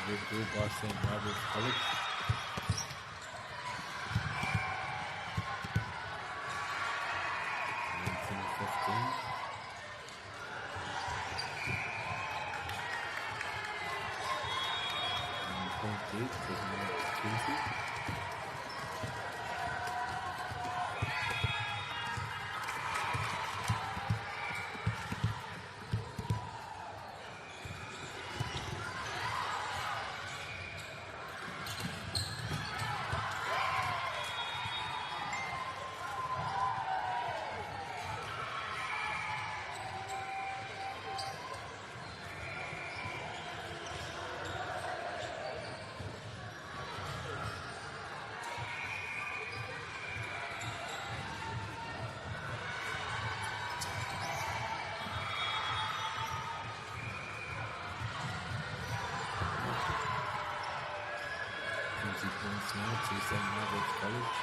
Victory by St. Margaret's College. To St. Margaret's College.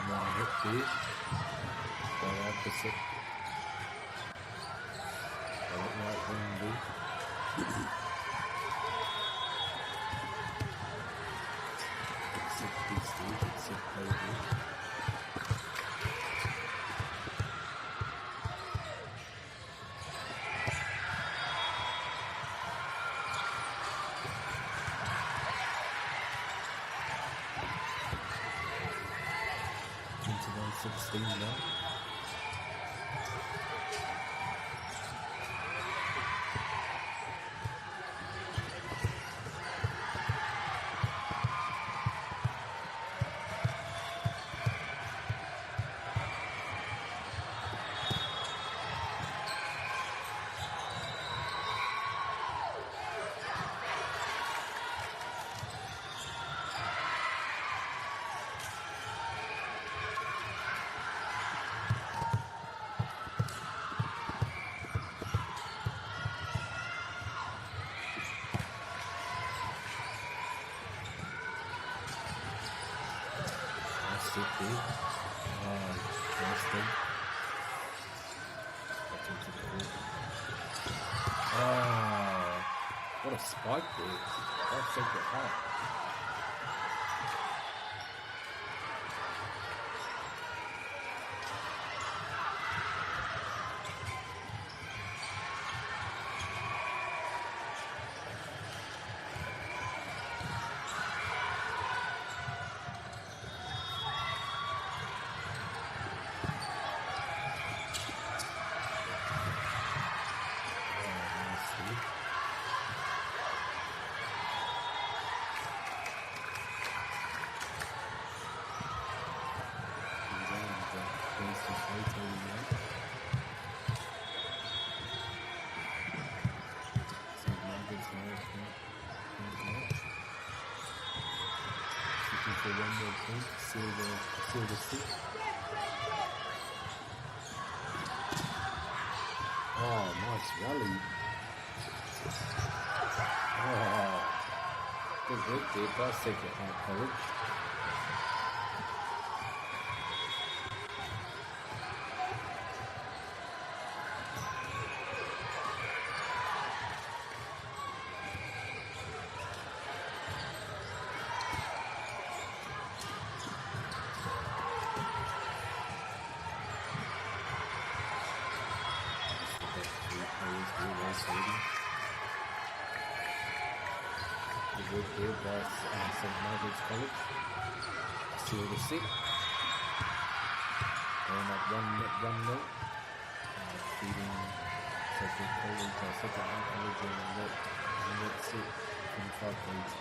One hit here by opposite. Right wing B. Now. What a spike there. That's so good. For one more point, seal the stick. Oh, nice rally. Oh. Good pass, second half coverage. Good pass, St. Margaret's College. Seal the six. And at 1-0. Feeding Second College, Second Half College, and let's see, 25 points.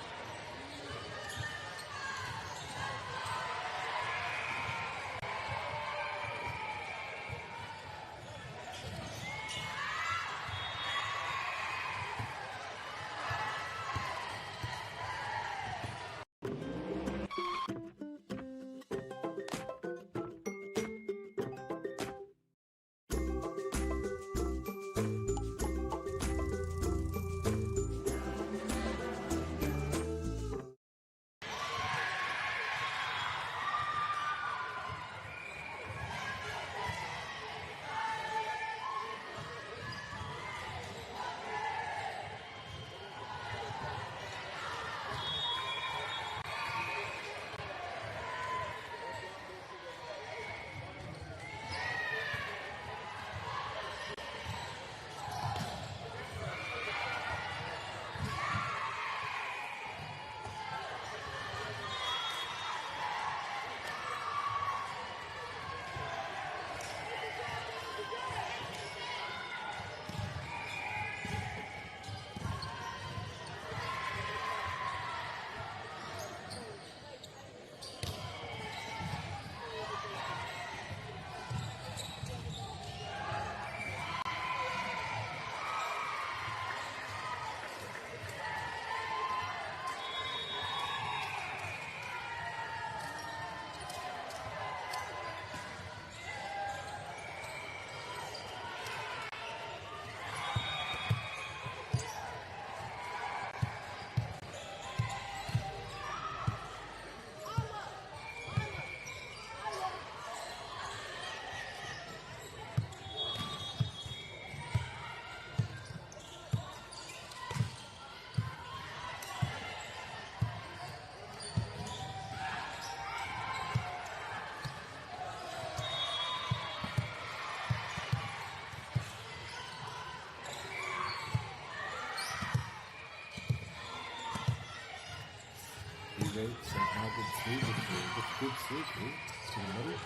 St. Margaret's through the field with good surgery to the middle.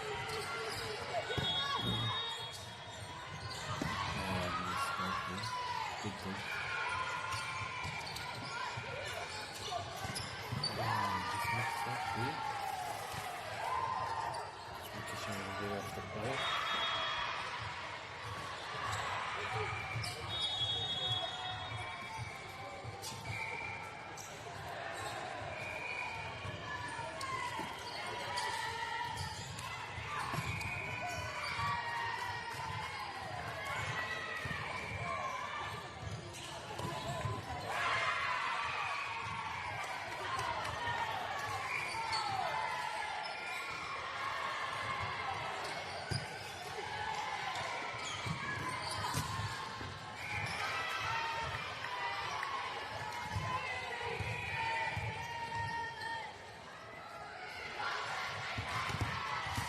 Good thing. Just mixed that here. Ricochet will go off the ball.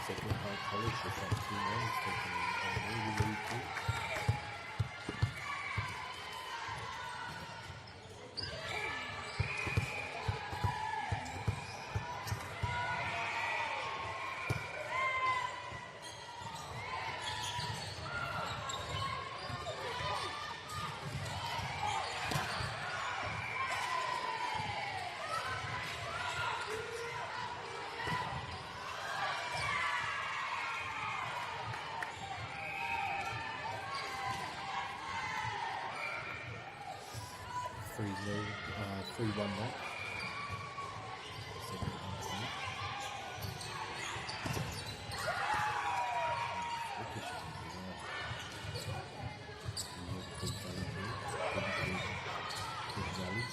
Second Half College has got 2 runs taken really quick. Three 3-1 now. Second half now. Ricochet as well. Good rally here. Good rally.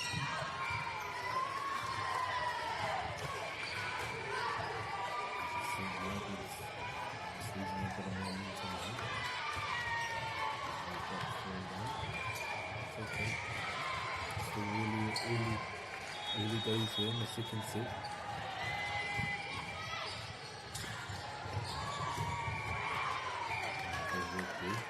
early days here in the second set. Good work there.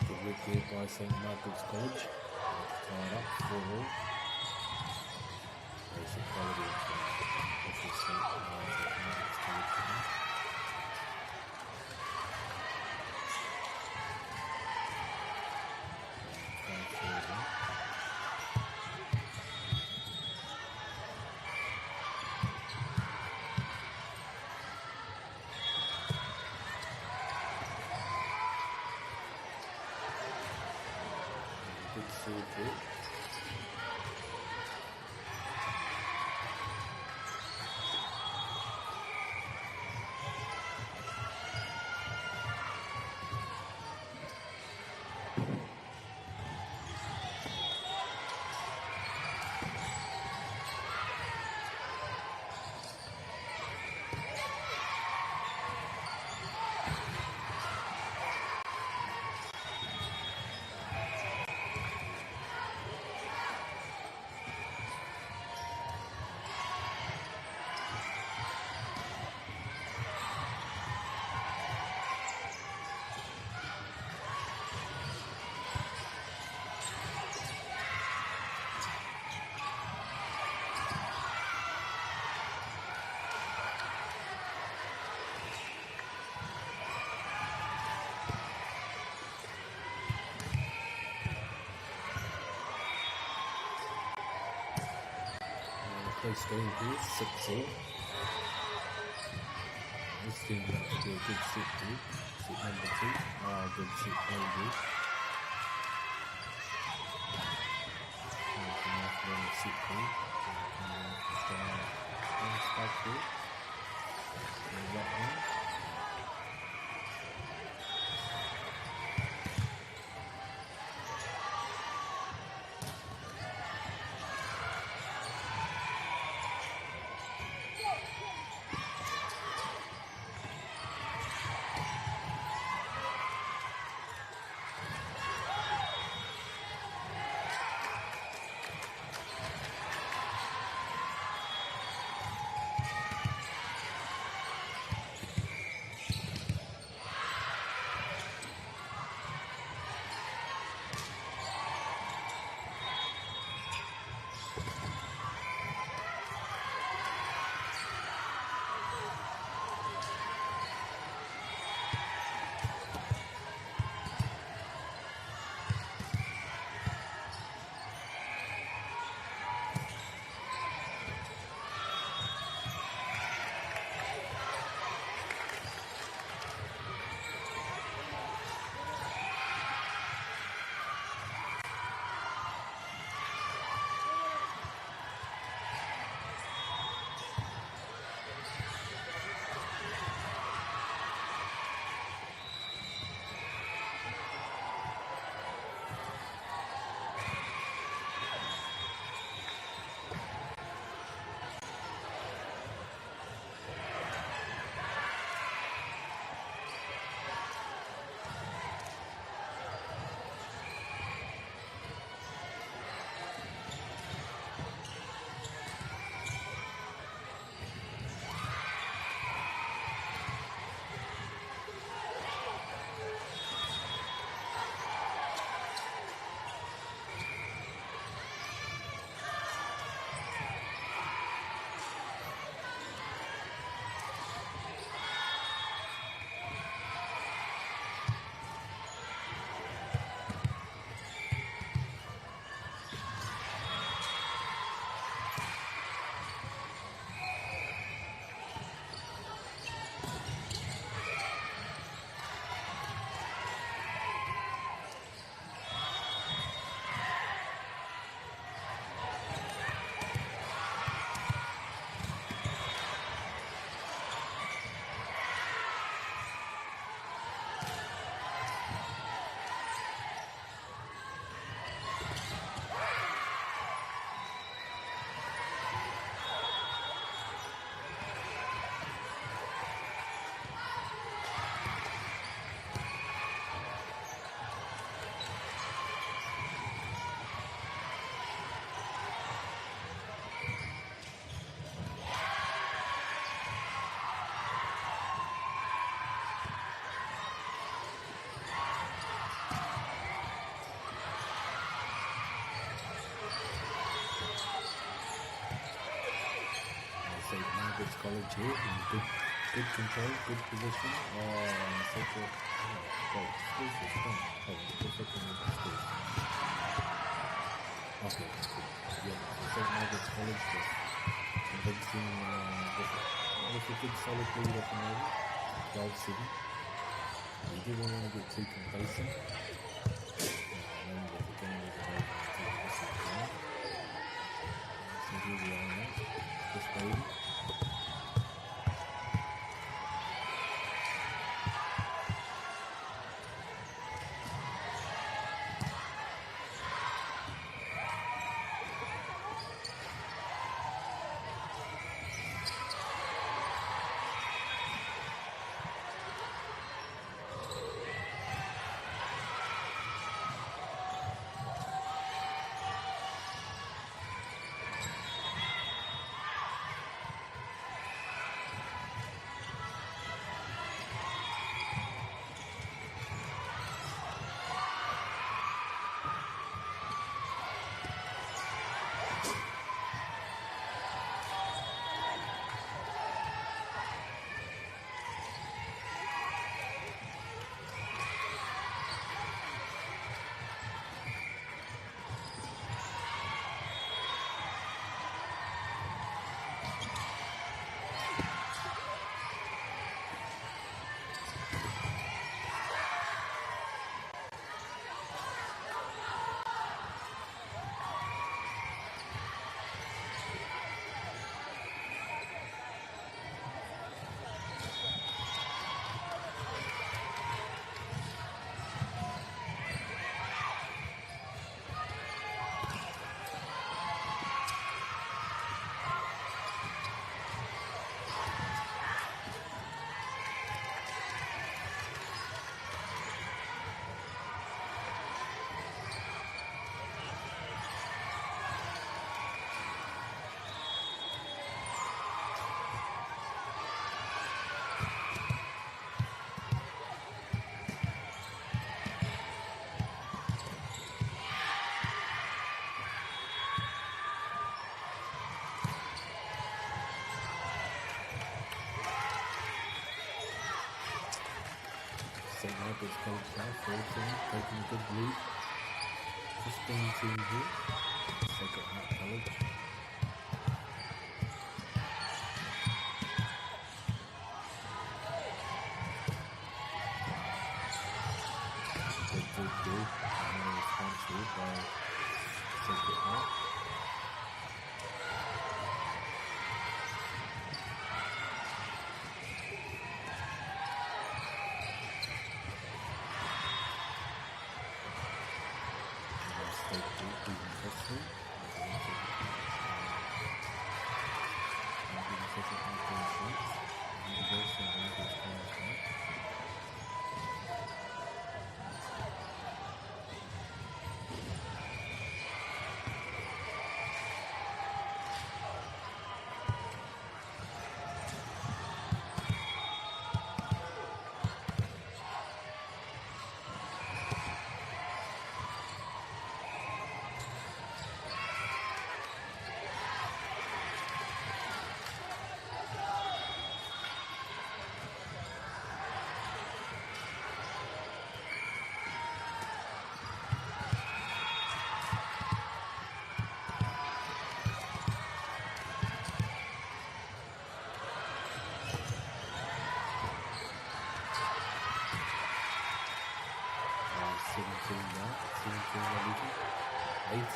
Good work there by St. Margaret's College. Tie it up 4-all. Basic quality of St. Margaret's College today. Good serve there. Close game here, 6-all. This team will have to do a good set here. Set number 2. Good set there. Nice little set there. Nice back there. That one. Margaret's College here in good control, good position. Central schools is done. Schools. Okay, cool. Yeah, so St. Margaret's College was convincing with a good solid lead at the moment, 12-7. We didn't want to get too complacent. Knowing that the game was over until the whistle blown. So here we are now, just waiting. St. Margaret's College now, 14, taking a good lead. 15 team here. Sacred Heart College. Good. And response here by Sacred Heart.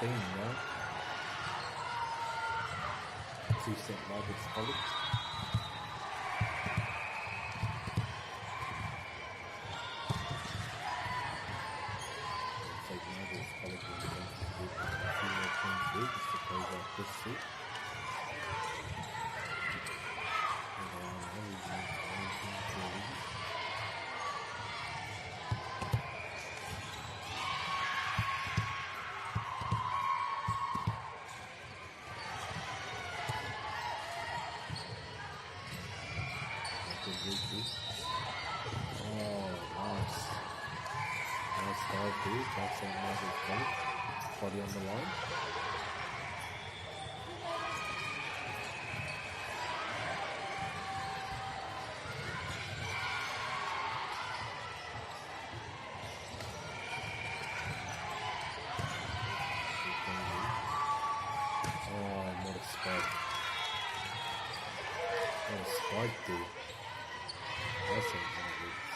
Now. To St. Margaret's College. St. Margaret's College is going to do a few more points here just to close out this set. And they are now leading to 19-11. That's St. Margaret's College. Body on the line. Oh, not a spike. Not a spike, dude. That's St. Margaret's.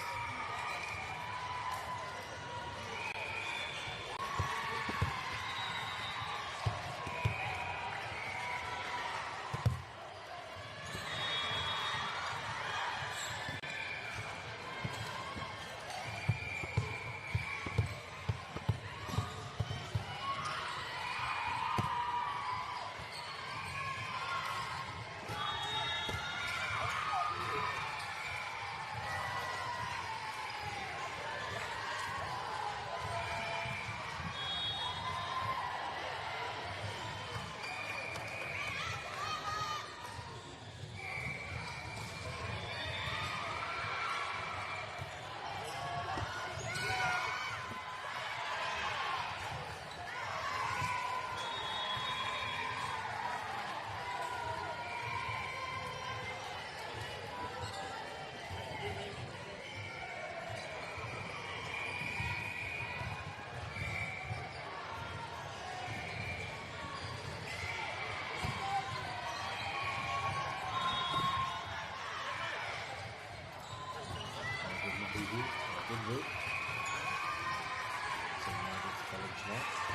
Good work. St. Margaret's College now.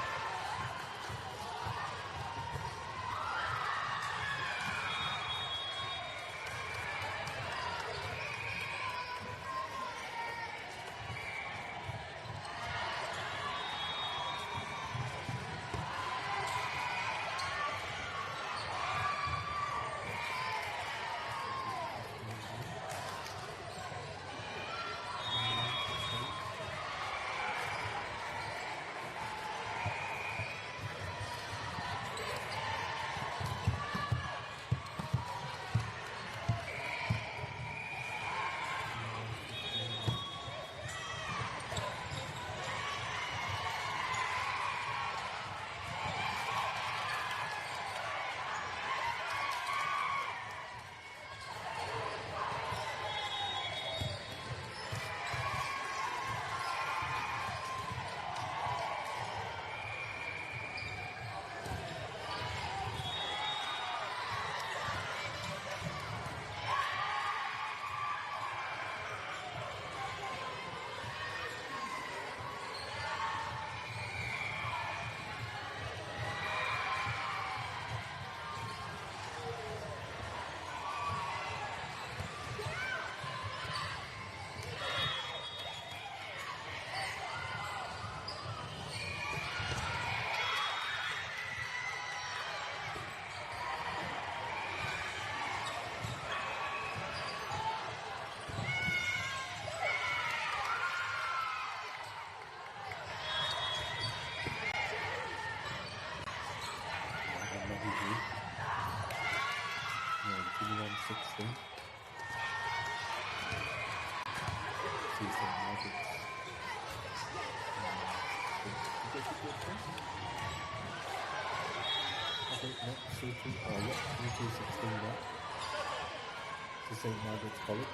To St. Margaret's College.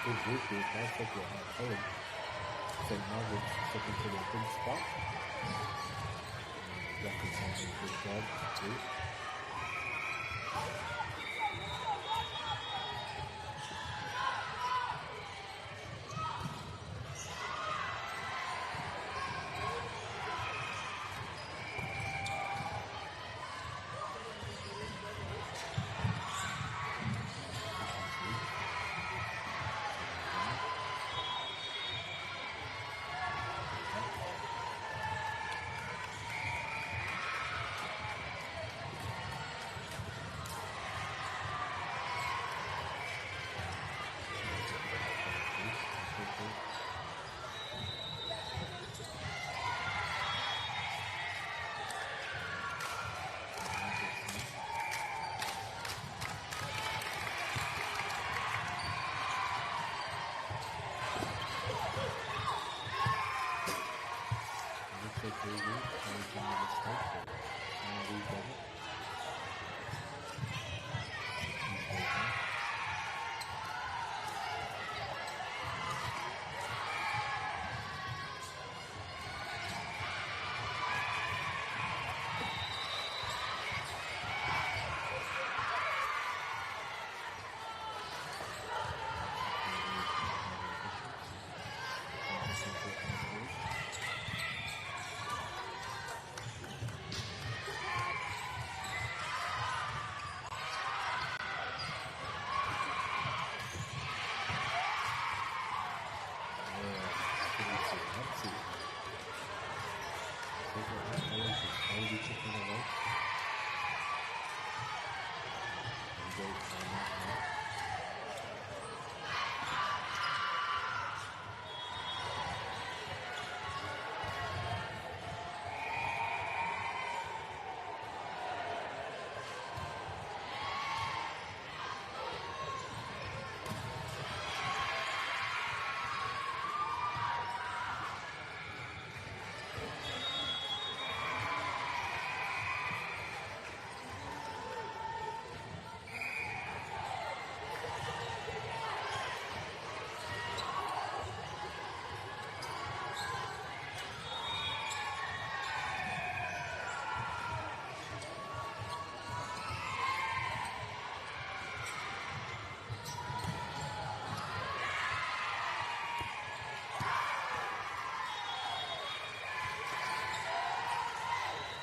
Good work here. Nice take your hand forward. St. Margaret's stepping to the big spot. Blocking something good job. Good.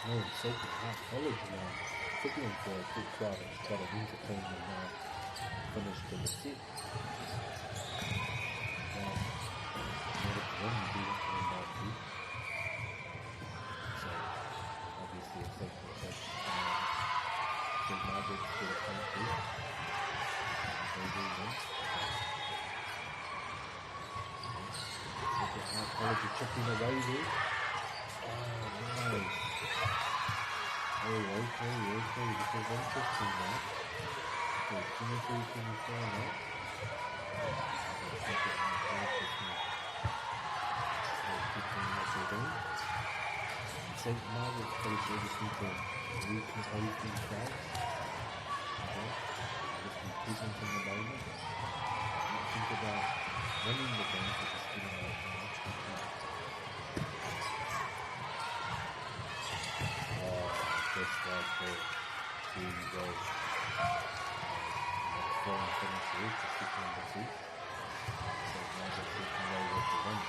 No, Sacred Heart College now took them for a quick try to win the team and finished in the sixth. When you do that, one by two. So obviously it's like St. Margaret's get a point too. They do win. Sacred Heart College is chipping away there. Oh, nice. Oh, okay, this is interesting now. So, 23-24 now. Sacred Heart College is keeping up again. St. Margaret's College, they just need to recompose themselves. Okay? Just be present in the moment. Don't think about winning the game, but just think about how much we can. Just like that. Here you go. Next finish here to stick number 2. St. Margaret's taking away with the win.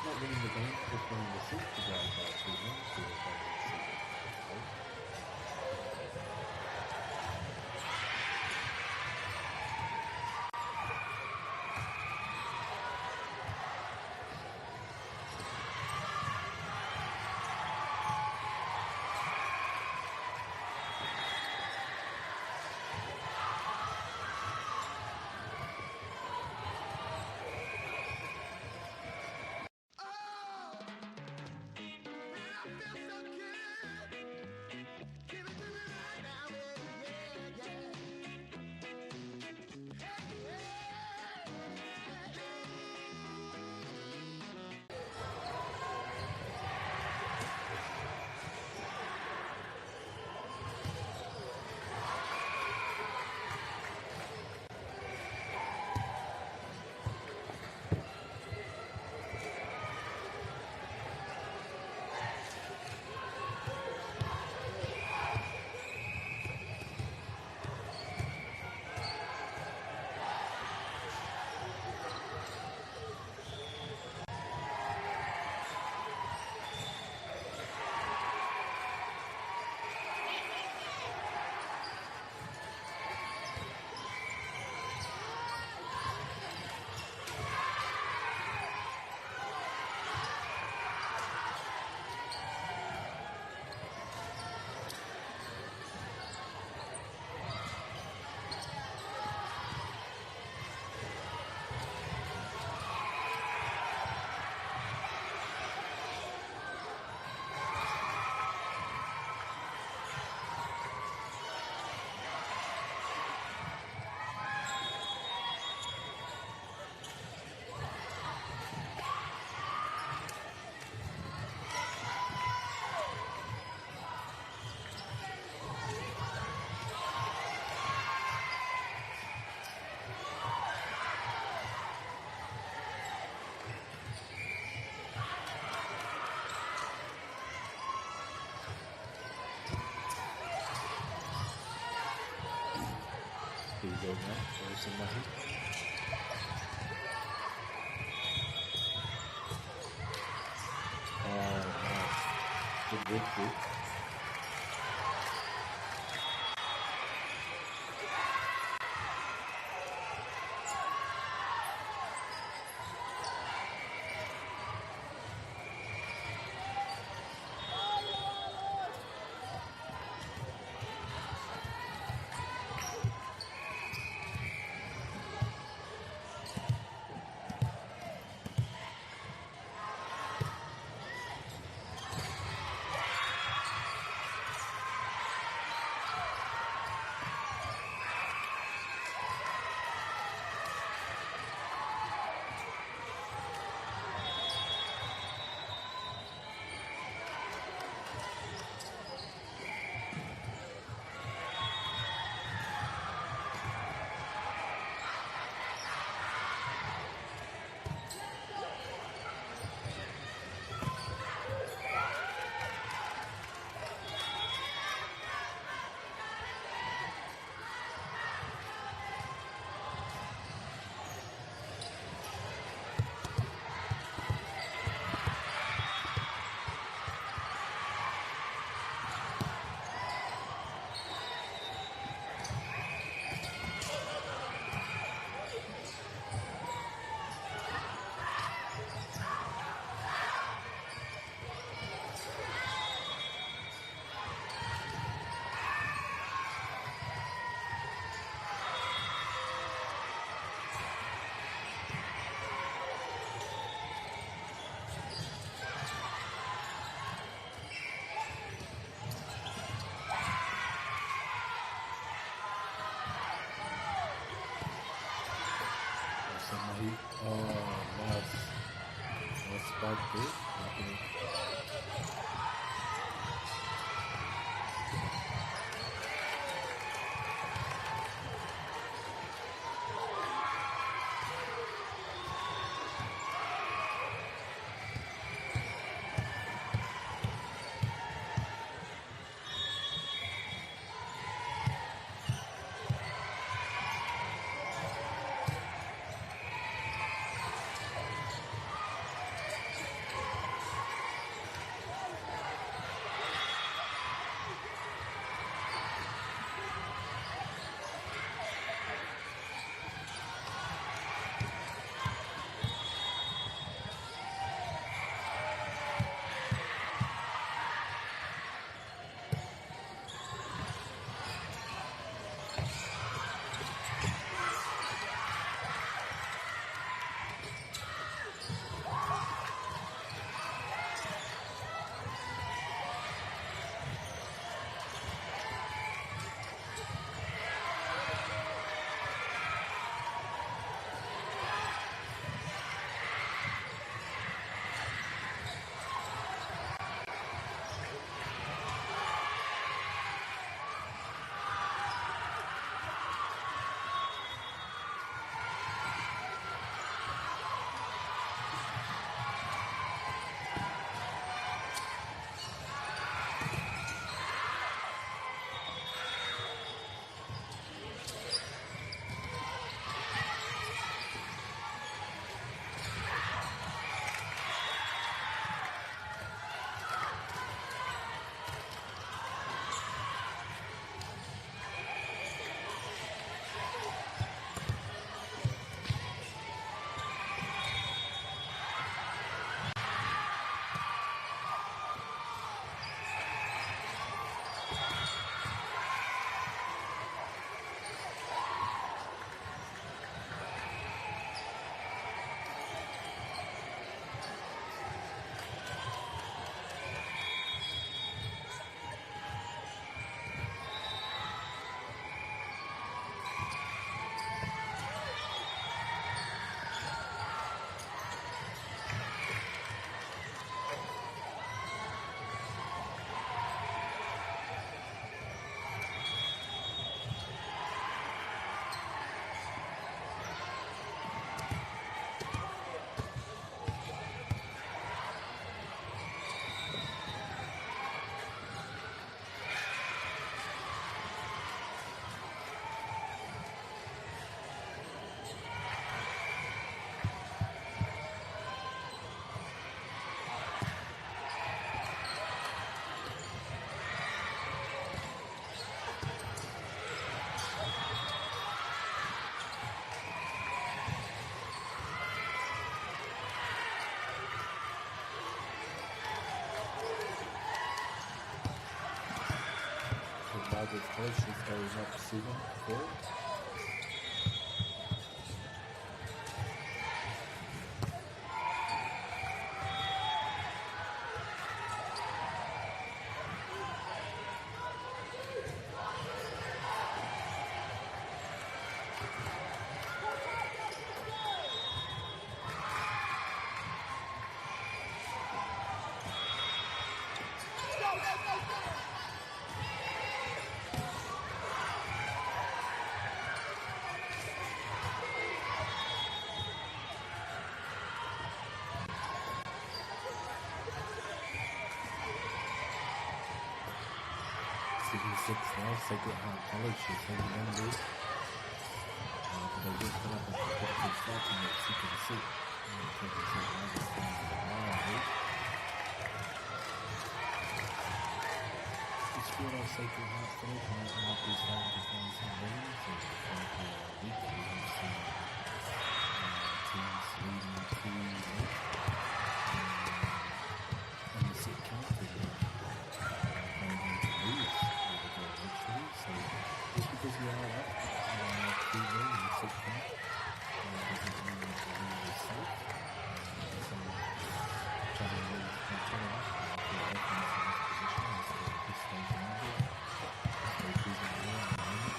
Not winning the game, just winning the 6 to go by 2 wins to the final season. Okay? Here you go now. There's some money. Oh, nice. Good breakthrough. baktı. Margaret College is going up season 4. Season 6 now, Sacred Heart College is hanging on this. But they just put up a competitive starting at Secret Seat. The squad of Sacred Heart College might not be starting to find some wins, so for the week we have seen teams leading 2-0. And the sit count is going to lose actually, so just because we are up 2-0 in the sit count doesn't mean that the lead is safe. So trying to lose control of the offense in this position is a good stage now here. They're cruising there at the moment.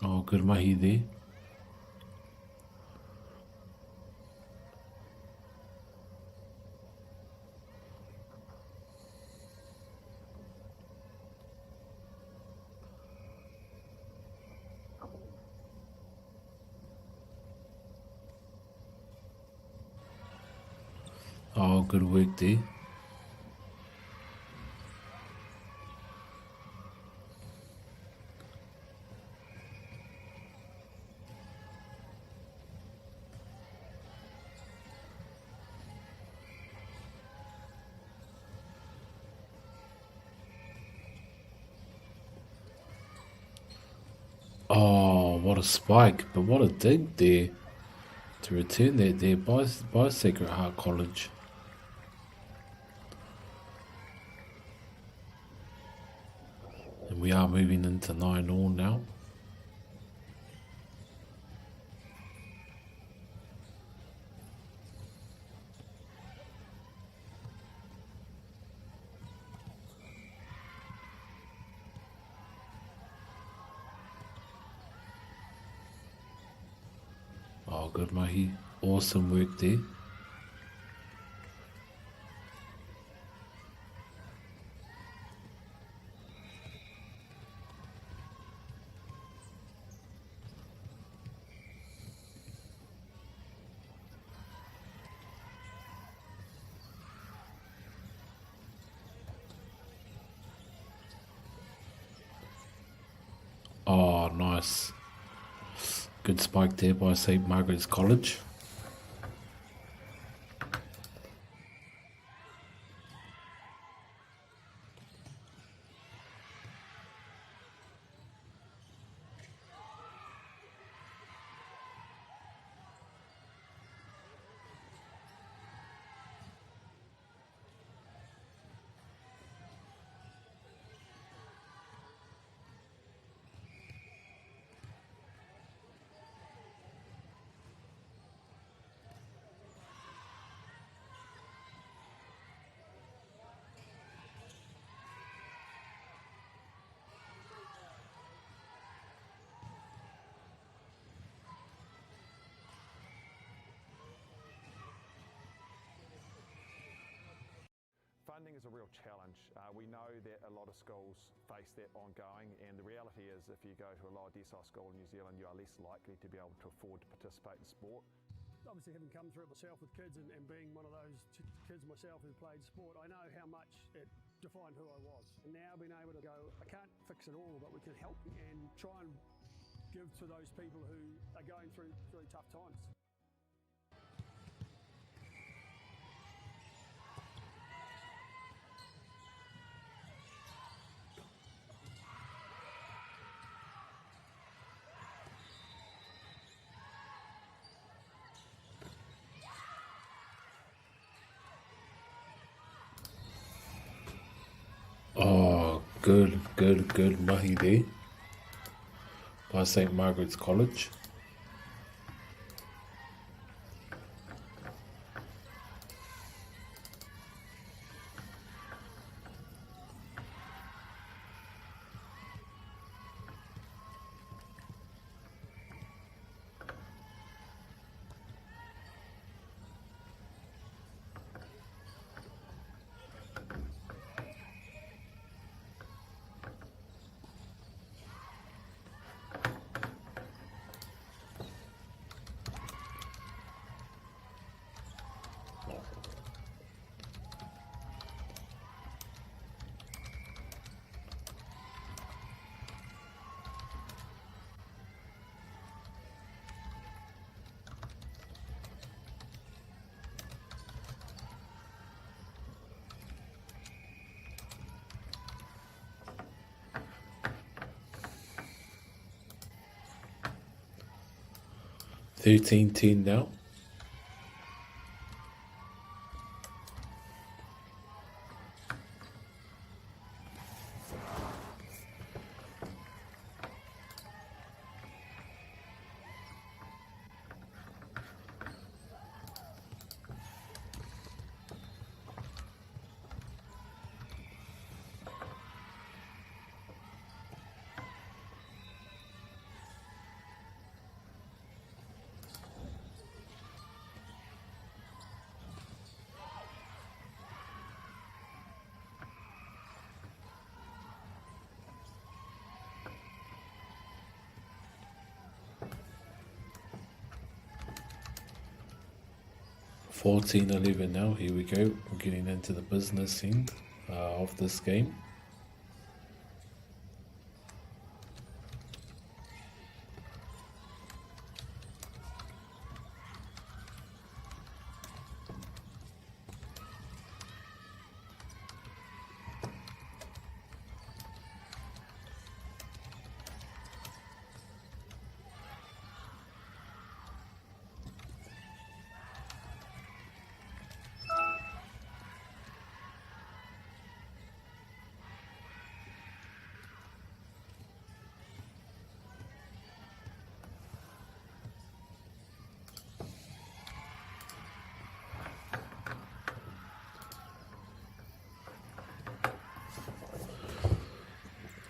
Oh, good mahi there. Oh, good work there. Oh, what a spike, but what a dig there to return that there by Sacred Heart College. And we are moving into 9-all now. Oh, good mahi. Awesome work there. Oh, nice. Good spike there by St. Margaret's College. Funding is a real challenge. We know that a lot of schools face that ongoing, and the reality is if you go to a lower decile school in New Zealand, you are less likely to be able to afford to participate in sport. Obviously, having come through it myself with kids and being one of those kids myself who played sport, I know how much it defined who I was. And now being able to go, I can't fix it all, but we can help and try and give to those people who are going through really tough times. Oh, good mahi there by St. Margaret's College. $13-10 now. 14-11 now. Here we go. We're getting into the business end of this game.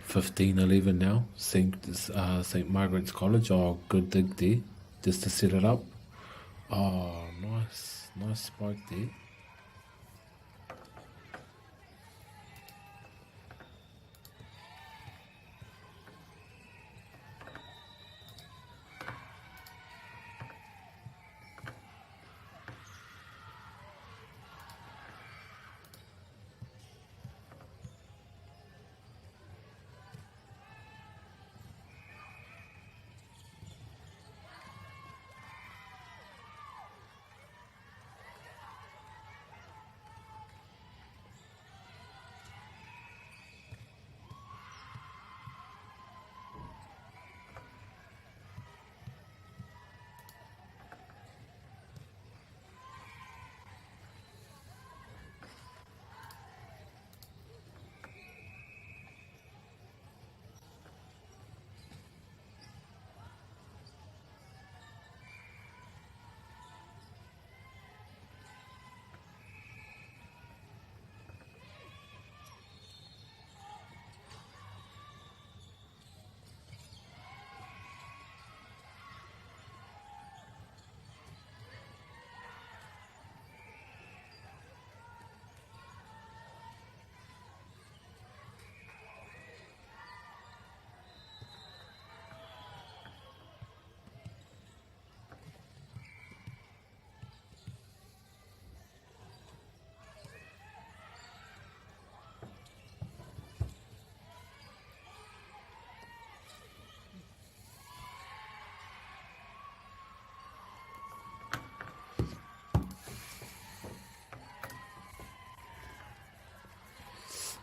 $15.11 now. St. Margaret's College. Oh, good dig there, just to set it up. Oh, nice spike there.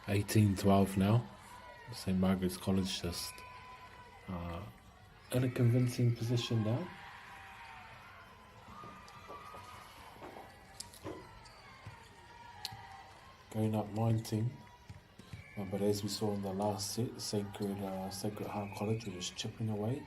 $18-12 now. St. Margaret's College just in a convincing position now. Going up 19. But as we saw in the last set, Sacred Heart College were just chipping away.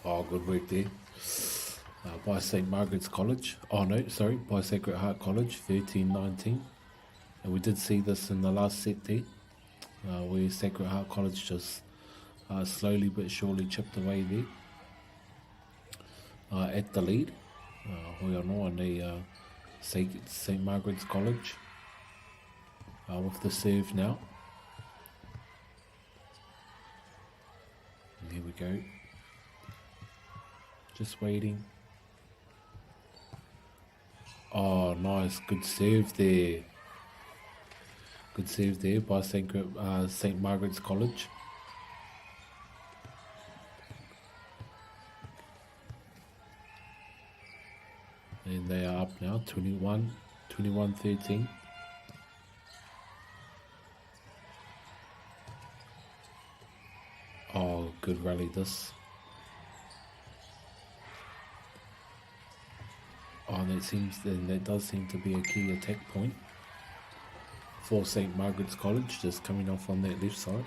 Oh, good work there by St. Margaret's College. Oh no, sorry, by Sacred Heart College, 13-19. And we did see this in the last set there, where Sacred Heart College just slowly but surely chipped away there at the lead. Hoi anō on the St. Margaret's College with the serve now. And here we go. Just waiting. Oh, nice. Good serve there. Good serve there by St. Margaret's College. And they are up now, 21-13. Oh, good rally this. Oh, and that does seem to be a key attack point for St. Margaret's College, just coming off on that left side.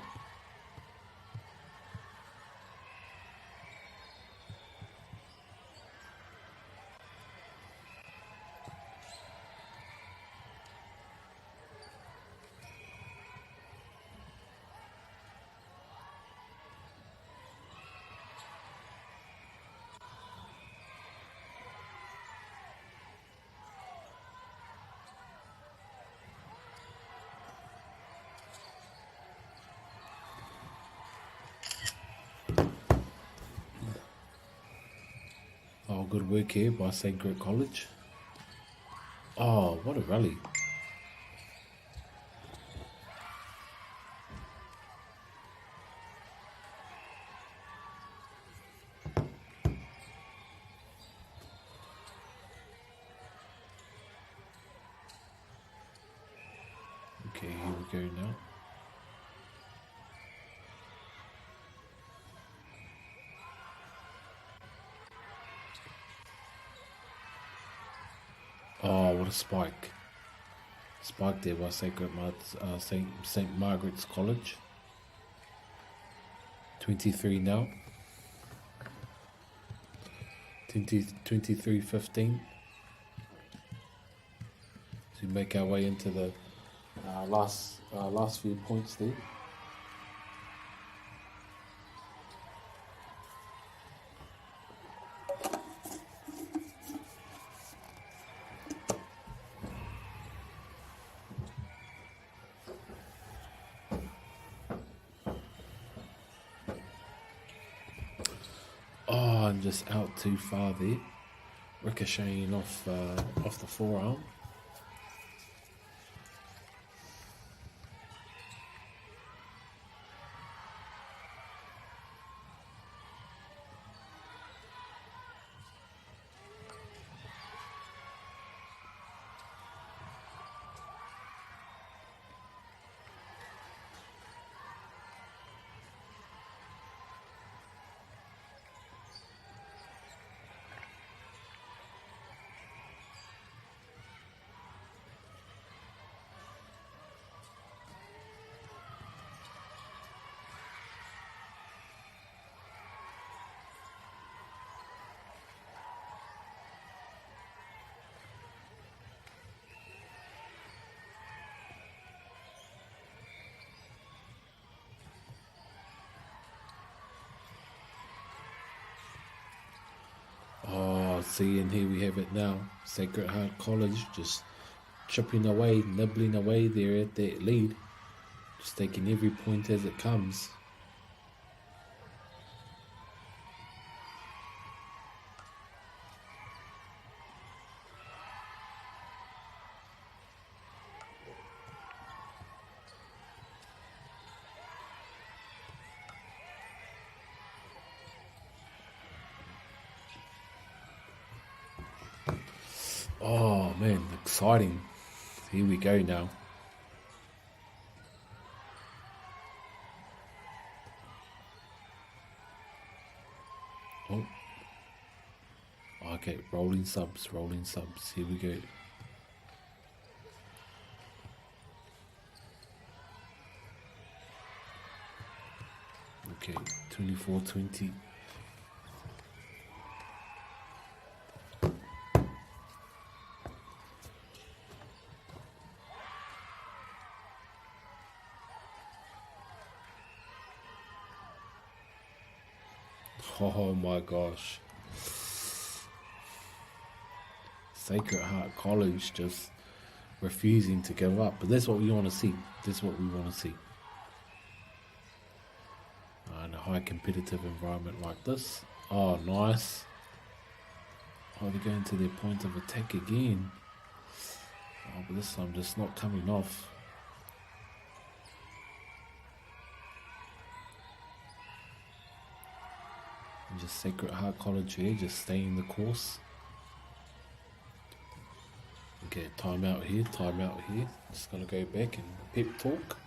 good work here by Sacred College. Oh, what a rally. Okay, here we go now. Oh, what a spike. Spike there by St. Margaret's College. 23 now. 23-15. So we make our way into the last few points there. Oh, I'm just out too far there, ricocheting off the forearm. Oh, see, and here we have it now. Sacred Heart College just chipping away, nibbling away there at that lead. Just taking every point as it comes. Oh man, exciting. Here we go now. Oh. Okay, rolling subs. Here we go. Okay, 24-20. Oh my gosh. Sacred Heart College just refusing to give up. But that's what we want to see. In a high competitive environment like this. Oh, nice. Oh, they're going to their point of attack again. Oh, but this time just not coming off. And just Sacred Heart College here, just staying the course. Okay, time out here. Just gonna go back and pep talk.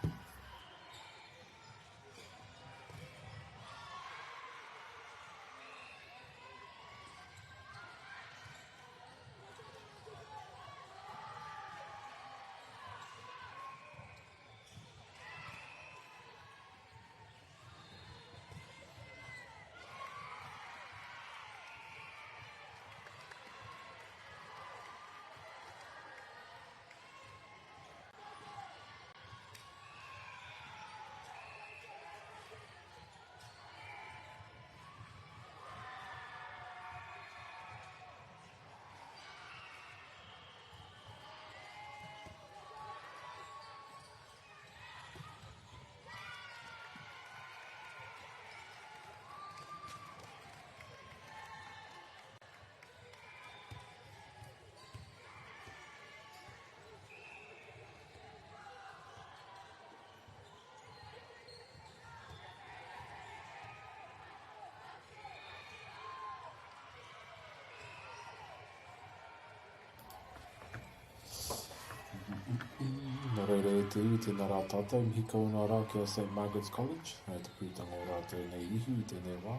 te iwi tēnā rā tātou, mihi kauna rā kia St. Margaret's College, te pūtanga o rātou nei ihi I tēnei wā.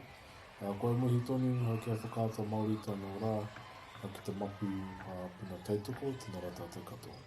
Koe muhi tonu, kia whakāta Māori tano rā, ki te mapu puna teitoko, tēnā rā tātou katoa.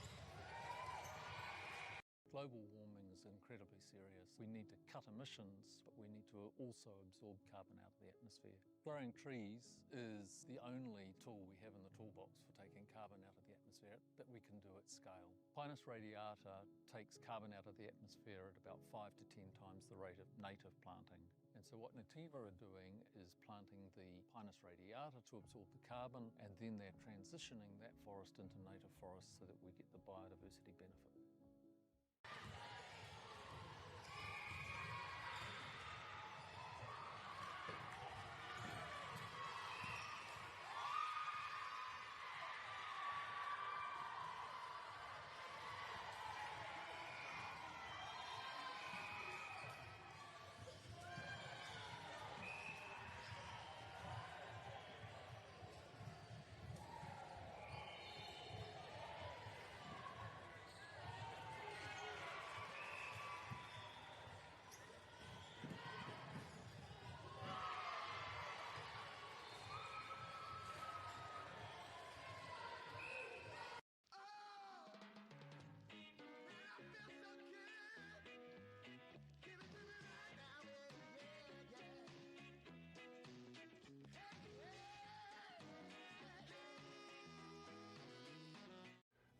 Global warming is incredibly serious. We need to cut emissions, but we need to also absorb carbon out of the atmosphere. Growing trees is the only tool we have in the toolbox for taking carbon out of the atmosphere that we can do at scale. Pinus radiata takes carbon out of the atmosphere at about 5 to 10 times the rate of native planting. And so what Nativa are doing is planting the Pinus radiata to absorb the carbon, and then they're transitioning that forest into native forest so that we get the biodiversity benefit.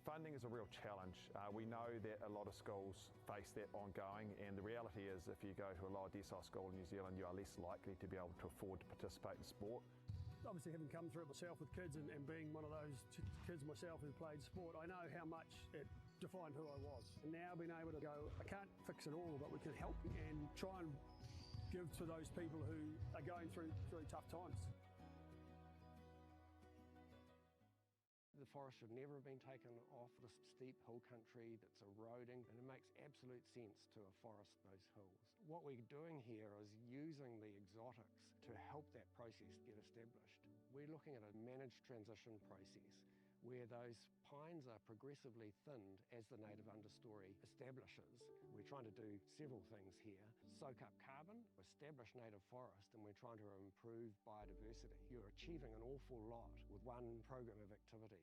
Funding is a real challenge. We know that a lot of schools face that ongoing, and the reality is if you go to a lower decile school in New Zealand, you are less likely to be able to afford to participate in sport. Obviously, having come through it myself with kids and being one of those kids myself who played sport, I know how much it defined who I was. And now being able to go, I can't fix it all, but we can help and try and give to those people who are going through tough times. The forest should never have been taken off this steep hill country that's eroding, and it makes absolute sense to afforest those hills. What we're doing here is using the exotics to help that process get established. We're looking at a managed transition process where those pines are progressively thinned as the native understory establishes. We're trying to do several things here. Soak up carbon, establish native forest, and we're trying to improve biodiversity. You're achieving an awful lot with one program of activity.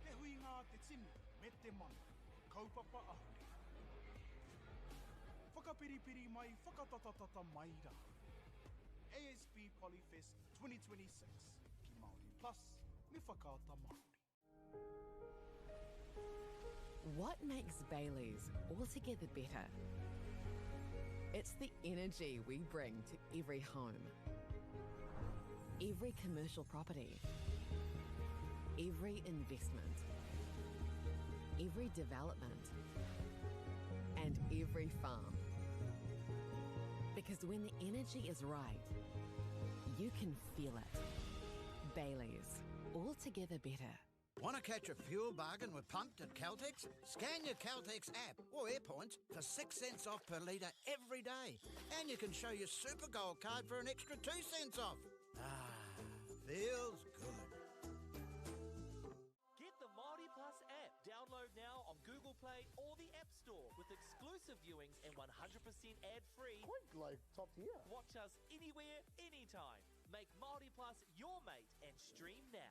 Te hui ngā te tini, me te mana, kaupapa ahuri. Whakapiripiri mai, whakatatatata mai rā. ASB Polyfest 2026, ki Māori Plus, me whakata Māori. What makes Bailey's altogether better? It's the energy we bring to every home, every commercial property, every investment, every development, and every farm. Because when the energy is right, you can feel it. Bailey's, altogether better. Want to catch a fuel bargain with Pumped at Caltex? Scan your Caltex app or AirPoints for 6 cents off per litre every day. And you can show your Super Gold card for an extra 2 cents off. Feels good. Get the Māori Plus app. Download now on Google Play or the App Store with exclusive viewings and 100% ad-free. Quite like top tier. Watch us anywhere, anytime. Make Māori Plus your mate and stream now.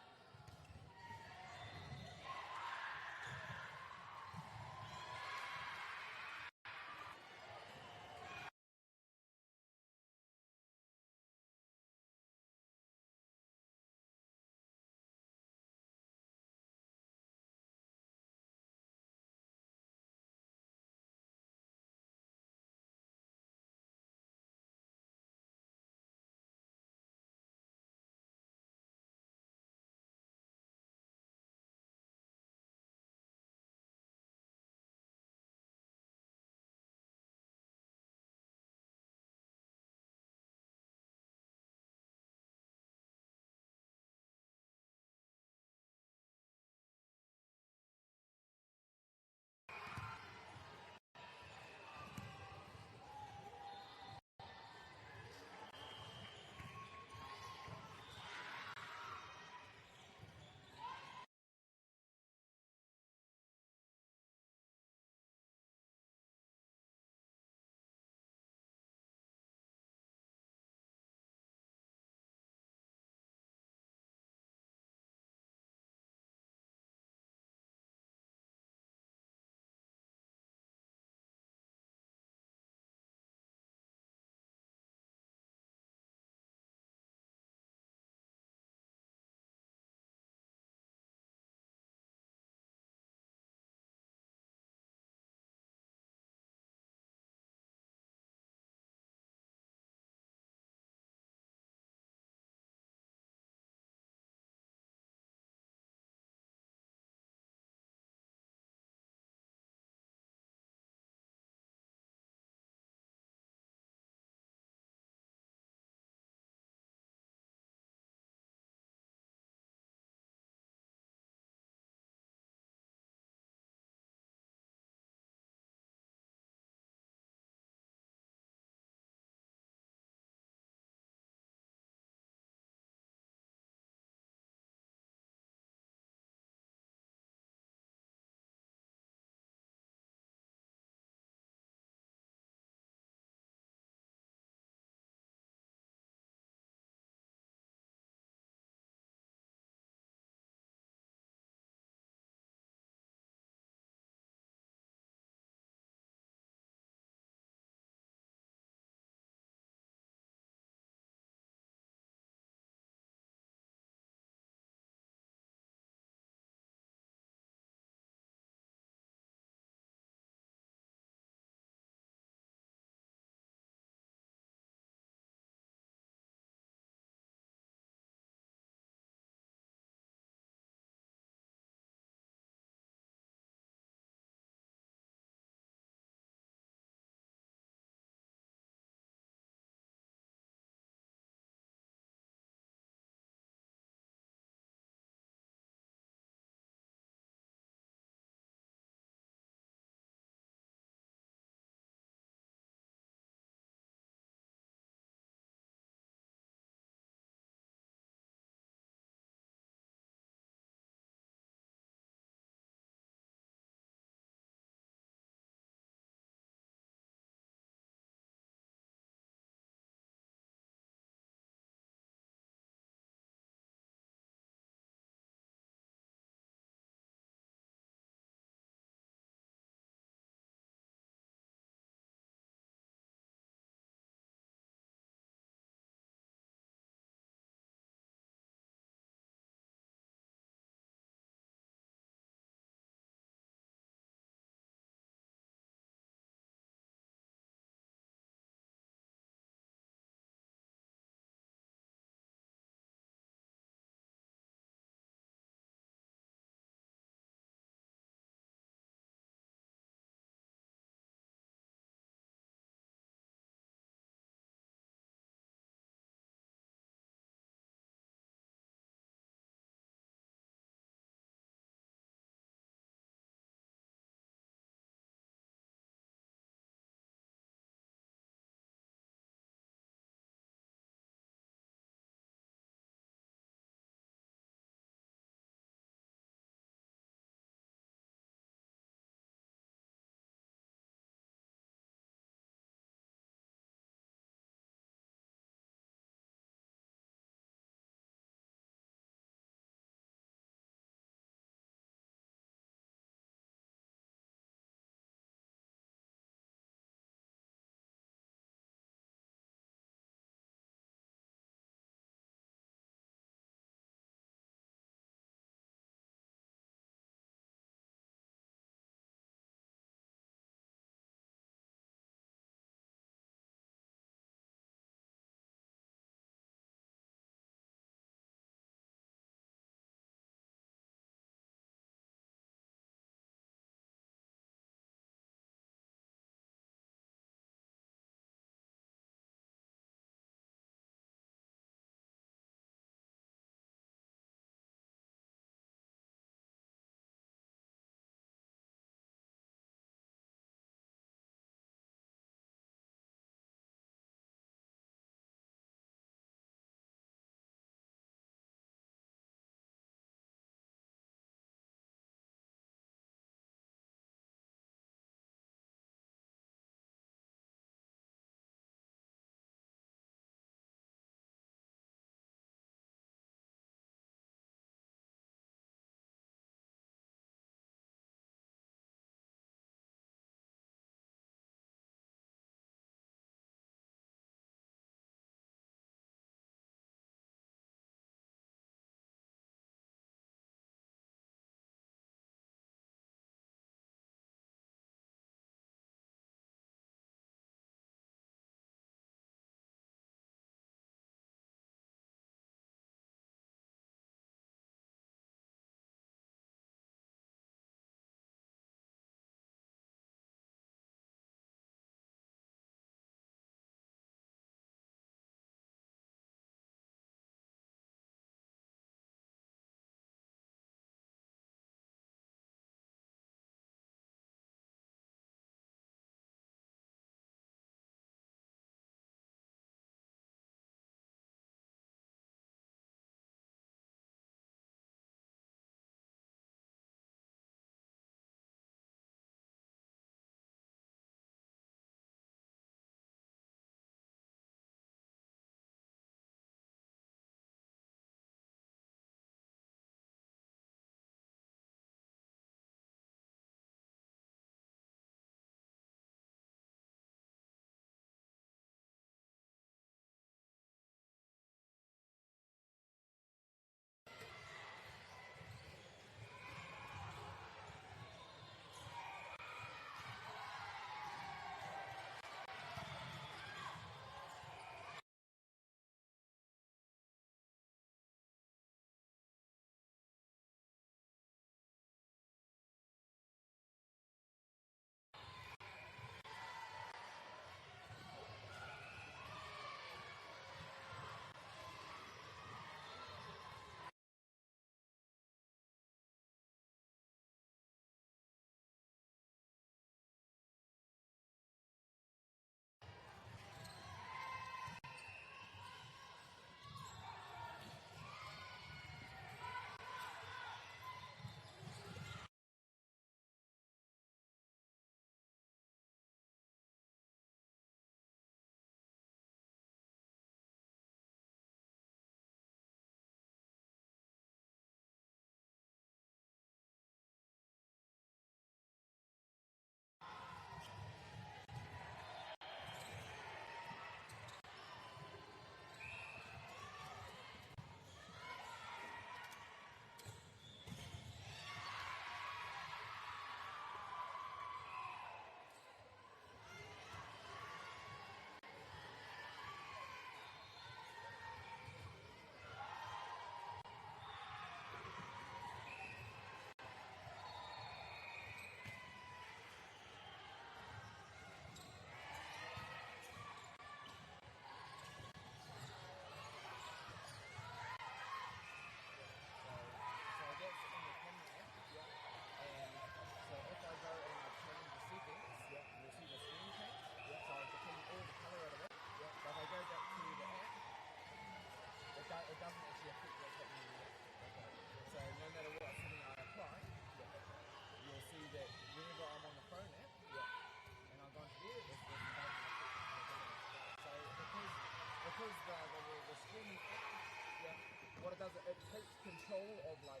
because it takes control of like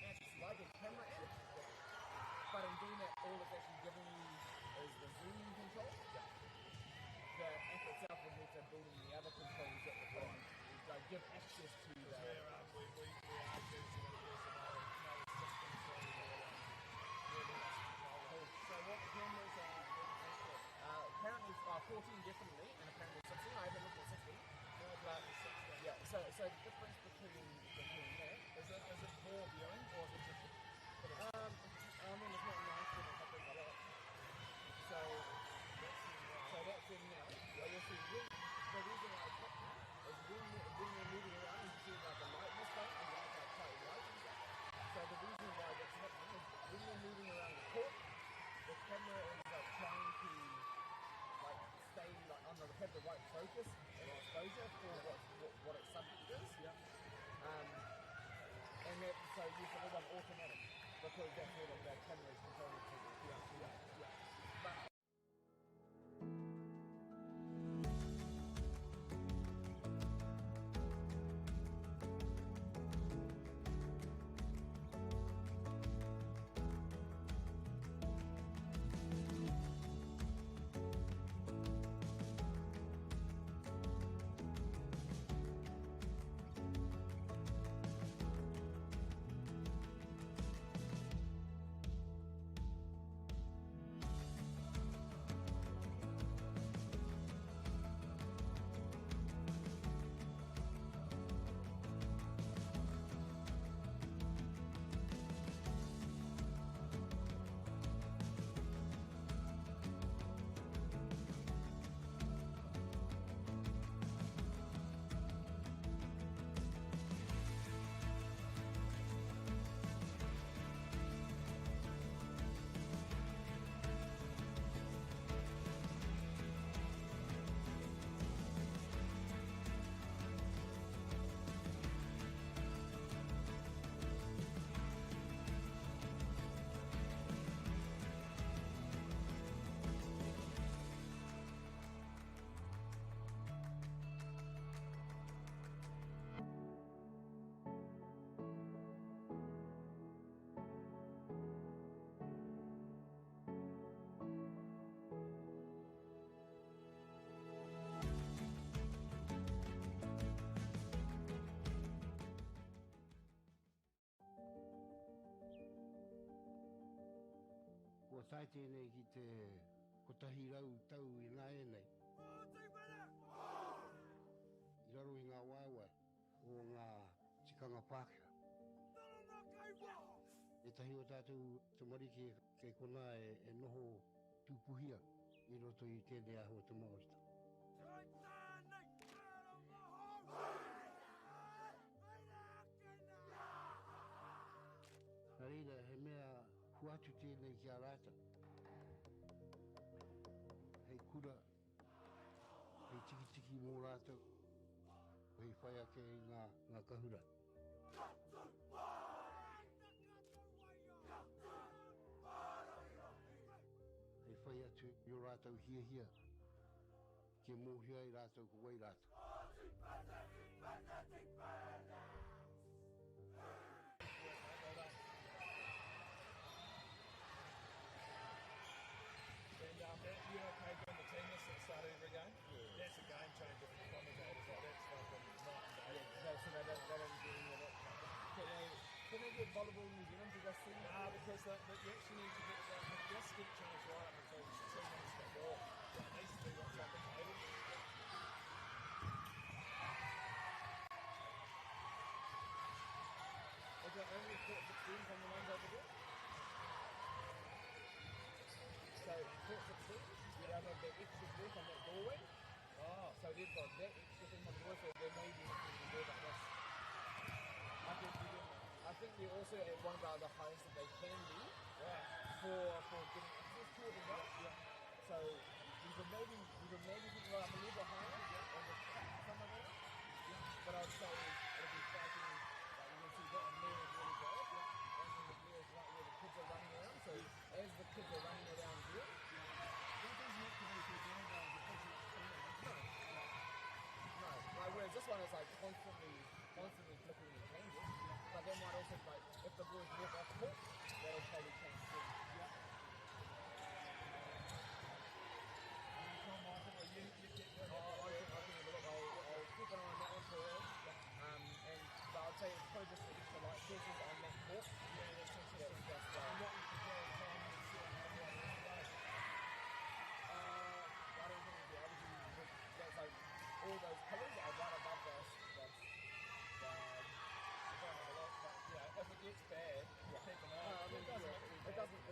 apps like a camera app, but in doing that, all it's actually giving you is the zoom control. The app itself will need to build in the other controls that will like give access to the. We are using so what cameras are apparently 14 definitely, and apparently 16. I haven't looked at 16. But, yeah, so the difference between that is it more viewing or is it just I mean it's not nice when it happens a lot. So that's in now. But you'll see the reason why it's happening is when you're moving around you see like the lightness thing and like quite light and stuff. So the reason why that's happening is when you're moving around the court, the camera is like trying to like stay like have the right focus and exposure for what its subject is. And that so you can run automatic because that's what the camera is controlling. But tai tēnei ki te kotahi rau tau I ngā e nei. I raro I ngā waiwai o ngā tikanga Pākehā. E tahi o tātou te marike kei kona e noho tūpuhia I roto I tēnei aho te Māorita. Nā reira, he mea huatu tēnei ki a rāta. Hei kura, hei tiki mō rātou, hei whai ake I ngā kahura. Hei whai atu I o rātou hia, ke mōhia I rātou ko wai rātou. You okay doing the team list at the start of every game? Yeah. That's a game changer for the commentators. Like that's fucking night and day. Yeah, so they don't do that. Can they get volleyball in New Zealand to just see? Nah, because you actually need to get the just get changed right up until 2 minutes before. That needs to be what's on the table. Is there only court 16 from the ones over there? So court 16, you have the extra ball from that doorway. Oh. So they've got that extra thing on the doorway, so there may be something to do about this. I think they're also at one of the highest that they can be for getting access to it as well. Yeah. So you could maybe think right up a little bit higher on the some of that. Yeah. But I'd say it'll be fighting, like you can see that and there is really good. Yeah. And then the there is right where the kids are running around. So as the kids are running around there, no. Like whereas this one is like constantly constantly flipping and changes. But then might also, like, if the boys walk off court, that'll totally change too. I'll keep an eye on that one for us. But I'd say it's probably just the light sources on that court. That's just, And what you could do is try and see how much you can go. I don't think we'll be able to. That's like all those pillars are right above us. If it gets bad, keep an eye. It doesn't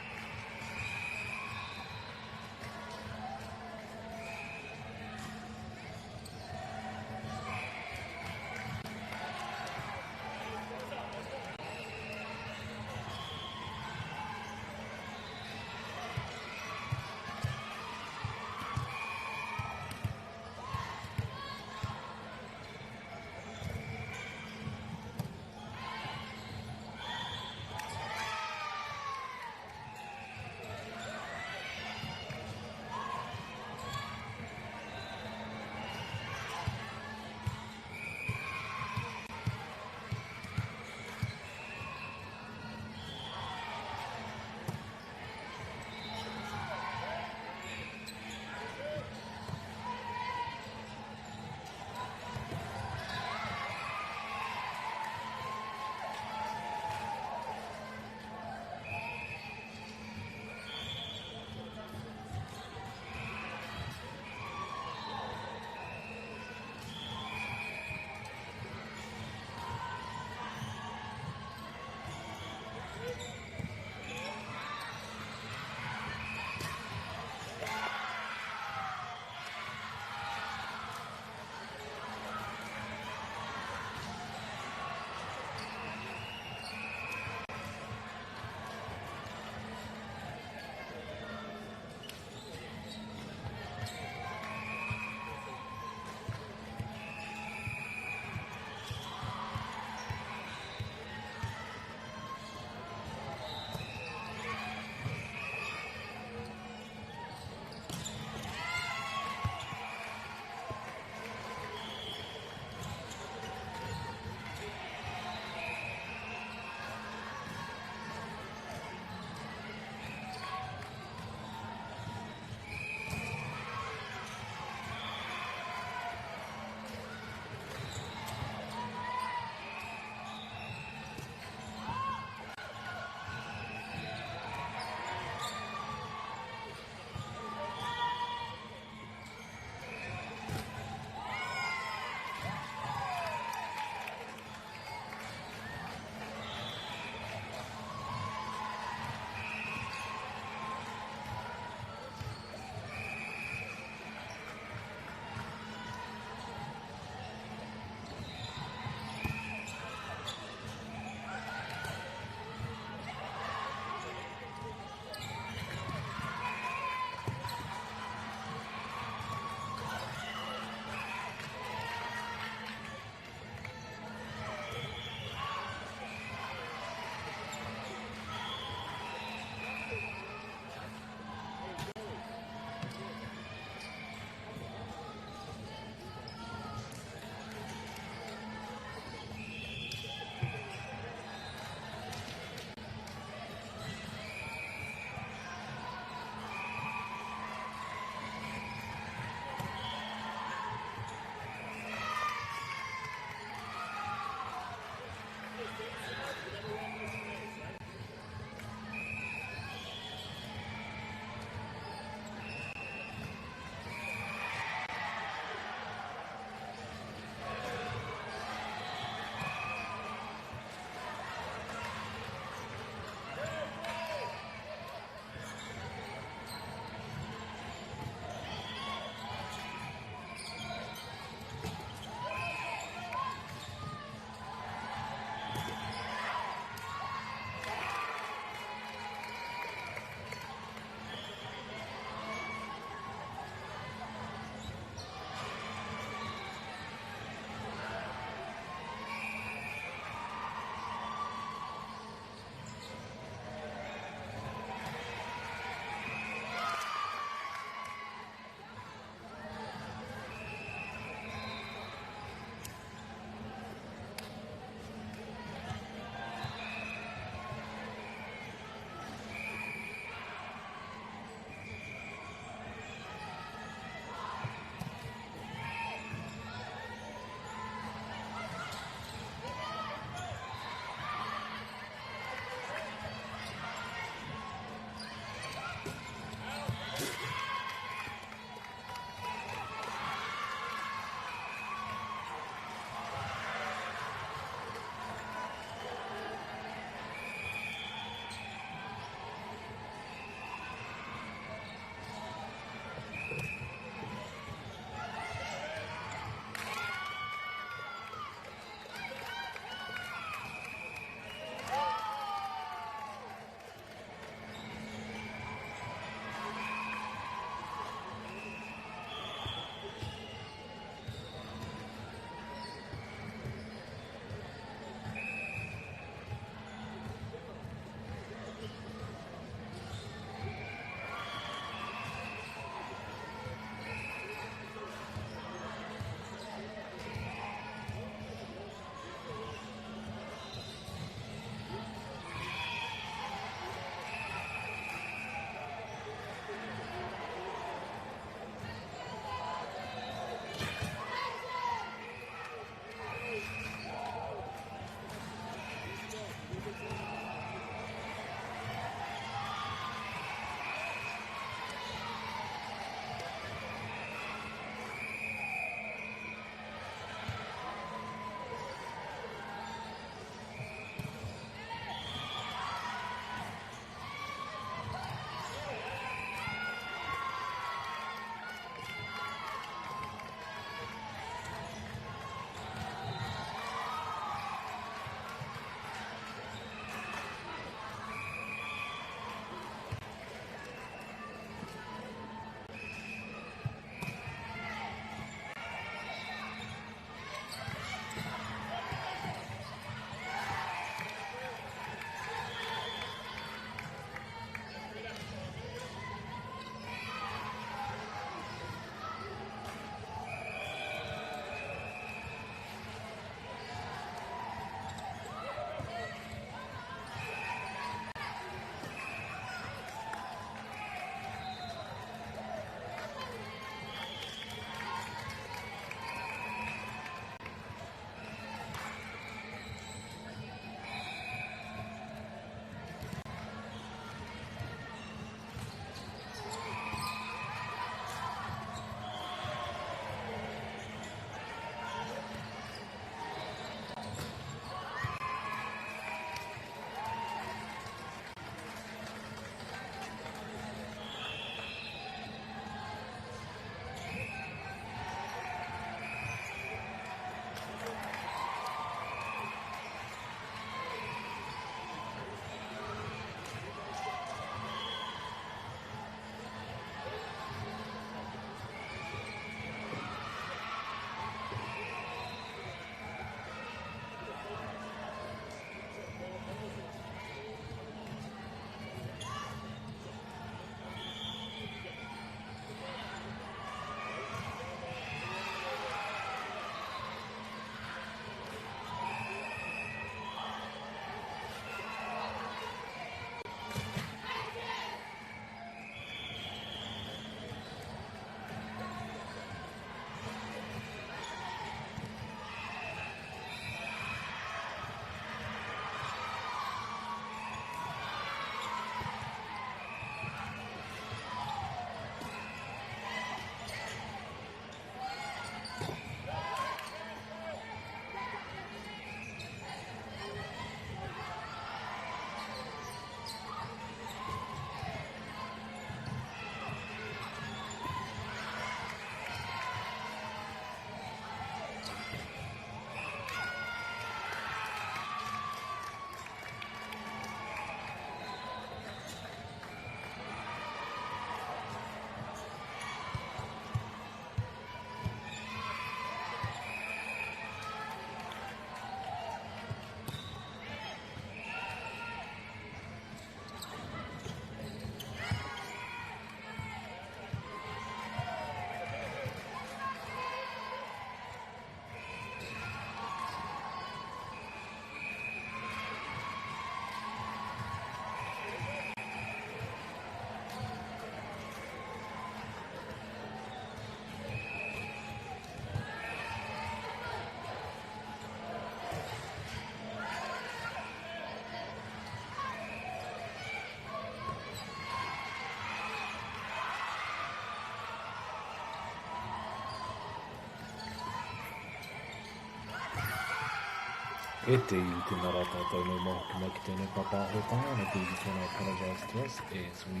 E te I tēnā rā tātou no mahu ki mai ki tēnei papahotanga, and I do just want to apologise to us as we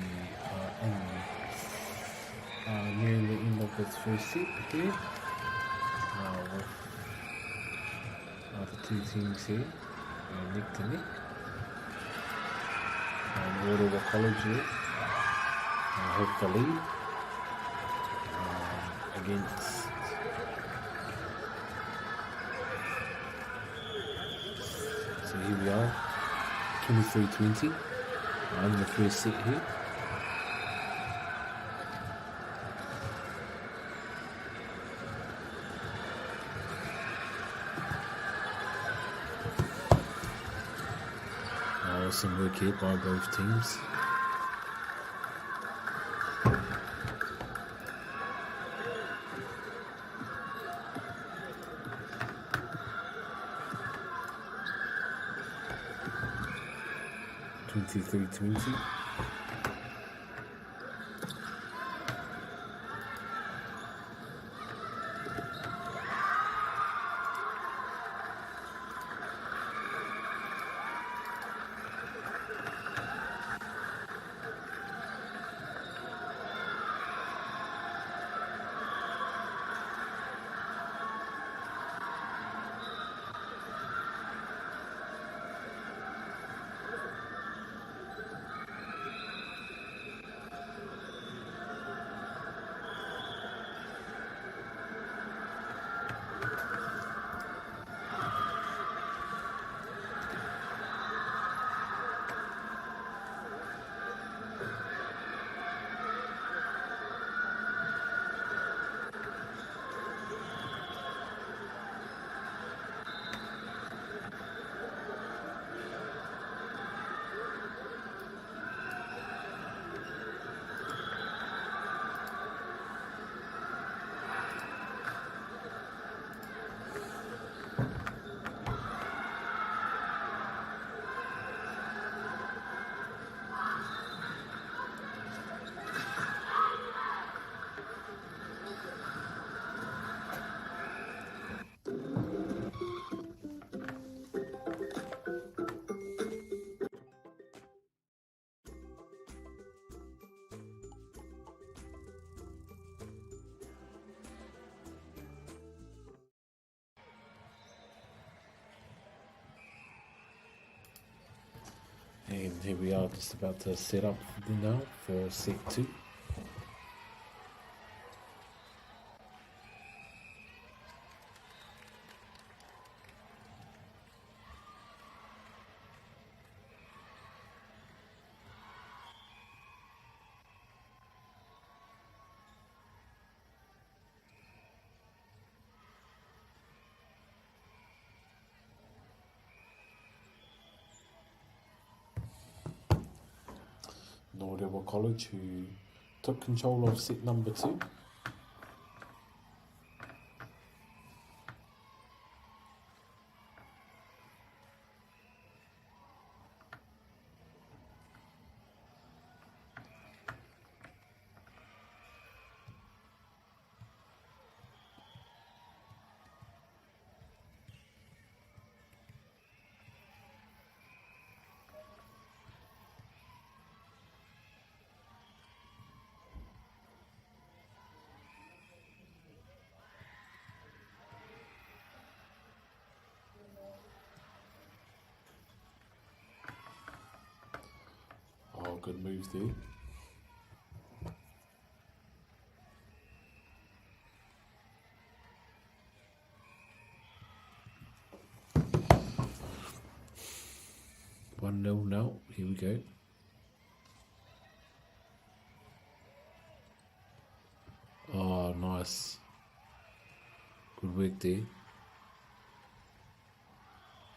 are nearing the end of this first set here with the two teams here neck to neck. And Orewa College here have the lead against so here we are 23-20 in the first set here. Some work here by both teams. (23-20). And here we are just about to set up now for set 2. Orewa College, who took control of set number 2. Oh, good move there. One nil now. Here we go. Oh, nice. Good work there.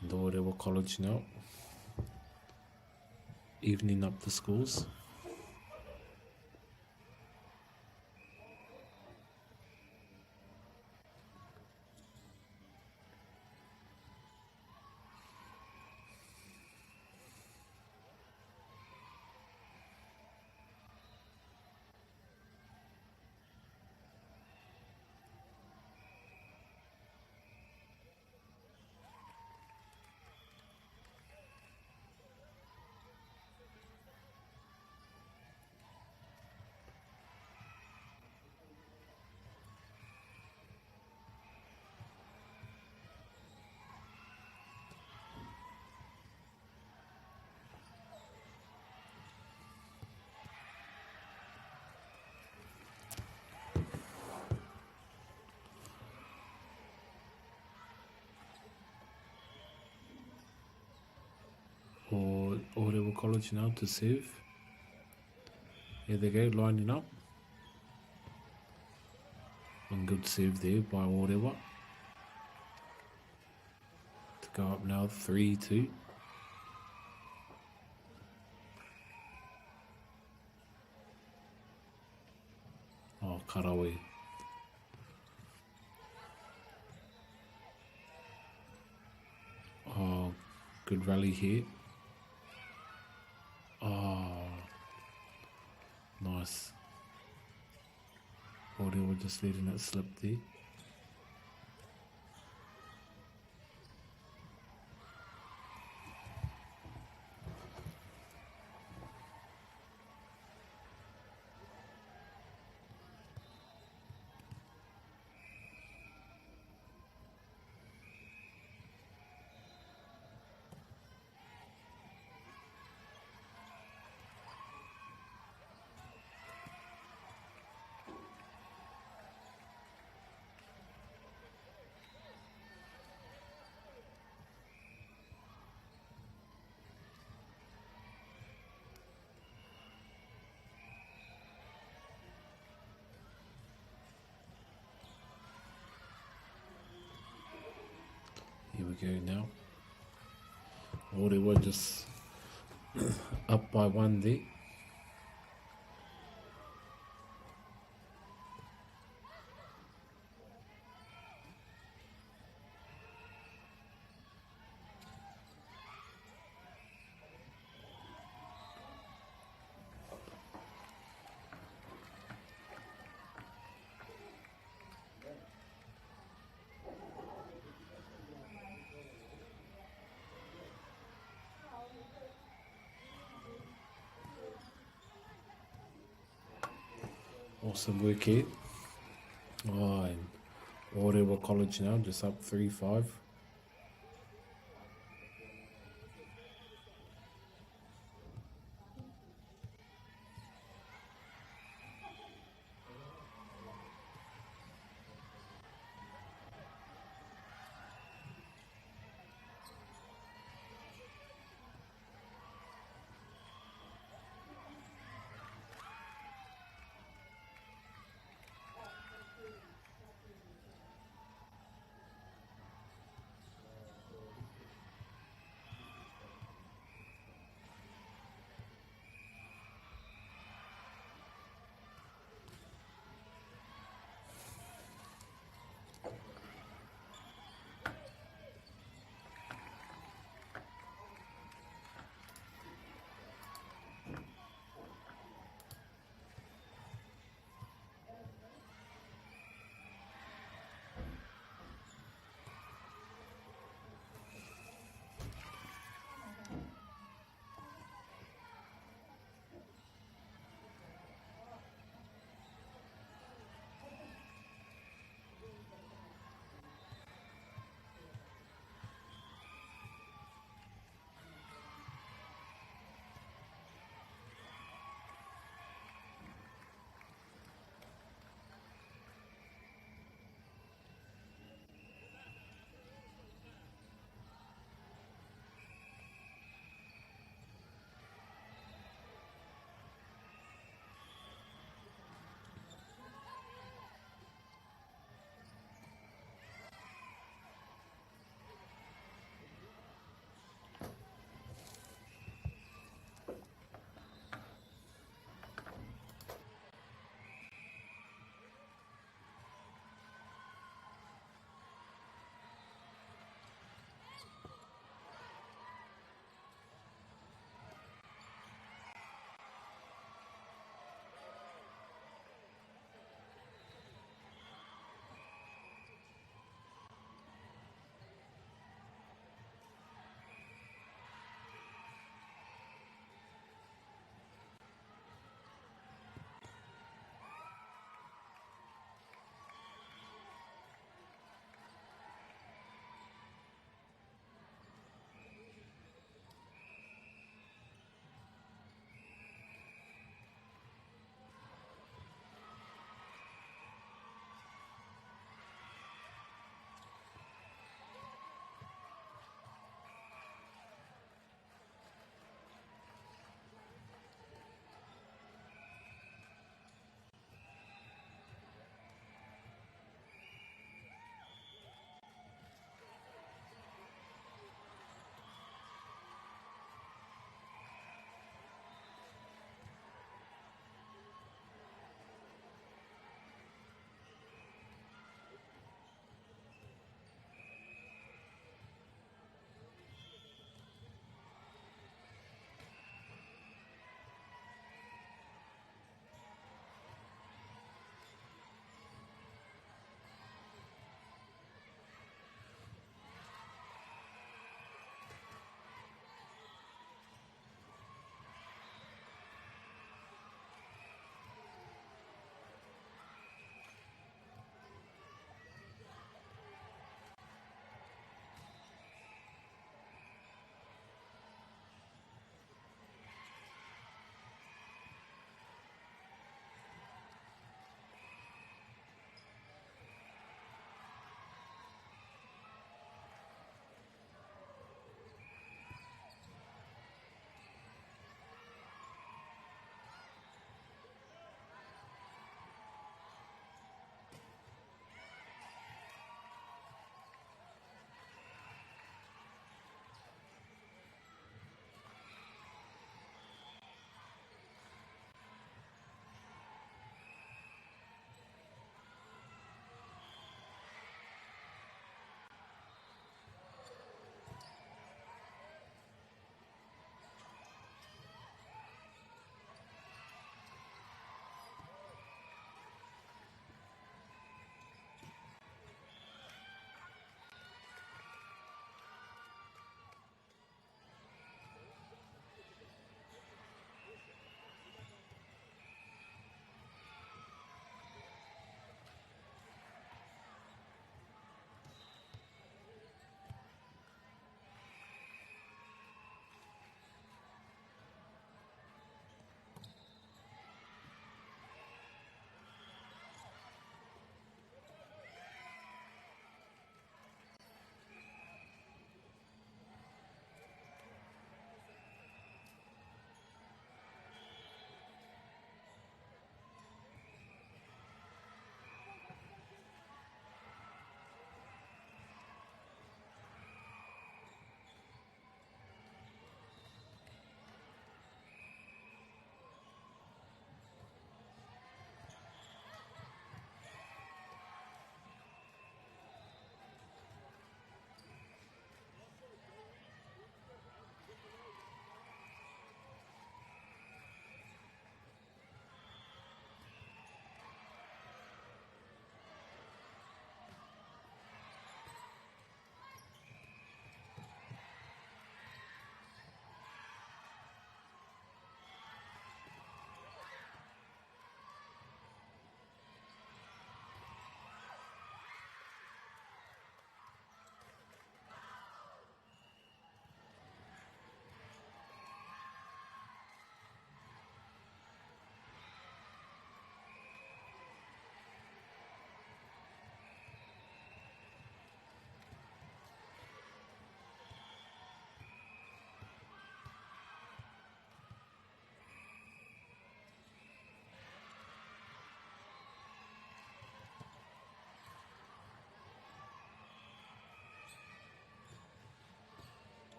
And Orewa College now. Evening up the scores. Orewa College now to serve. Here they go, lining up. One good serve there by Orewa. To go up now 3-2. Oh, Karawi. Oh, good rally here. Oh, nice. Orewa just letting it slip there. Here we go now. Orewa just up by one there. Awesome work here. Oh, and Orewa College now just up 3-5.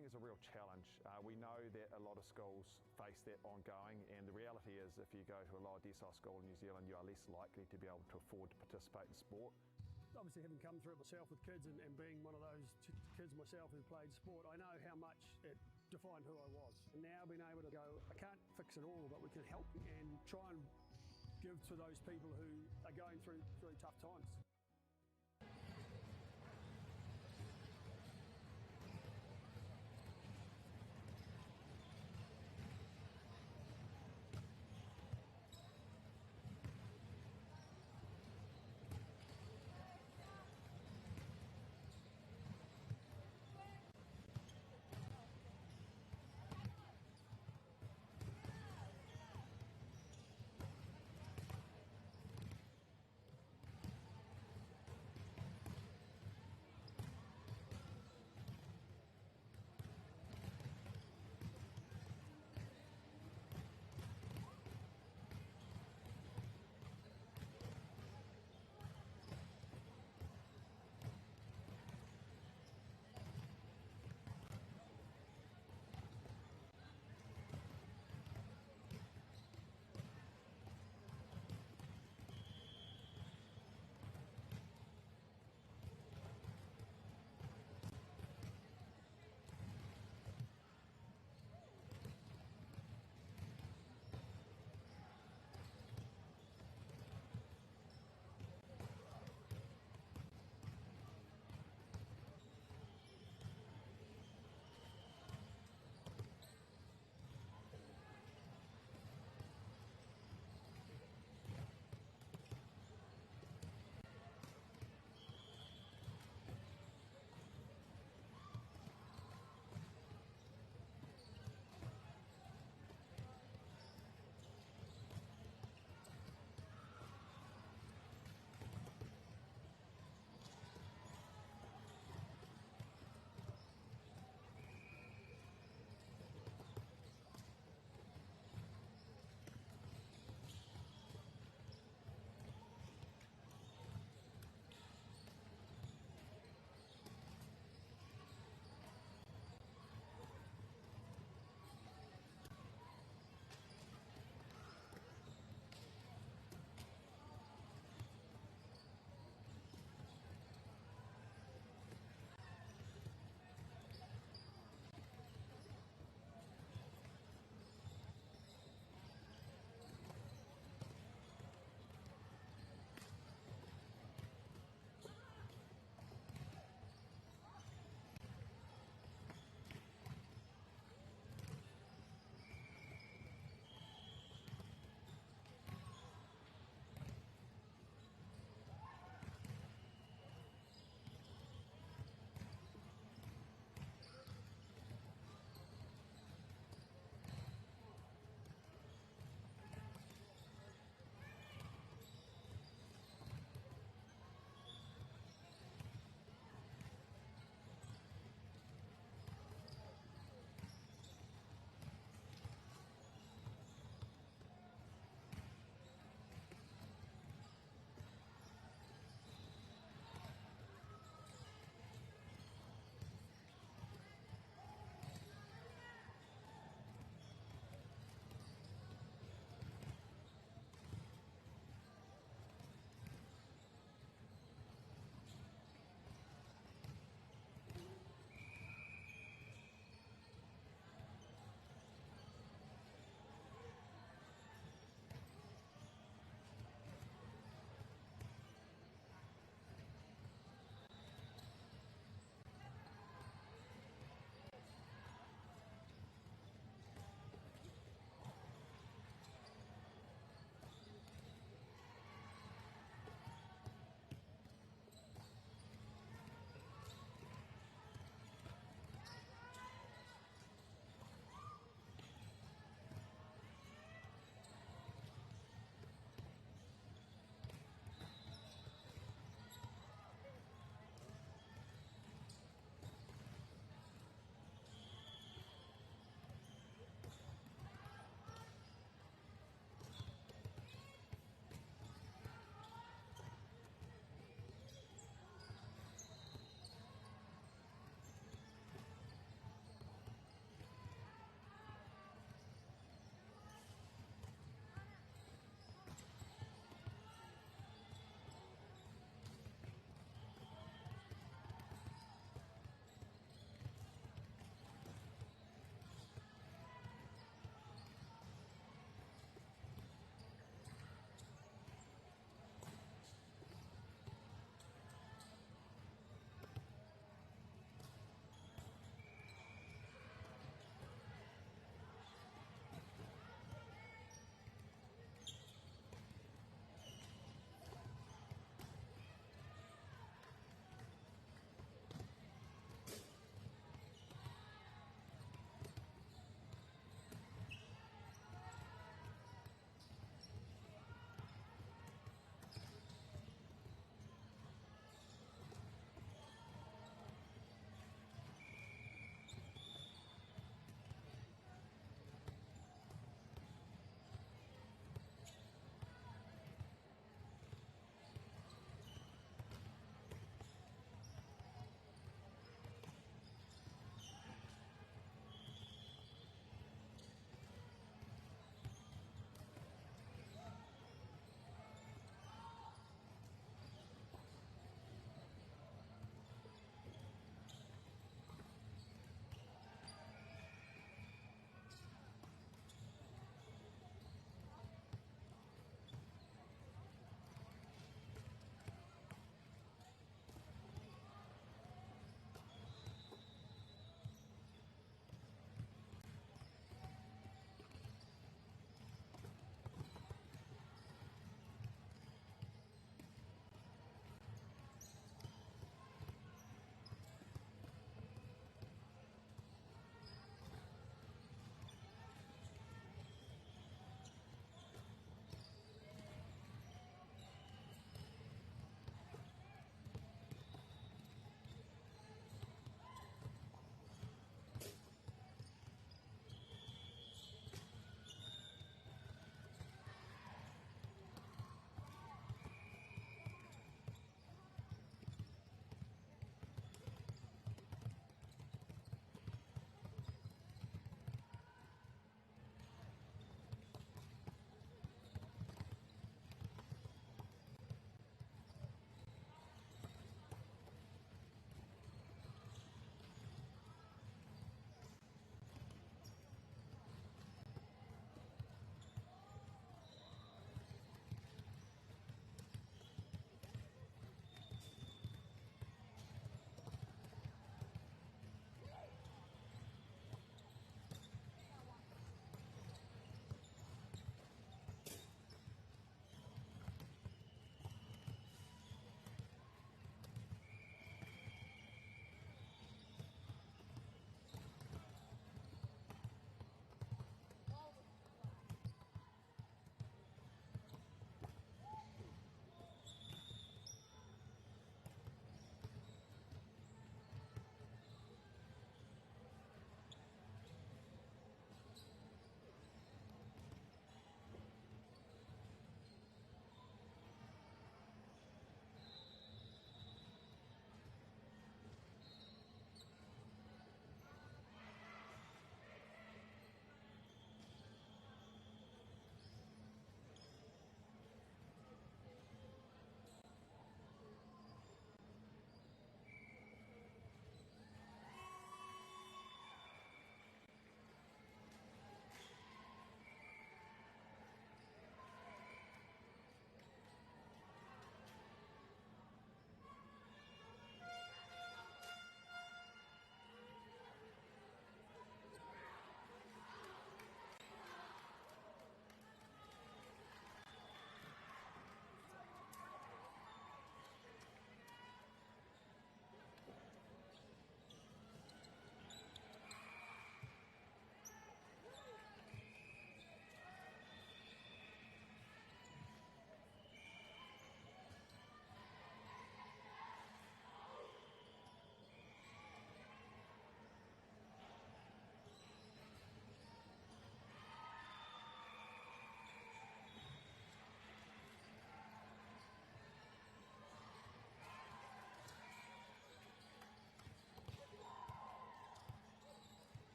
funding is a real challenge. We know that a lot of schools face that ongoing, and the reality is if you go to a lower decile school in New Zealand, you are less likely to be able to afford to participate in sport. Obviously, having come through it myself with kids and being one of those kids myself who played sport, I know how much it defined who I was. And now being able to go, I can't fix it all, but we can help and try and give to those people who are going through tough times.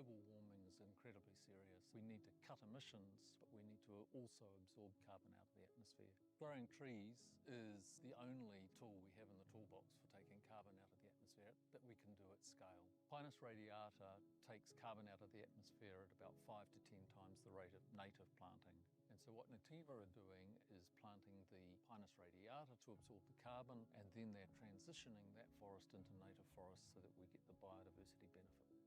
Global warming is incredibly serious. We need to cut emissions, but we need to also absorb carbon out of the atmosphere. Growing trees is the only tool we have in the toolbox for taking carbon out of the atmosphere that we can do at scale. Pinus radiata takes carbon out of the atmosphere at about 5 to 10 times the rate of native planting. And so what Nativa are doing is planting the Pinus radiata to absorb the carbon, and then they're transitioning that forest into native forest so that we get the biodiversity benefit.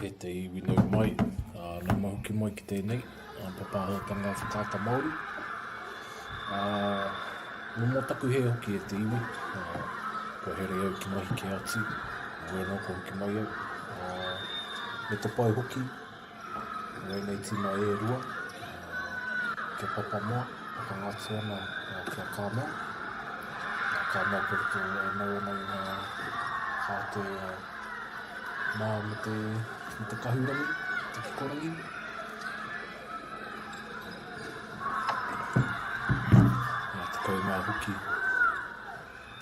E te iwi nau mai, nā mahuki mai ki tēnei, papahotanga whakata Māori. No mō taku he hoki e te iwi, ko here au ki mahi ke ati, wēnā ko hoki mai au. Me te pai hoki, wēnei tina e rua, ke papa moa, whakangatu ana kia kāmau. Kāmau pere e nau anau hā te mā me te kahurangi, te kikorangi. Te kau mā hoki,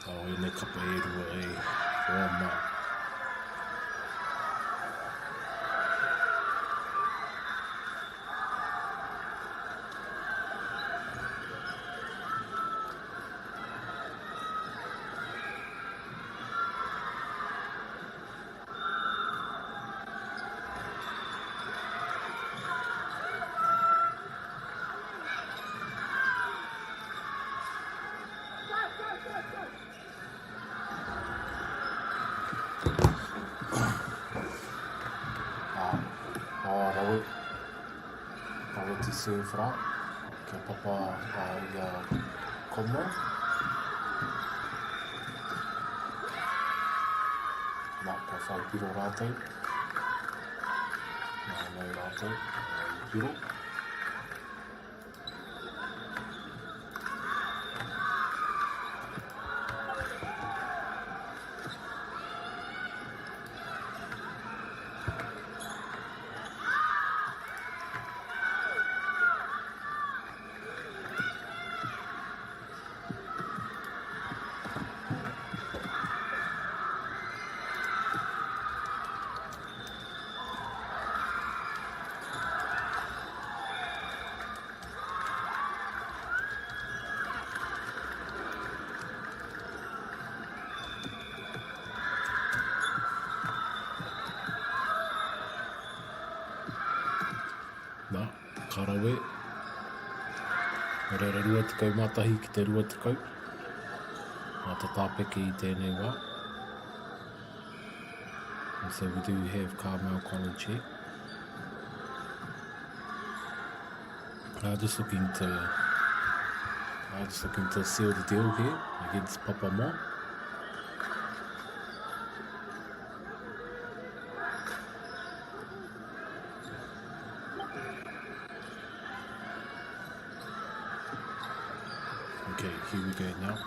e nei kapa e rua e roa mā. Rawe te sewhra, kia papa i a Komra. Nā ka whai piro rātou. Nā nei rātou, i piro. Nā, karawe. Reira rua tikau mātahi ki te rua tikau. Nā te tāpeke I tēnei wā. And so we do have Carmel College here. Just looking to seal the deal here against Papa Moa. Okay, here we go now.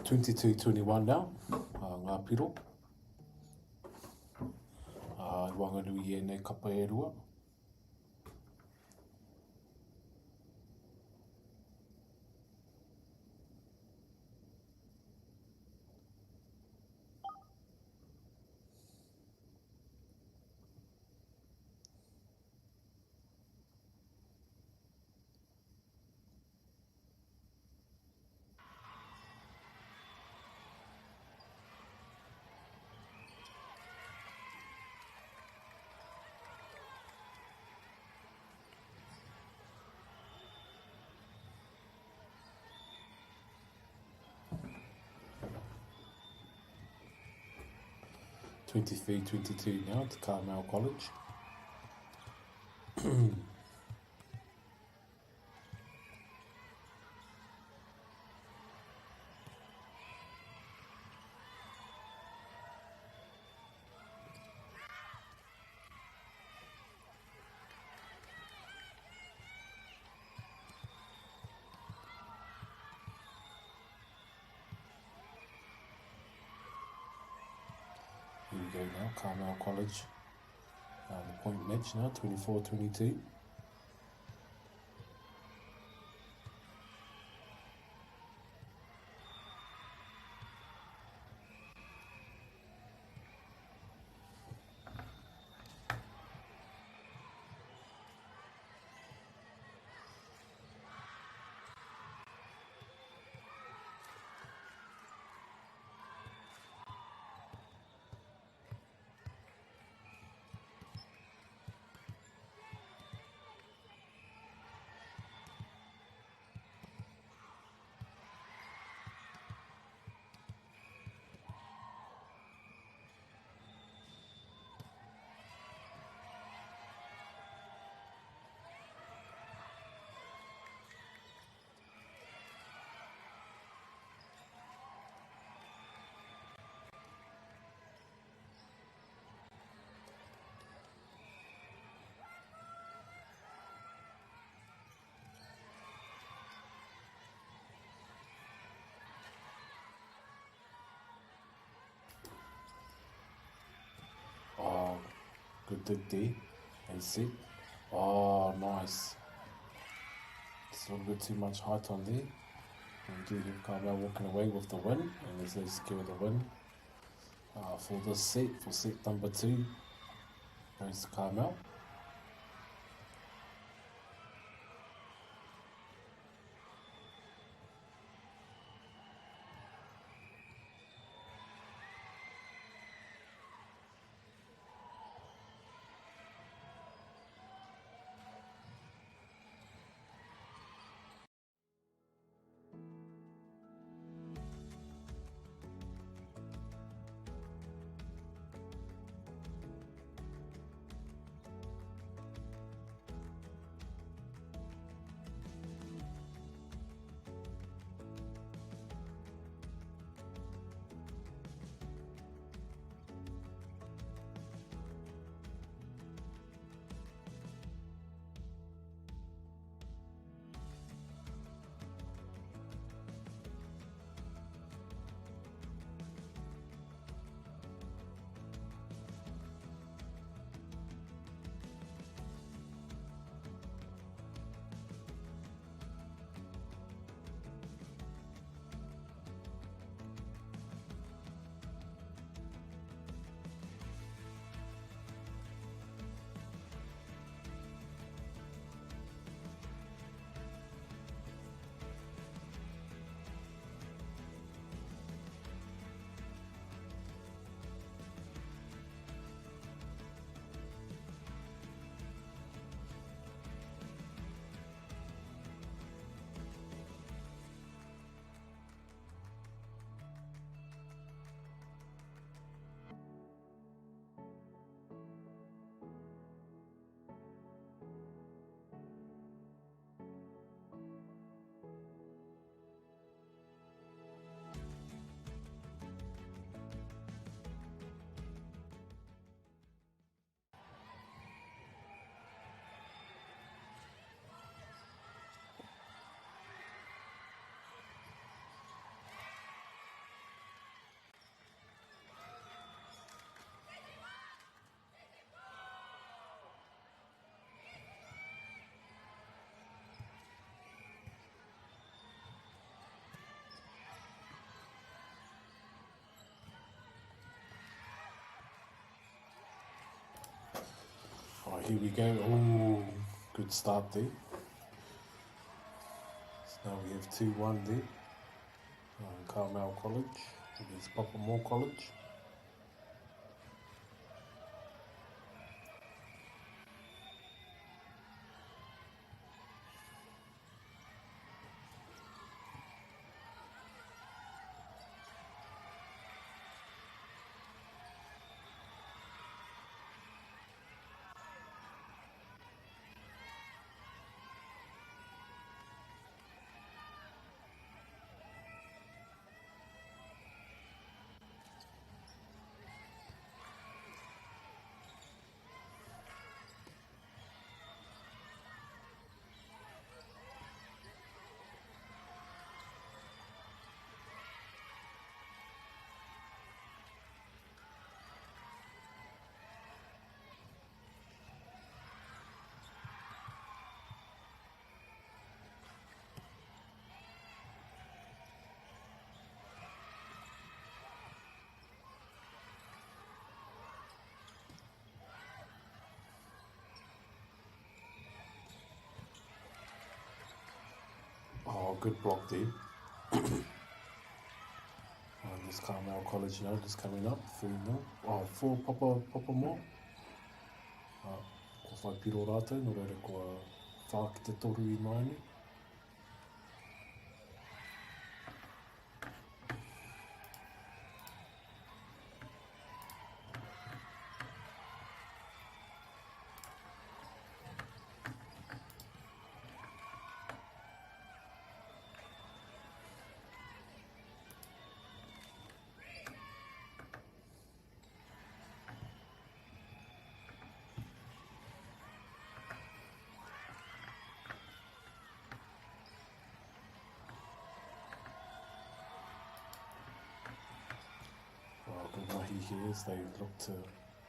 (22-21) now, ngā piro. Wanganui e nei kapa e rua. 23-22 now to Carmel College. Here we go now, Carmel College. The point match now, 24-22. Oh, good dig there. And set. Oh, nice. It's a little bit too much height on there. And we do have Carmel walking away with the win. And as they secure the win for this set, for set number 2, goes to Carmel. Oh, here we go. Oh, good start there. So now we have 2-1 there. Carmel College against Papamoa College. Oh, good block there. And this Carmel College now just coming up, 3-0. Oh, 4 papa more. Ko whai piro rātou, no reira kua whā ki te toru I maini. Good mahi here as they look to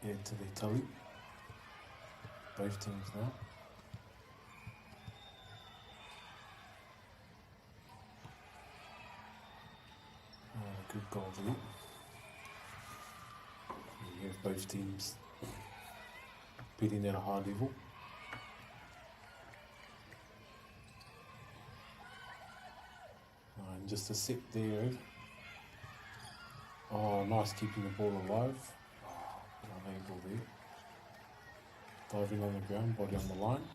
add to their tally. Both teams now. Good goal there. You have both teams beating at a high level. And just a set there. Oh, nice keeping the ball alive. Oh, unable there. Diving on the ground, body on the line.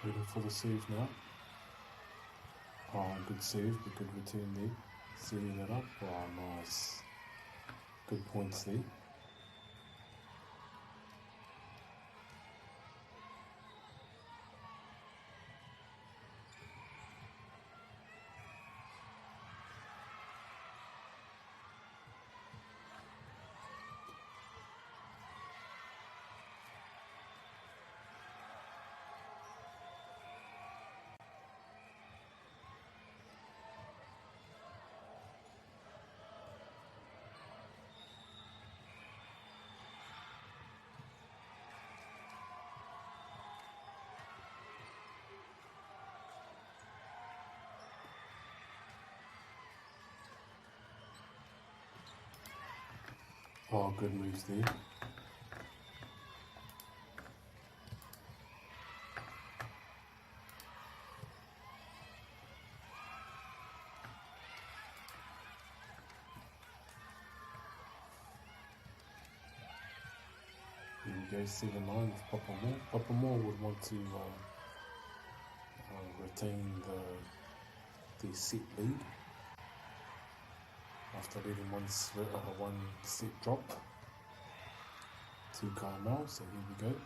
Waiting for the save now. Oh, good save, but good return there. Setting that up. Oh, nice. Good points there. Oh, good moves there. Here we go, 7-9 with Papa Moore. Papa Moore would want to retain the set lead after letting one set drop to Carmel, so here we go.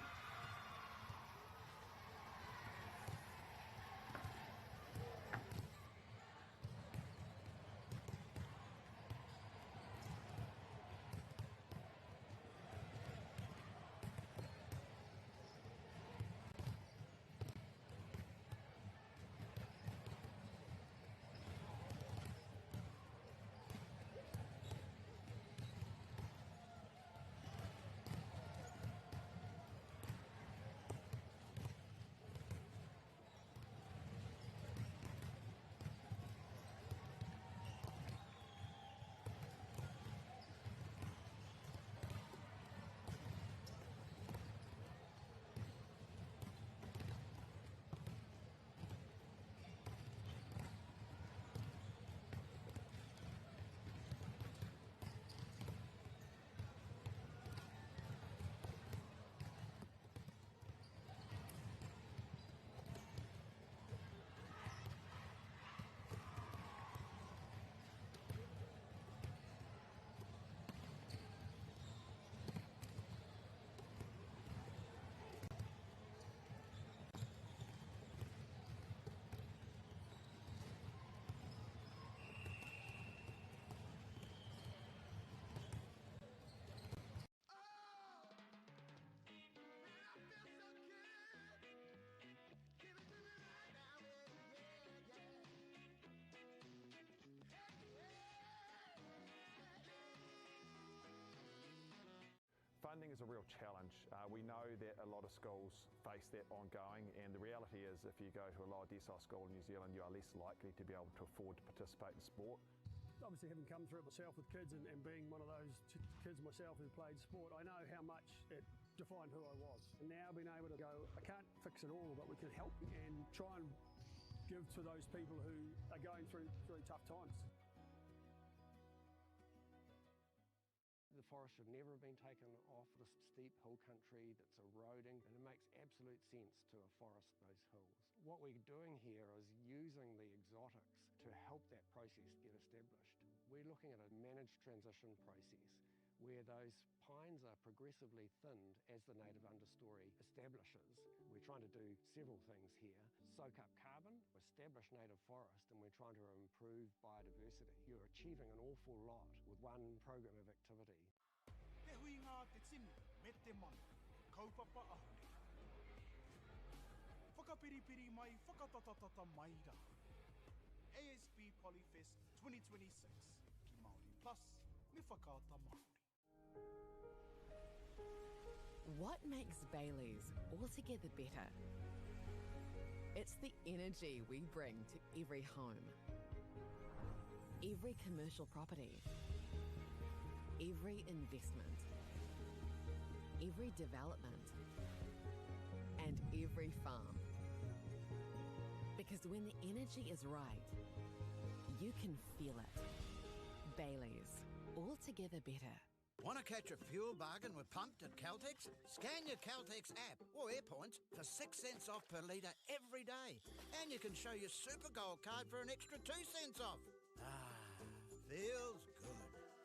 Funding is a real challenge. We know that a lot of schools face that ongoing, and the reality is if you go to a lower decile school in New Zealand, you are less likely to be able to afford to participate in sport. Obviously, having come through it myself with kids and being one of those kids myself who played sport, I know how much it defined who I was. And now being able to go, I can't fix it all, but we can help and try and give to those people who are going through really tough times. The forest should never have been taken off this steep hill country that's eroding, and it makes absolute sense to afforest those hills. What we're doing here is using the exotics to help that process get established. We're looking at a managed transition process where those pines are progressively thinned as the native understory establishes. We're trying to do several things here. Soak up carbon, establish native forest, and we're trying to improve biodiversity. You're achieving an awful lot with one program of activity. Te hui ngā te tini, me te mana, kaupapa ahuri. Whakapiripiri mai, whakatatatata mai rā. ASB Polyfest 2026, ki Māori Plus, me whakaata Māori. What makes Bailey's altogether better? It's the energy we bring to every home, every commercial property, every investment, every development, and every farm. Because when the energy is right, you can feel it. Bailey's, altogether better. Want to catch a fuel bargain with Pumped at Caltex? Scan your Caltex app or AirPoints for 6 cents off per litre every day. And you can show your Super Gold card for an extra 2 cents off. Ah, feels good.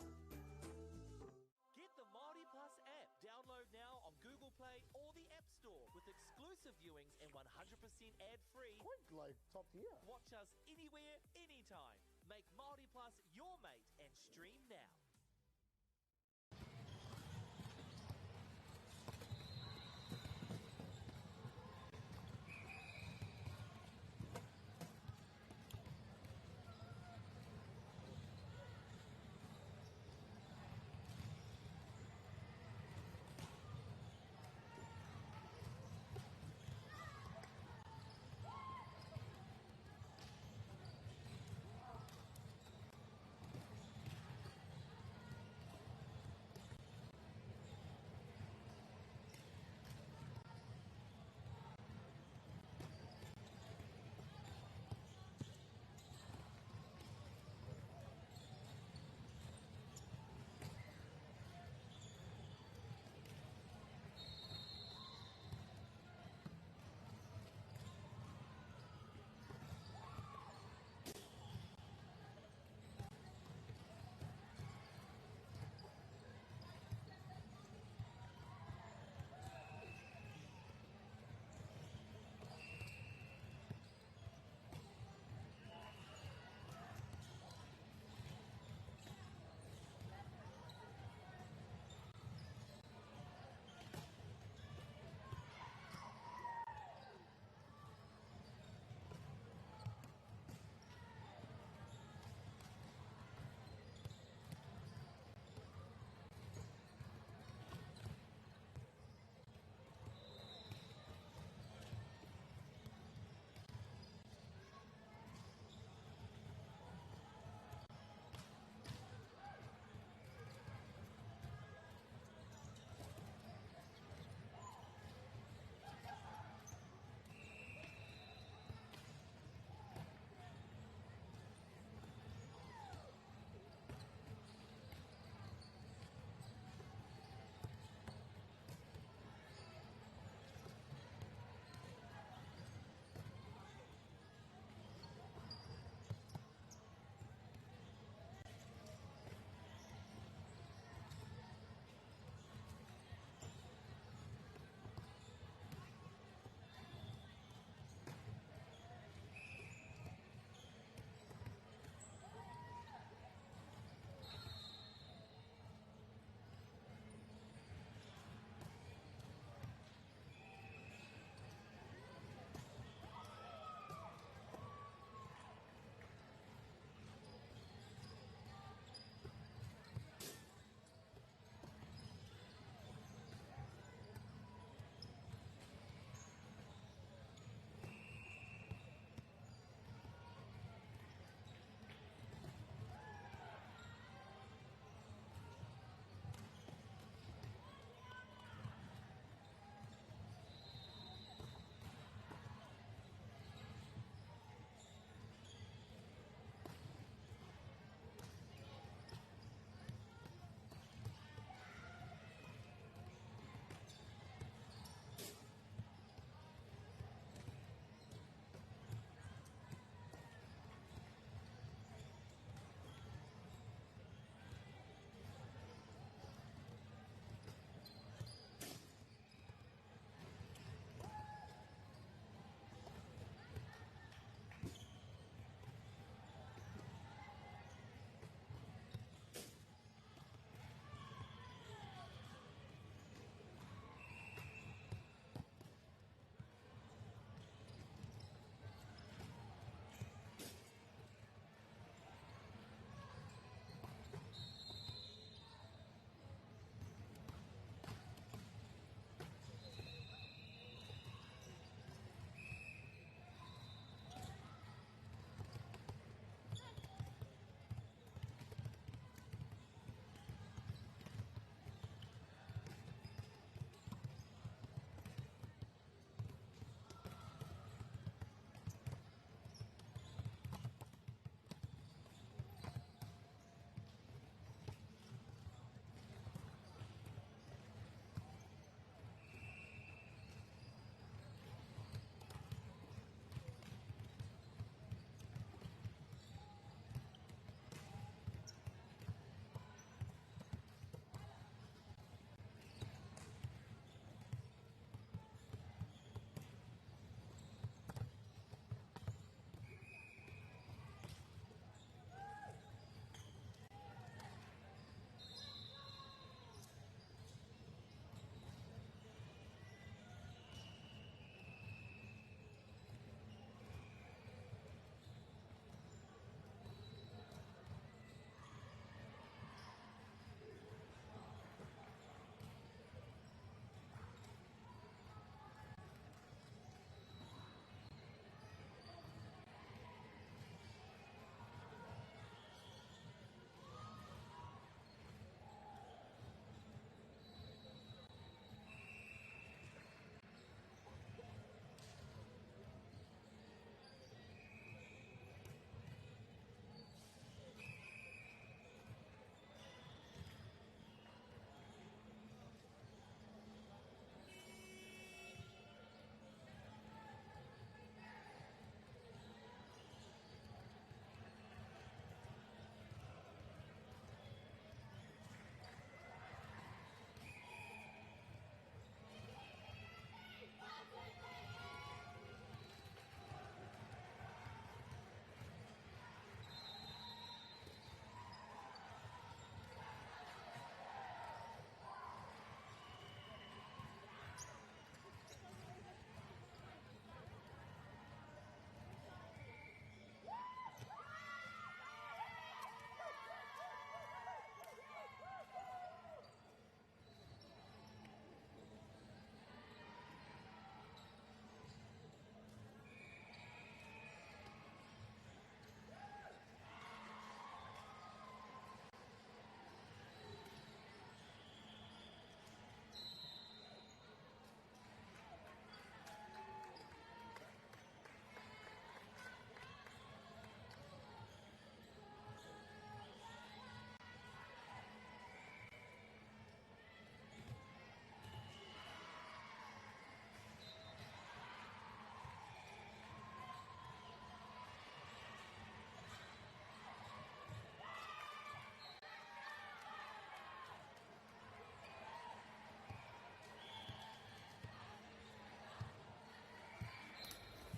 Get the Māori Plus app. Download now on Google Play or the App Store with exclusive viewings and 100% ad-free. Quite like top tier. Watch us anywhere, anytime. Make Māori Plus your mate and stream now.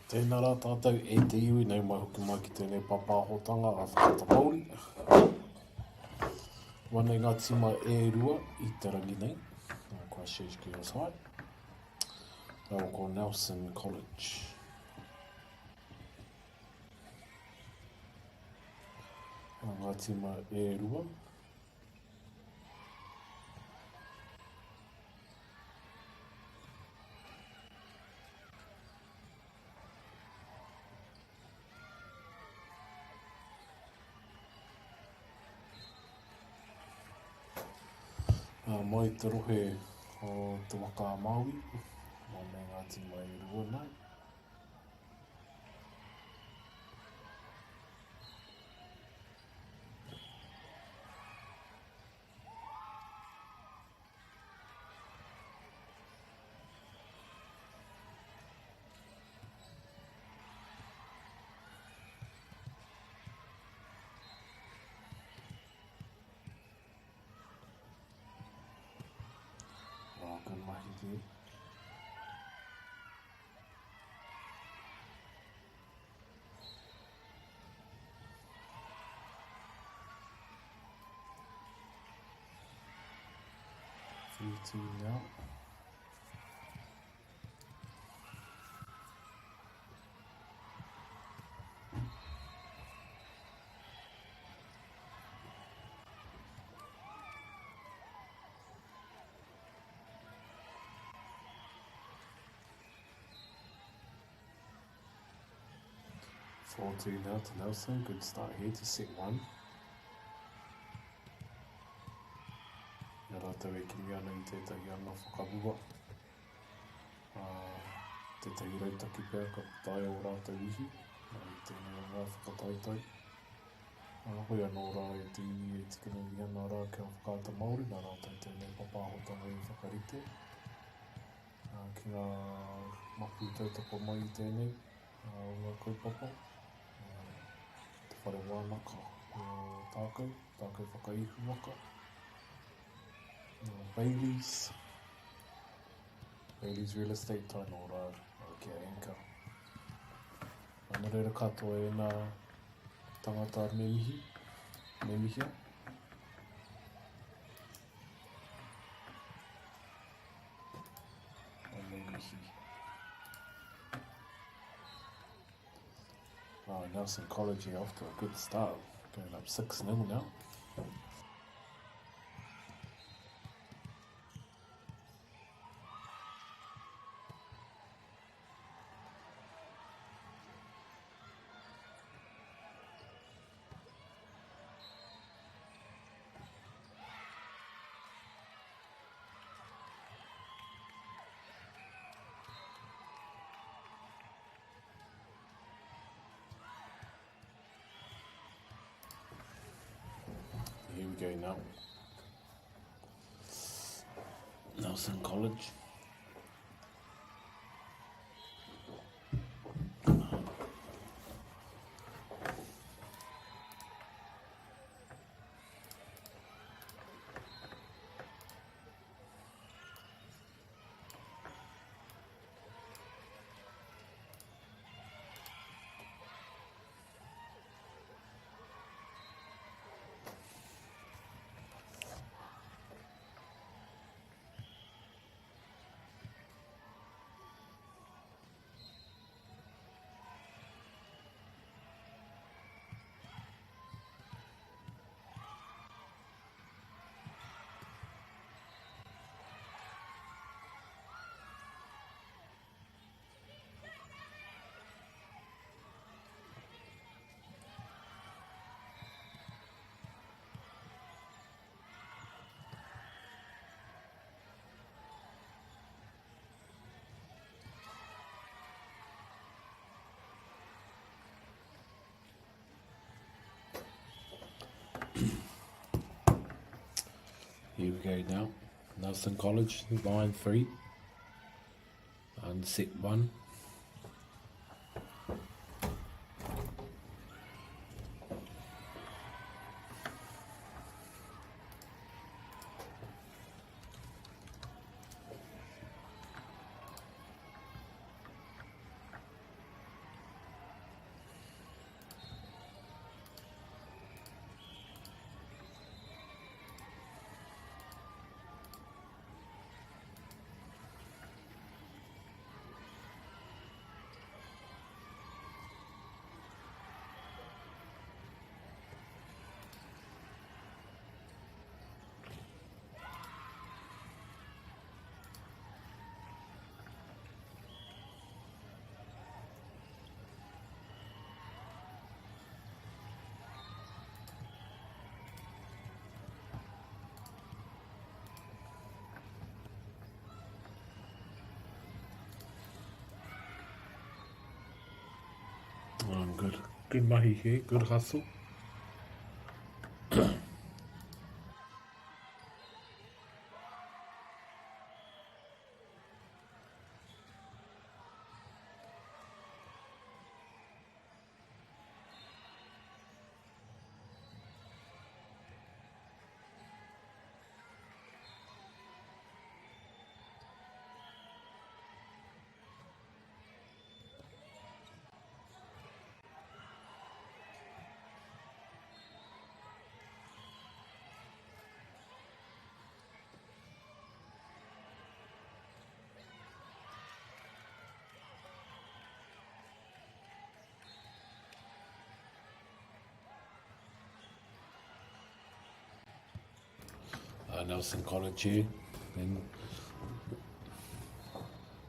Tēnā rā tātou e te iwi nei mai hoki mai ki tēnei papahotanga a whakata Māori. Wane ngā tima e rua I te rangi nei. Christchurch Girls High. Rau ko Nelson College. Ngā tima e rua. Mai te rohe o te waka a Māui, me ngā tima e rua nei. Good mahi there. Two now. Four-two now to Nelson. Good start here to set one. Ia rātou e kimi ana I tētahi ana whakabua. Tētahi rautaki pēr ka putai o rātou ihi. I tēnei rā whakataitai. Hoi anō rā e te iwi e tikanui ana rā kia whakata Māori. Nā rātou tēnei papahotanga I whakarite. Ki ngā mapu tautapa mai I tēnei. O ngā kaupapa. Te whare wānaka o tākou whakaihu waka. Bailey's Real Estate taino rā kia enka. Ana reira katoa e nā tangata me mihia. Nelson College off to a good start, going up 6-0 now. Here we go now. Nelson College. Here we go now. Nelson College, line 3. And set 1. Oh, good. Good mahi here. Good hustle. Nelson College here.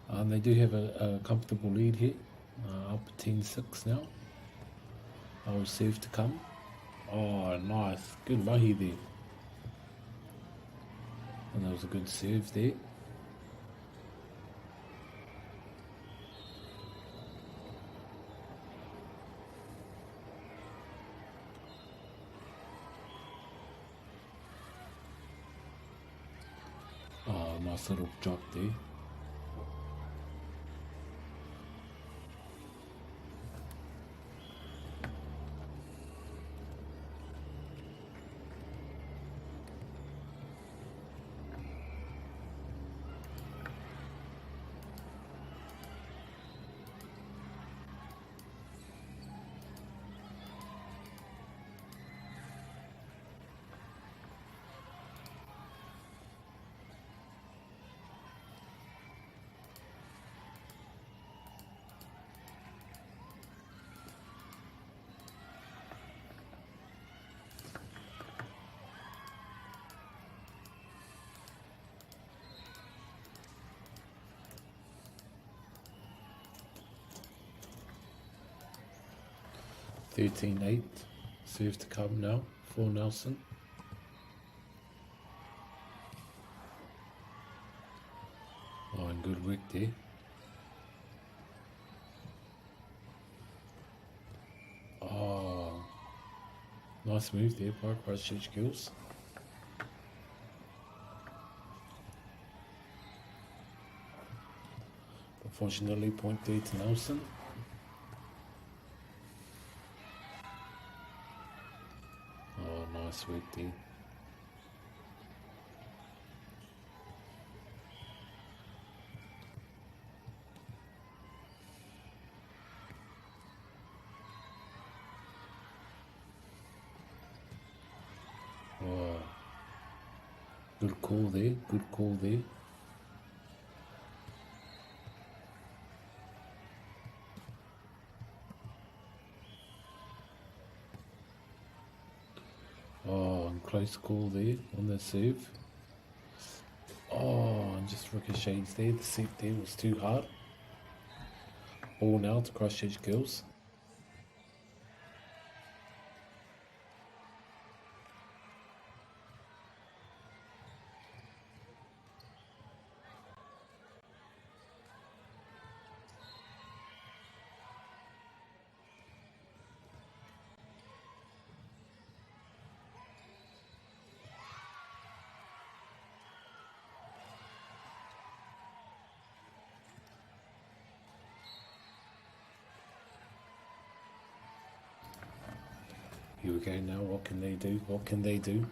And they do have a comfortable lead here. Up 10-6 now. I'll serve to come. Oh, nice. Good mahi there. And that was a good serve there. Oh, nice little drop there. (13-8). Serve to come now for Nelson. Oh, and good work there. Oh, nice move there by Christchurch Girls. Unfortunately, point there to Nelson. Nice work there. Oh, good call there. Good call there. Oh, and close call there on the serve. Oh, and just ricochets there. The set there was too hard. Ball now to Christchurch Girls. Here we go now. What can they do? What can they do?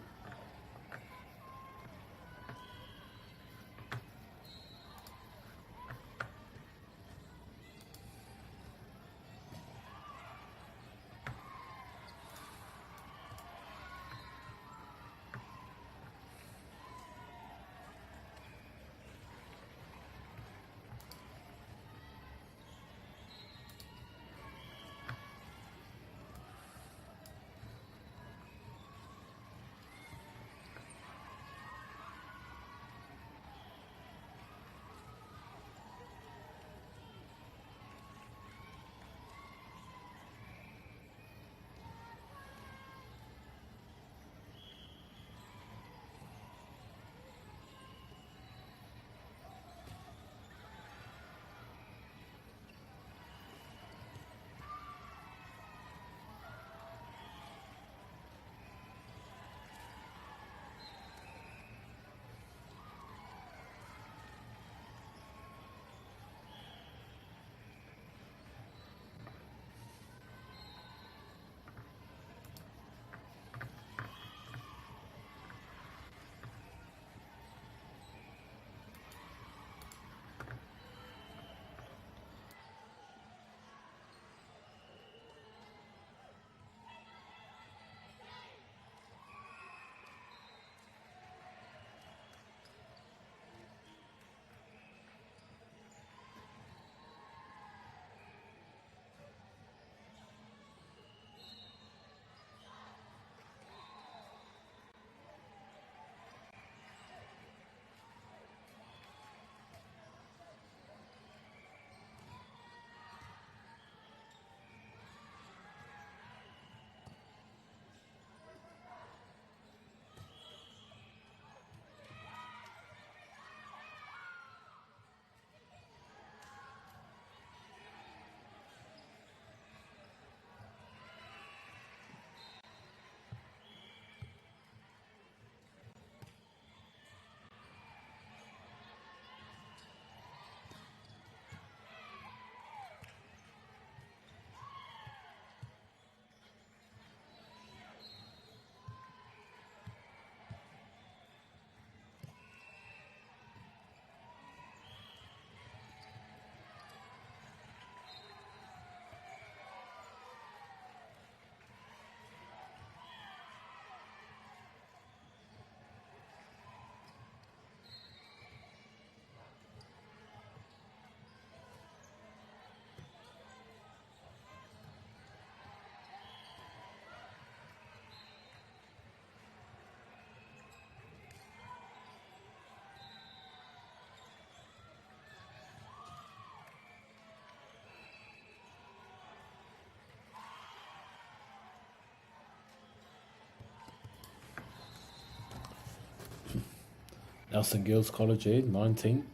Nelson Girls College here, 19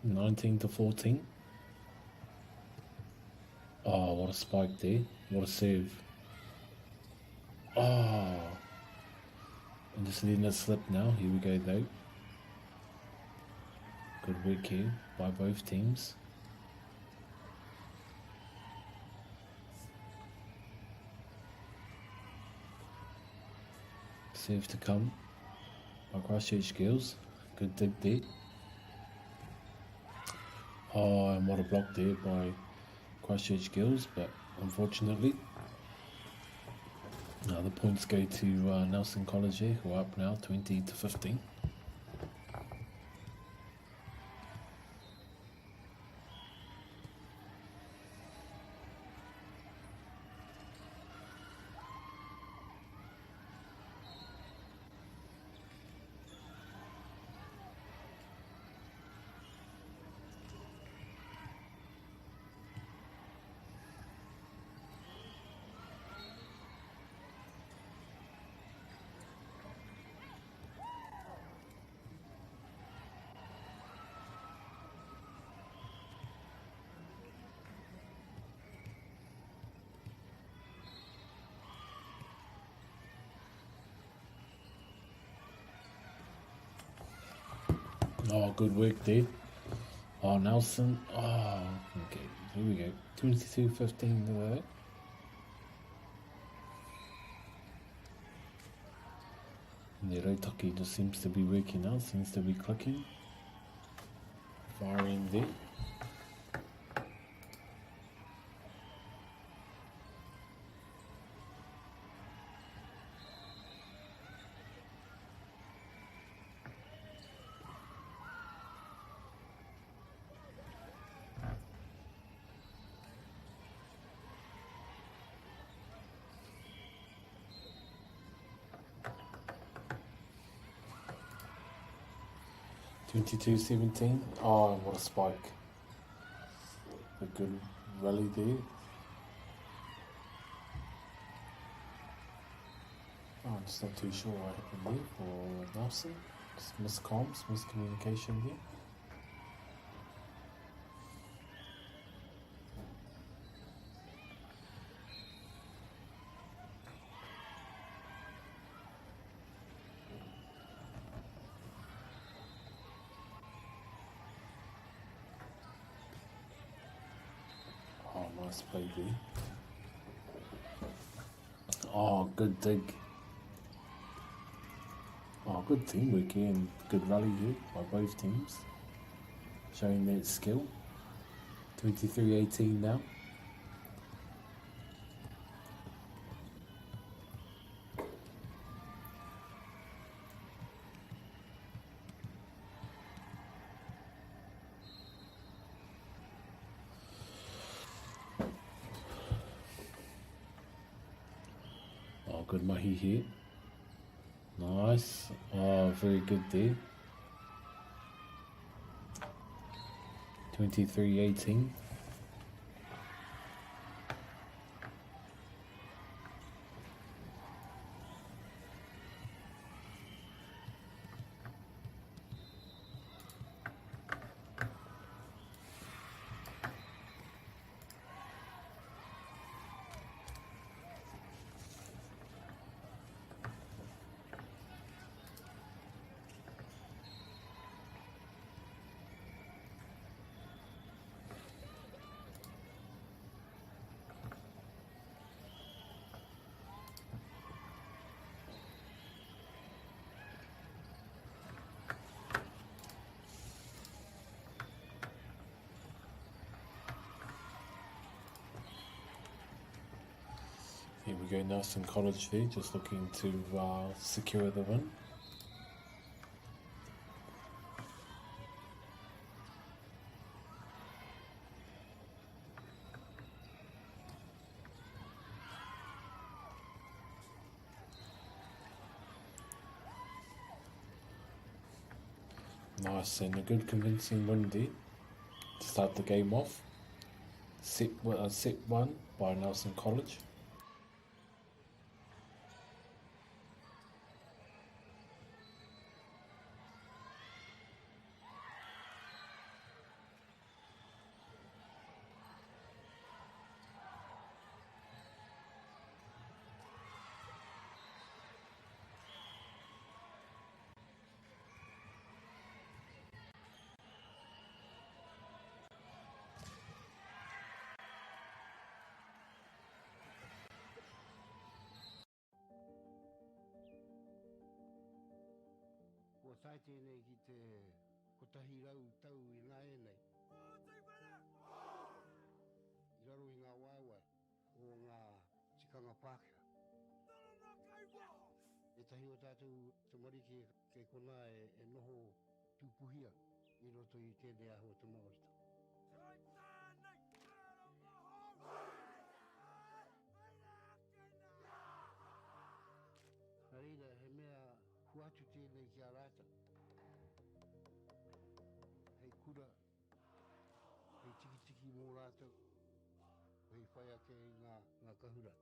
to 14. Oh, what a spike there. What a serve. Oh. I'm just letting it slip now. Here we go though. Good work here by both teams. Serve to come by Christchurch Girls. Good dig there. Oh, and what a block there by Christchurch Girls, but unfortunately, the points go to Nelson College here, who are up now 20 to 15. Oh, good work there. Oh, Nelson. Oh, okay. Here we go. 22-15 there. And the Rautaki just seems to be working out, seems to be clicking. Firing there. Twenty-two 17. Oh, what a spike. A good rally there. Oh, I'm just not too sure what happened there for Nelson. Just miscomms, miscommunication there. Nice play there. Oh, good dig. Oh, good teamwork here and good rally here by both teams. Showing their skill. 23-18 now. Good mahi here. Nice. Oh, very good there. 23-18. Here we go, Nelson College there, just looking to secure the win. Nice, and a good convincing win there to start the game off. Set 1 by Nelson College. sai tēnei ki te kotahi rau tau I ngā e nei. I raro I ngā waiwai o ngā tikanga Pākehā. E tahi o tātou te marike kei kona e noho tūpuhia I roto I tēnei aho te Māorita. Nā reira, he mea huatu tēnei ki a rāta. Hei kura, hei tiki mō rātou, hei whai ake I ngā kahura.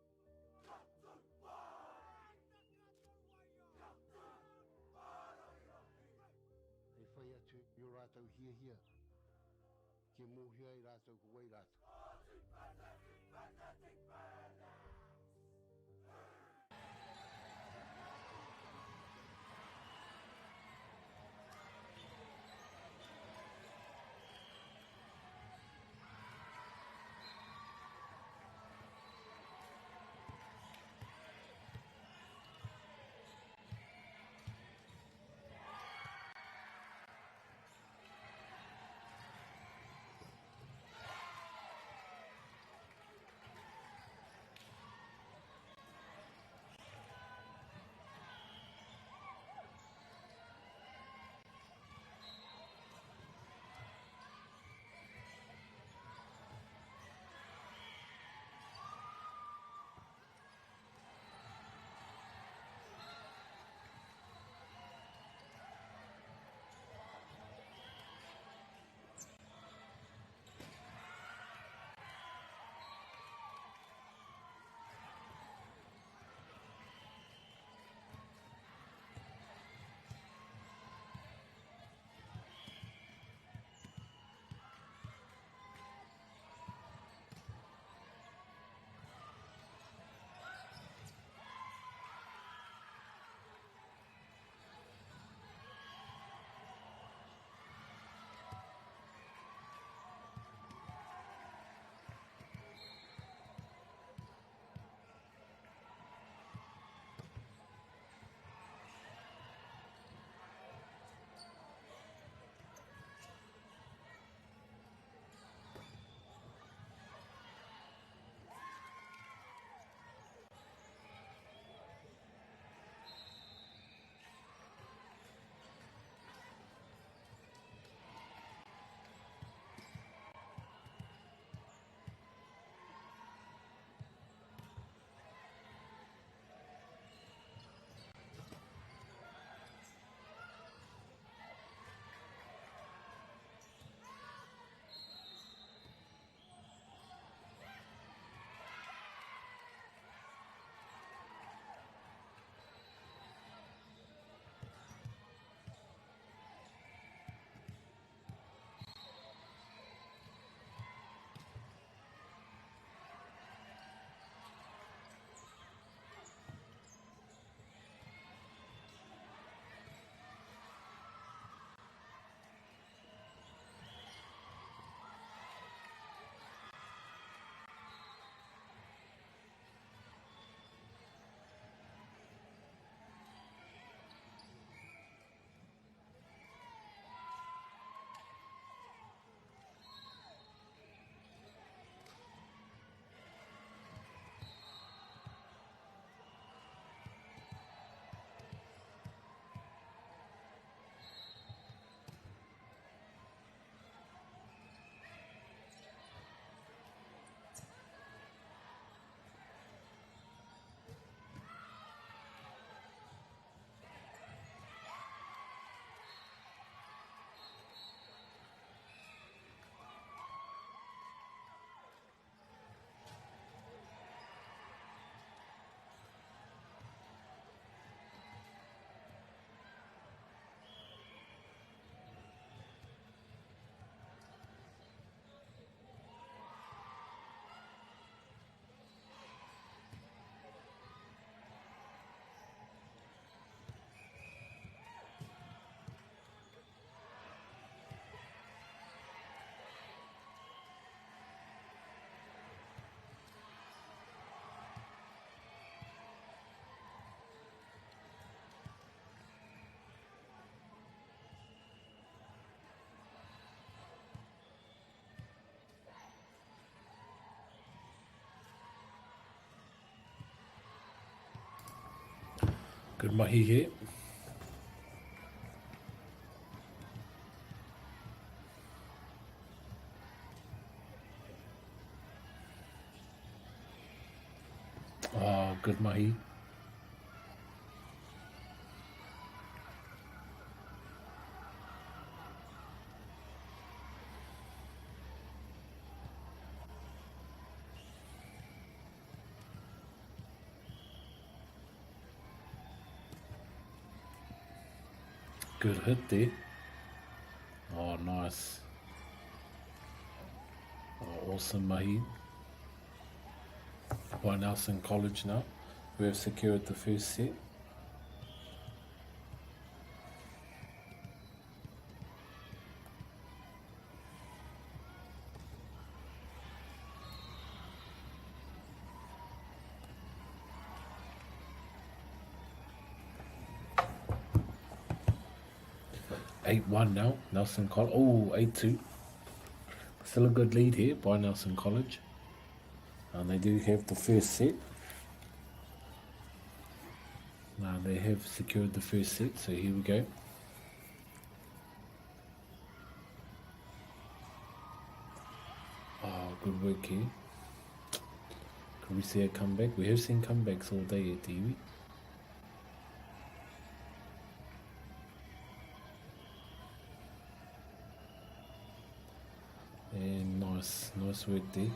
Hei whai atu I o rātou hia, ke mōhia I rātou ko wai rātou. Good mahi here. Oh, good mahi. Good hit there. Oh, nice. Oh, awesome mahi. By Nelson College now. We have secured the first set. (8-1) now, Nelson College. Oh, 8-2. Still a good lead here by Nelson College. And they do have the first set. Now they have secured the first set, so here we go. Oh, good work here. Can we see a comeback? We have seen comebacks all day at Iwi. And nice work there.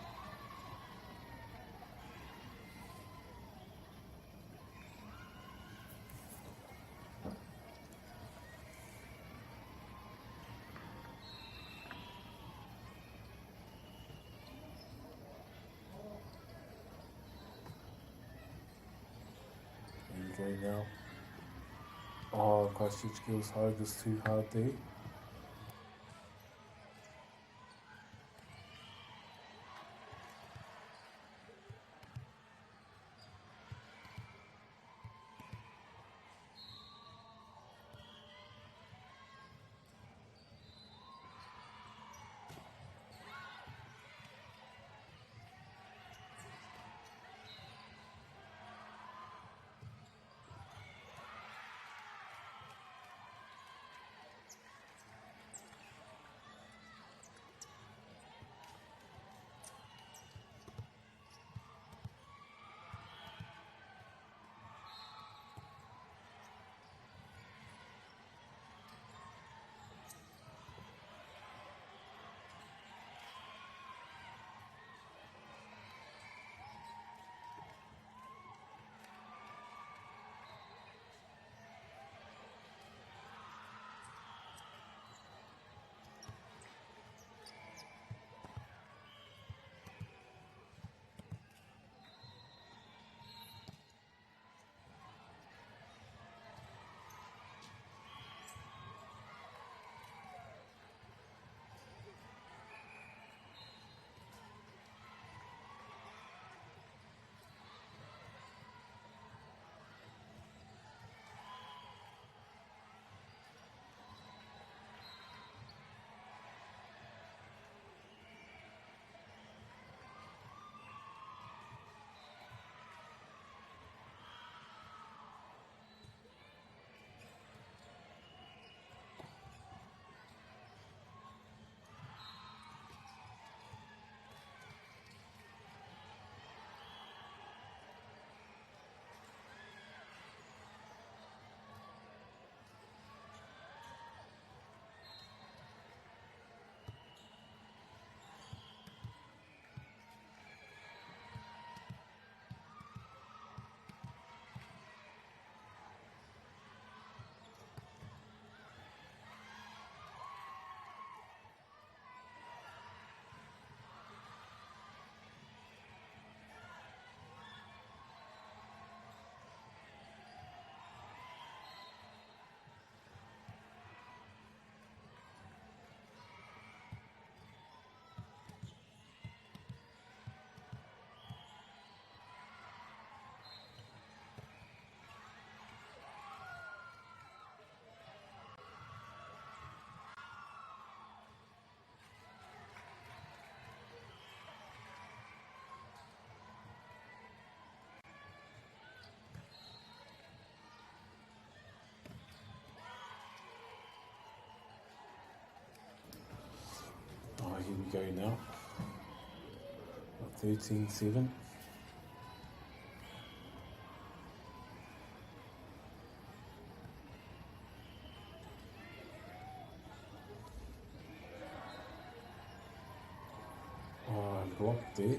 There you go now. Oh, Christchurch Girls High was too hard there. go now. 13-7. Blocked there.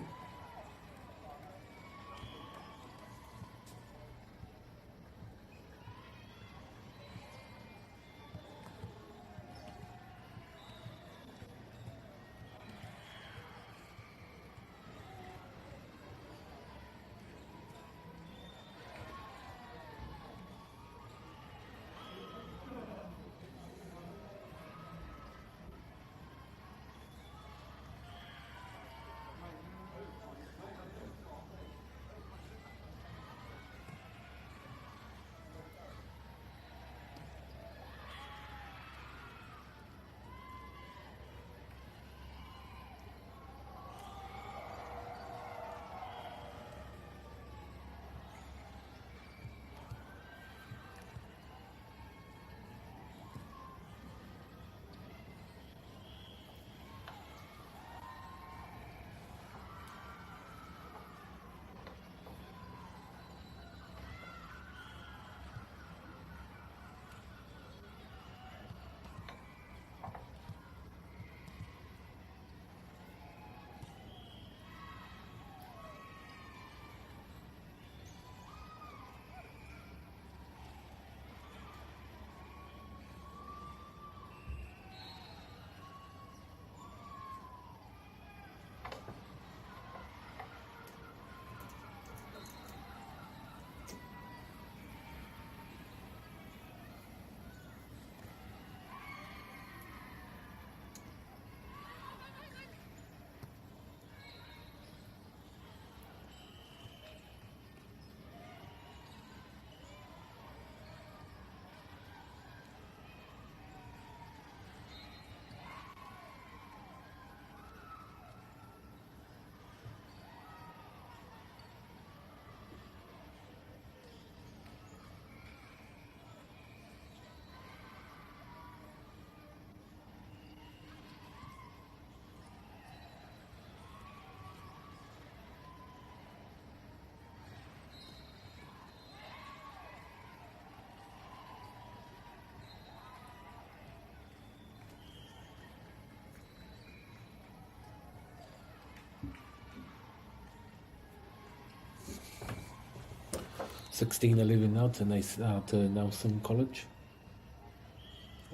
$16-11 now to Nelson College.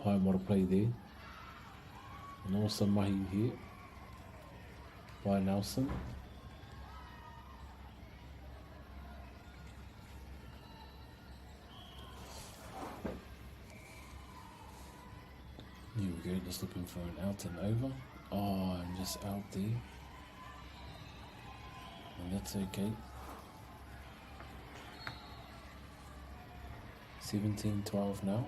High model play there. An awesome mahi here by Nelson. Here we go, just looking for an out and over. Oh, I'm just out there. And that's okay. 17-12 now.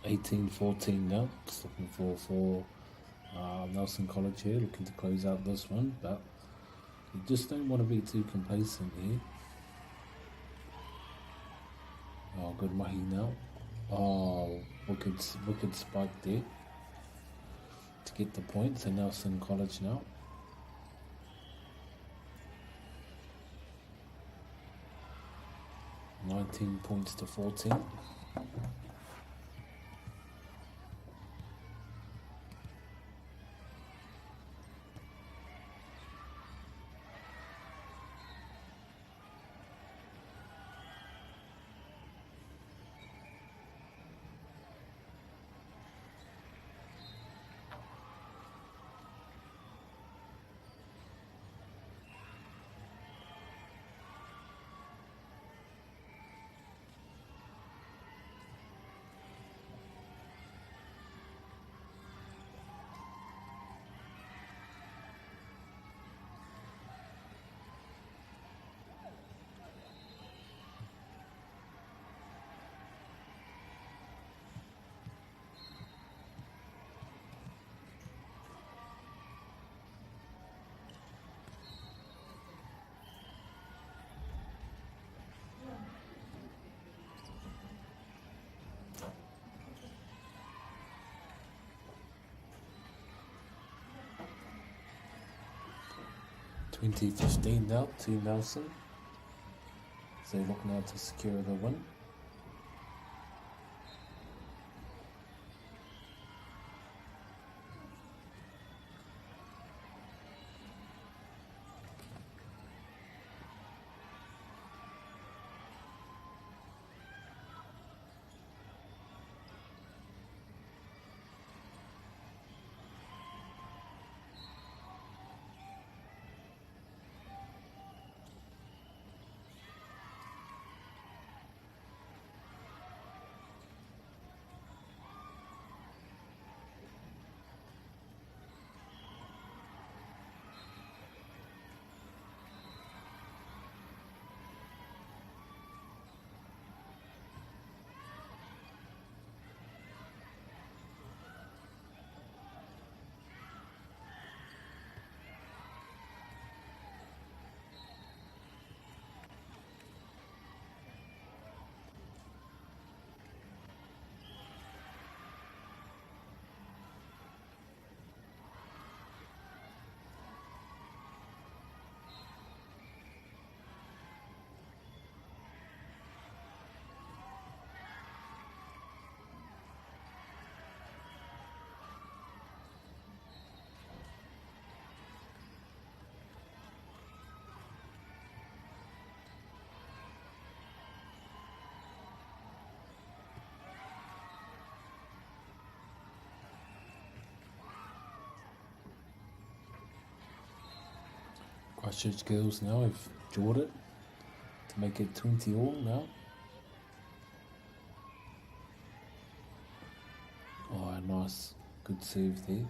$18-14 now. Just looking for Nelson College here, looking to close out this one, but you just don't want to be too complacent here. Oh, good mahi now. Oh, wicked spike there to get the points. So Nelson College now. 19 points to 14. $20.15 now to Nelson. So they look now to secure the win. Christchurch girls now have drawn it to make it 20 all now. Oh, nice. Good serve there.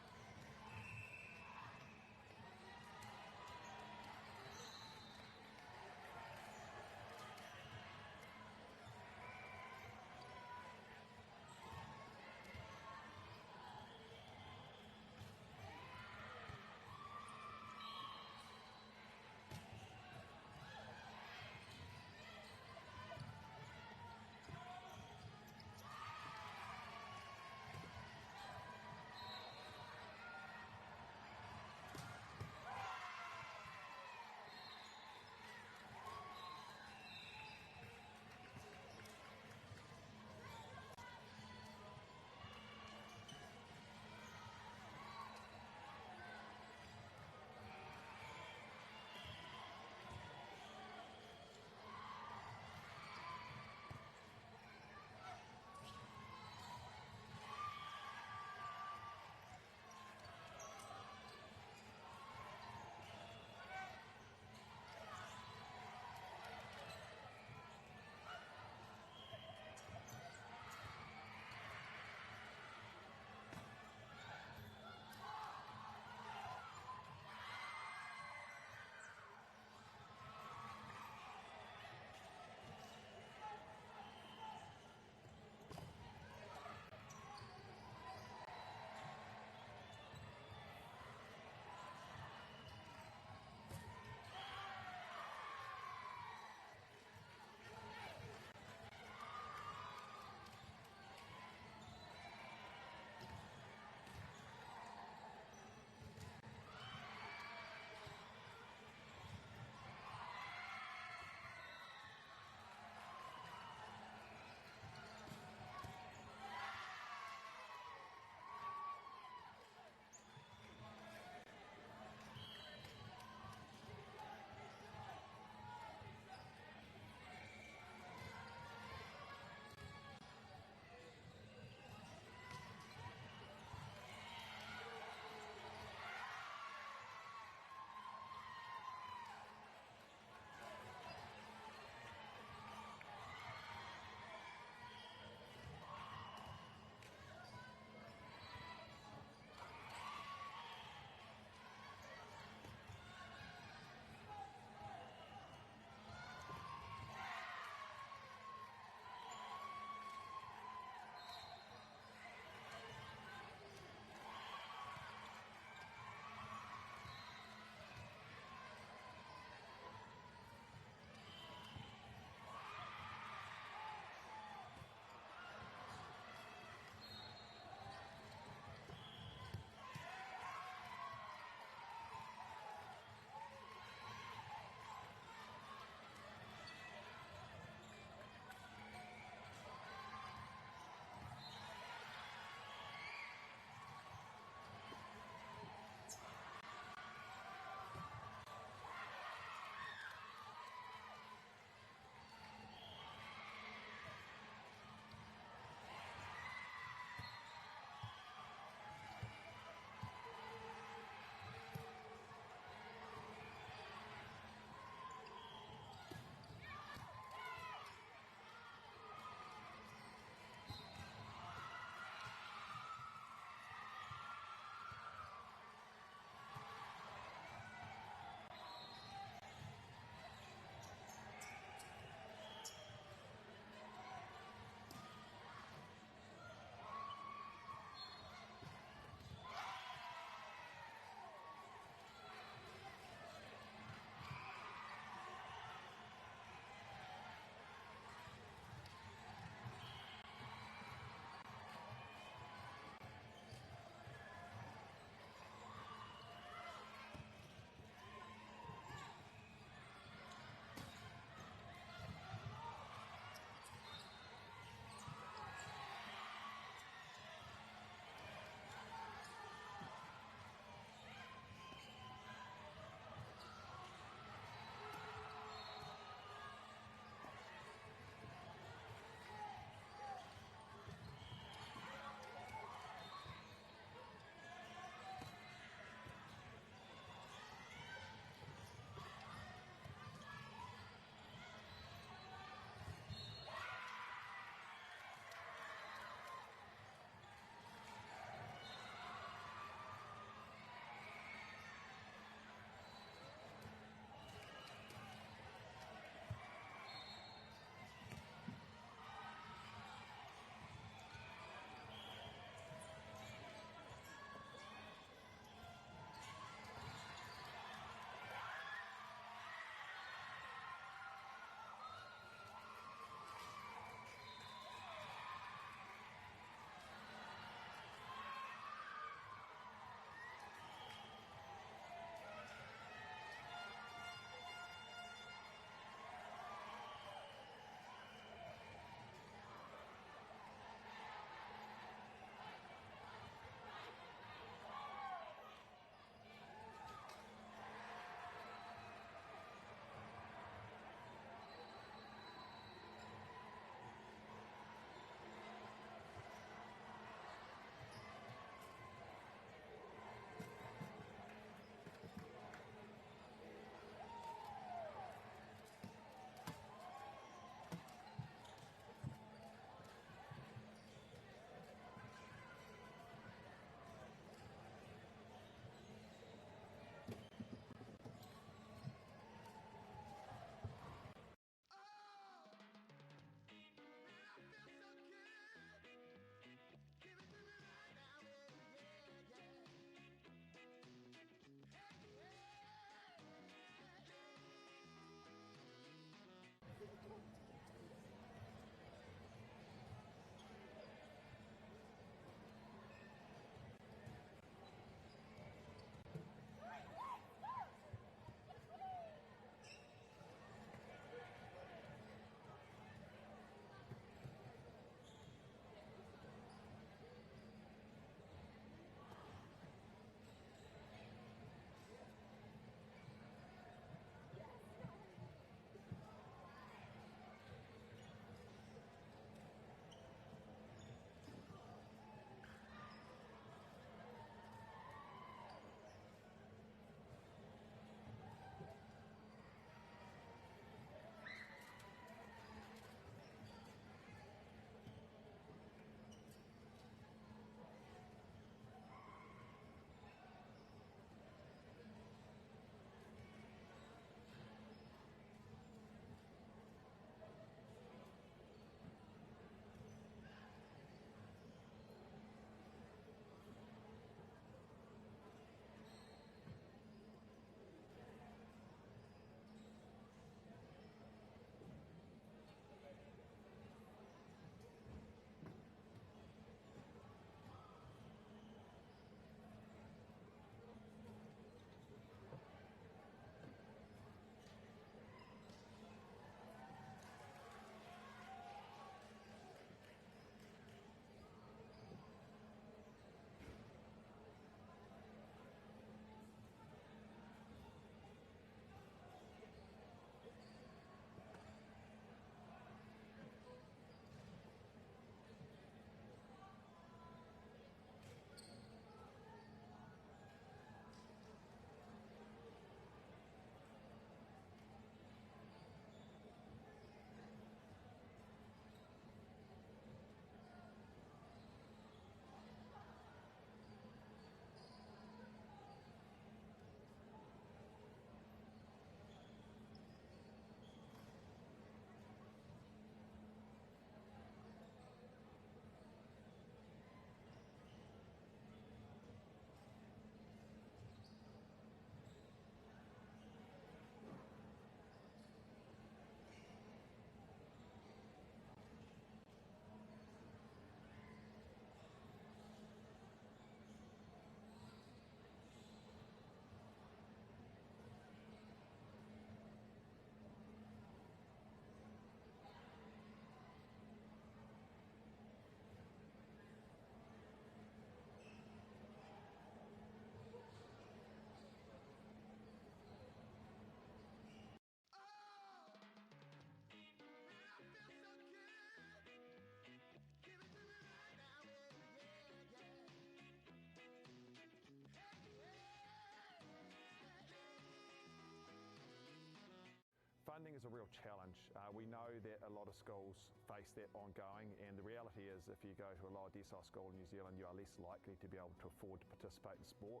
think it's a real challenge. We know that a lot of schools face that ongoing, and the reality is if you go to a lower decile school in New Zealand, you are less likely to be able to afford to participate in sport.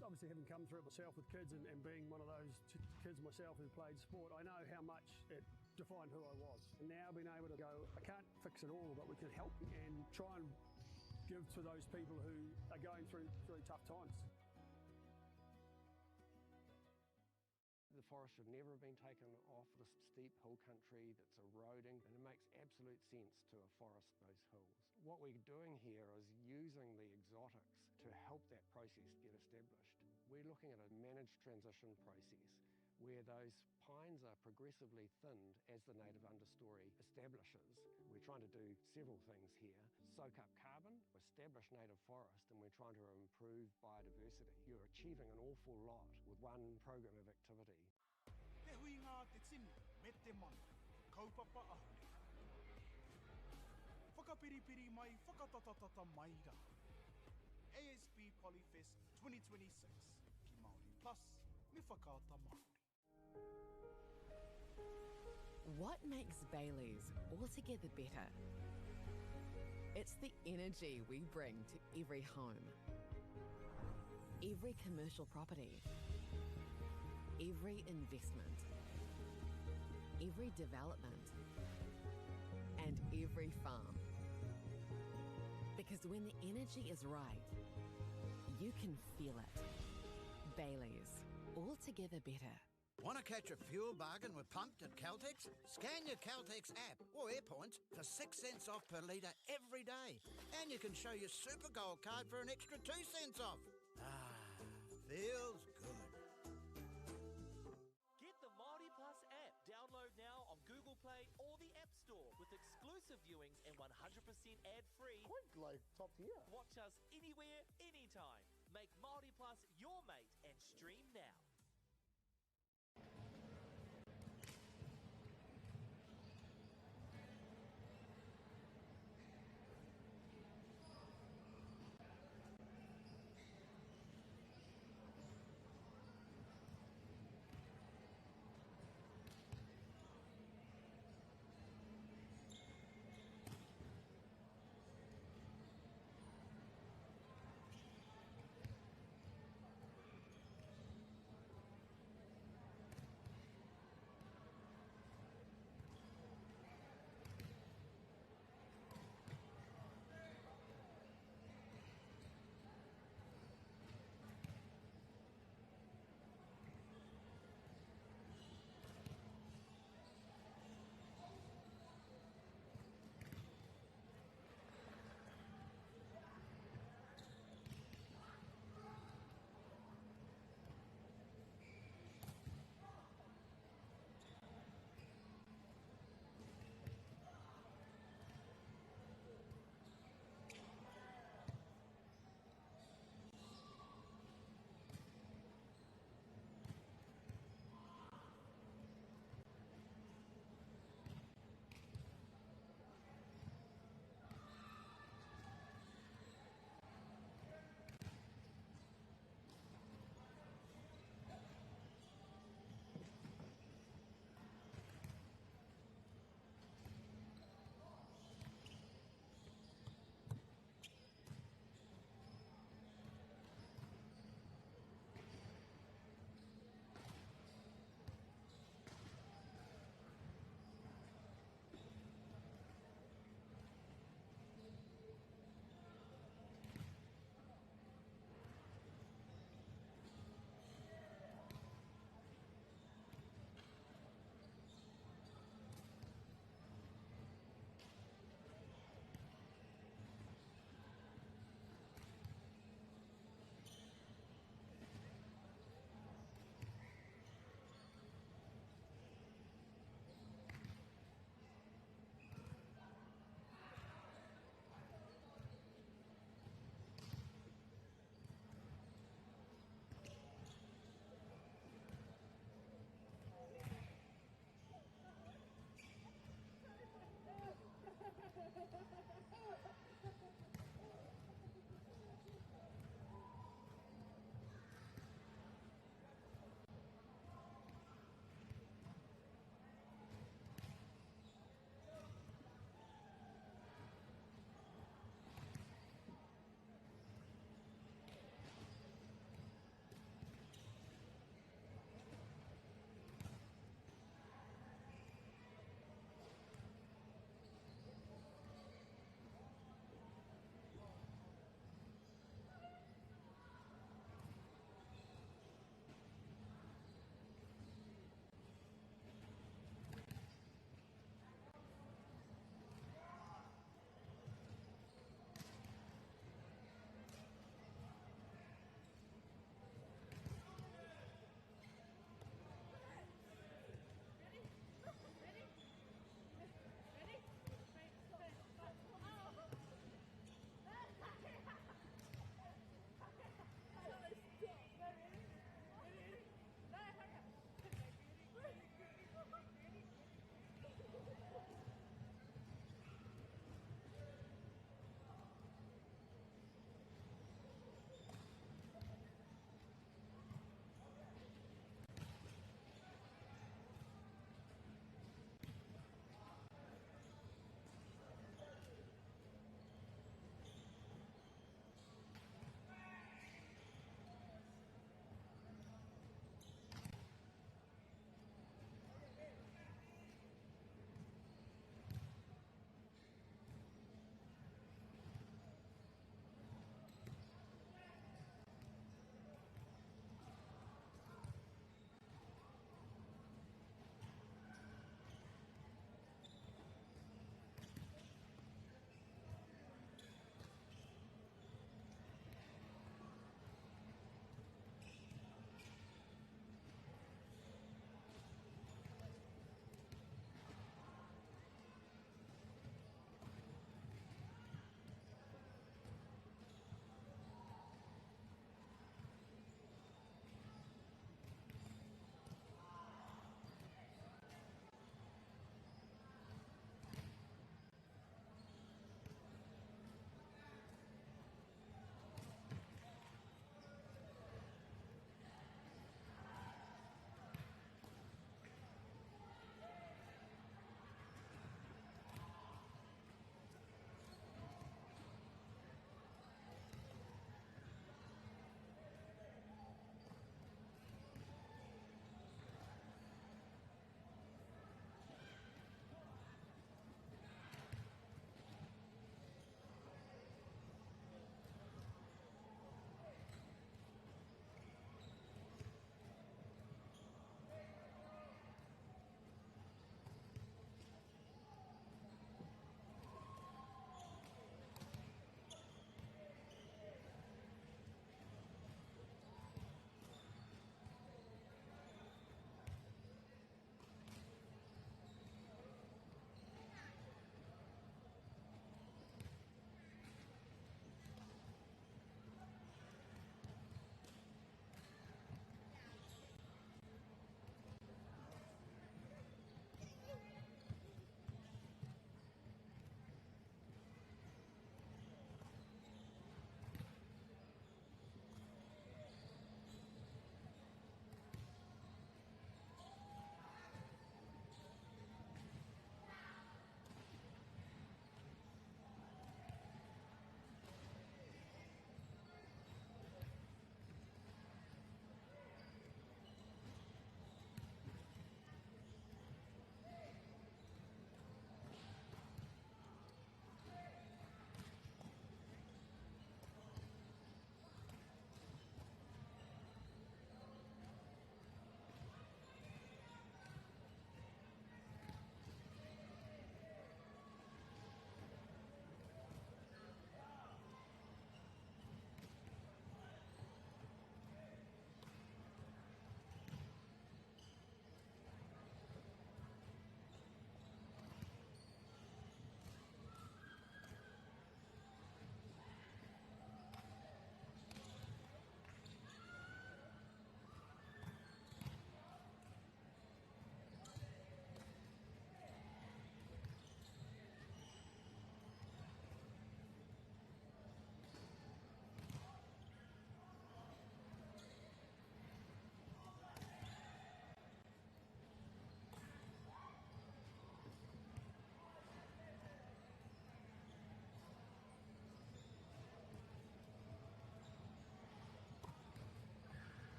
Obviously, having come through it myself with kids and being one of those kids myself who played sport, I know how much it defined who I was. And now being able to go, I can't fix it all, but we can help and try and give to those people who are going through really tough times. The forest should never have been taken off this steep hill country that's eroding, and it makes absolute sense to afforest those hills. What we're doing here is using the exotics to help that process get established. We're looking at a managed transition process where those pines are progressively thinned as the native understory establishes. We're trying to do several things here. Soak up carbon, establish native forest, and we're trying to improve biodiversity. You're achieving an awful lot with one program of activity. Te hui ngā te tini, me te mana, kaupapa ahuri. Whakapiripiri mai, whakatatatata mai rā. ASP Polyfest 2026, ki Māori Plus, me whakaata Māori. What makes Bailey's altogether better? It's the energy we bring to every home, every commercial property, every investment, every development, and every farm. Because when the energy is right, you can feel it. Bailey's, altogether better. Want to catch a fuel bargain with Pumped at Caltex? Scan your Caltex app or AirPoints for 6 cents off per litre every day. And you can show your Super Gold card for an extra 2 cents off. Ah, feels good. Get the Māori Plus app. Download now on Google Play or the App Store with exclusive viewings and 100% ad-free. Quite like top tier. Watch us anywhere, anytime. Make Māori Plus your mate and stream now.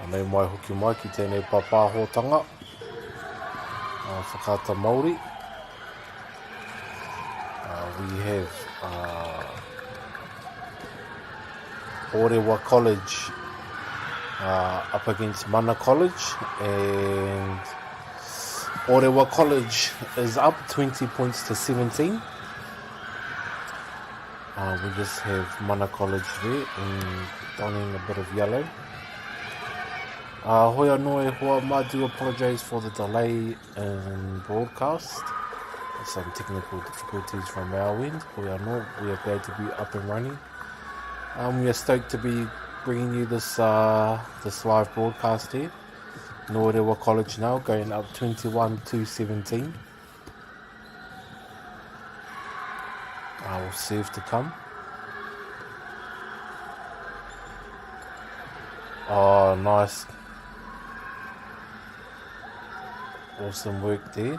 Nei mai hoki mai ki tēnei papahotanga. Whakata Māori. We have Orewa College up against Mana College, and Orewa College is up 20 points to 17. We just have Mana College there donning a bit of yellow. Hoi anō e hoa, I do apologise for the delay in broadcast. Some technical difficulties from our end. Hoi anō, we are glad to be up and running. We are stoked to be bringing you this live broadcast here. Orewa College now going up 21-17. Will serve to come. Oh, nice. Awesome work there.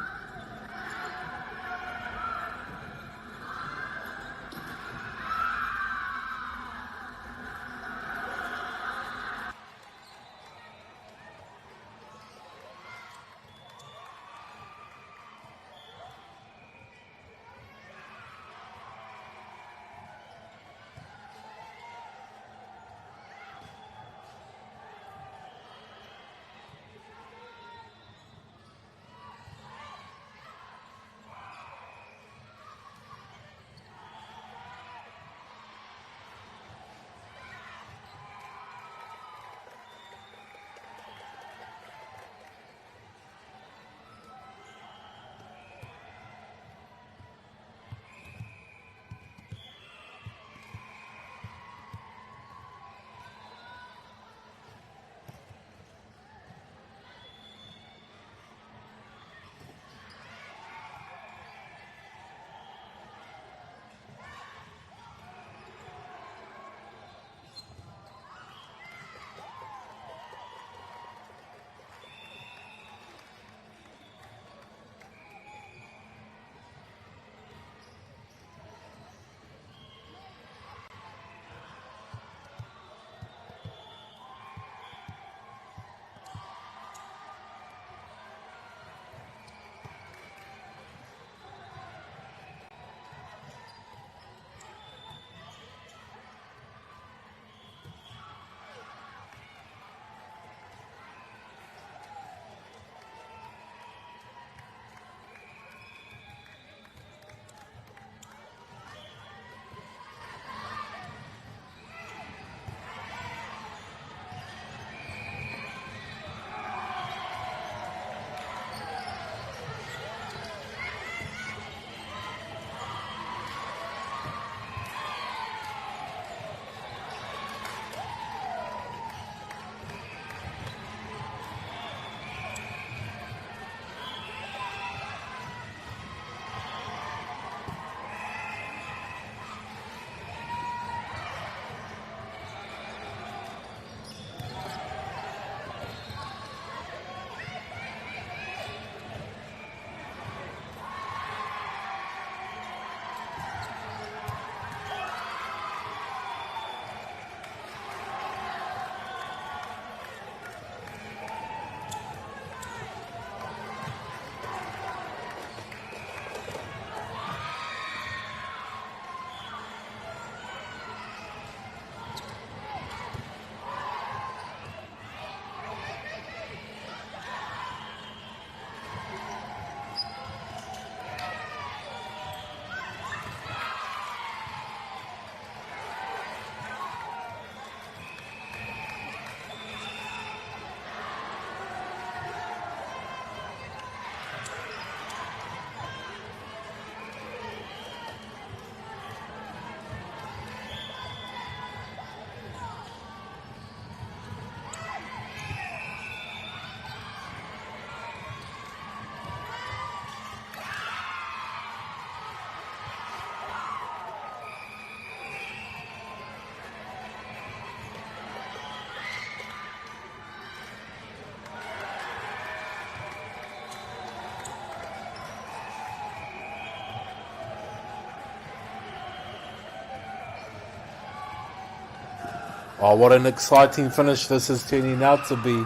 Oh, what an exciting finish this is turning out to be.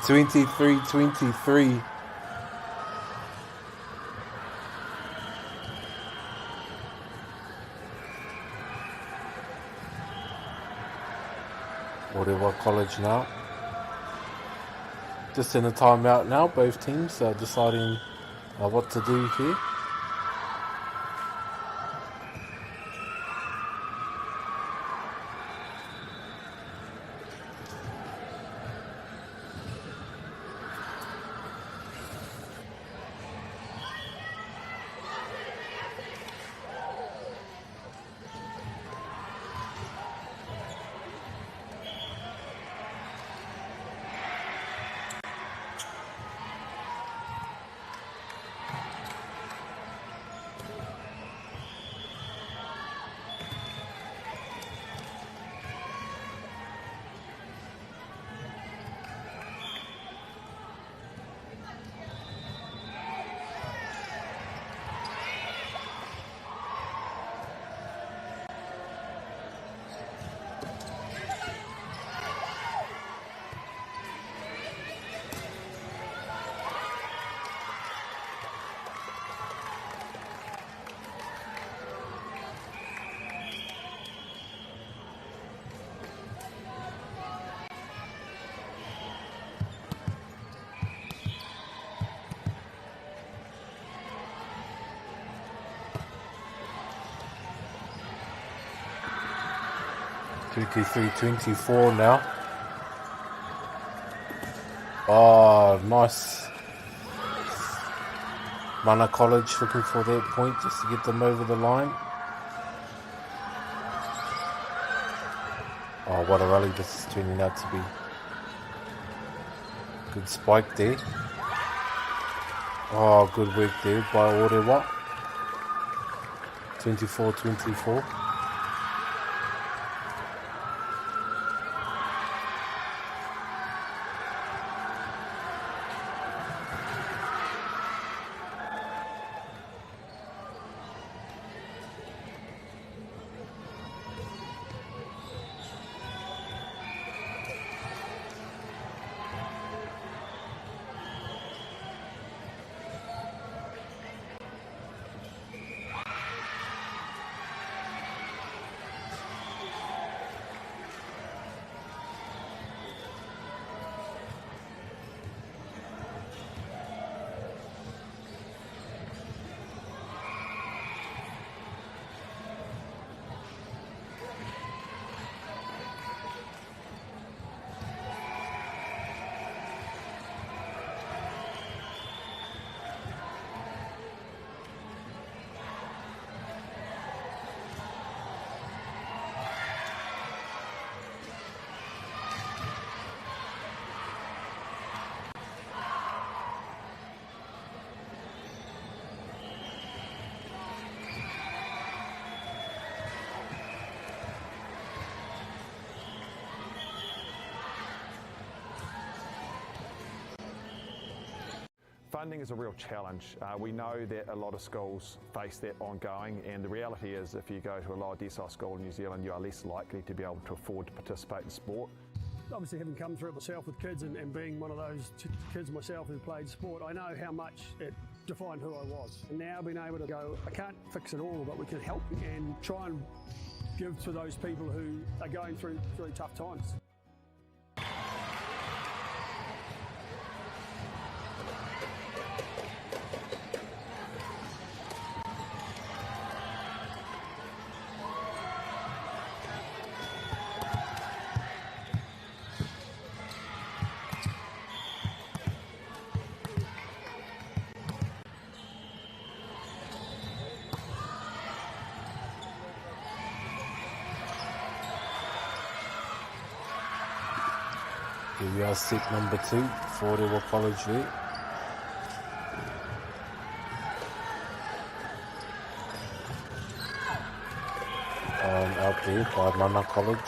23-23. Orewa College now. Just in a timeout now, both teams are deciding what to do here. (23-24) now. Oh, nice. Mana College looking for that point just to get them over the line. Oh, what a rally this is turning out to be. Good spike there. Oh, good work there by Orewa. 24-24. Funding is a real challenge. We know that a lot of schools face that ongoing, and the reality is if you go to a lower decile school in New Zealand, you are less likely to be able to afford to participate in sport. Obviously, having come through it myself with kids and being one of those kids myself who played sport, I know how much it defined who I was. And now being able to go, I can't fix it all, but we can help and try and give to those people who are going through really tough times. Here we are, set number 2 for Orewa College there. And out there by Mana College.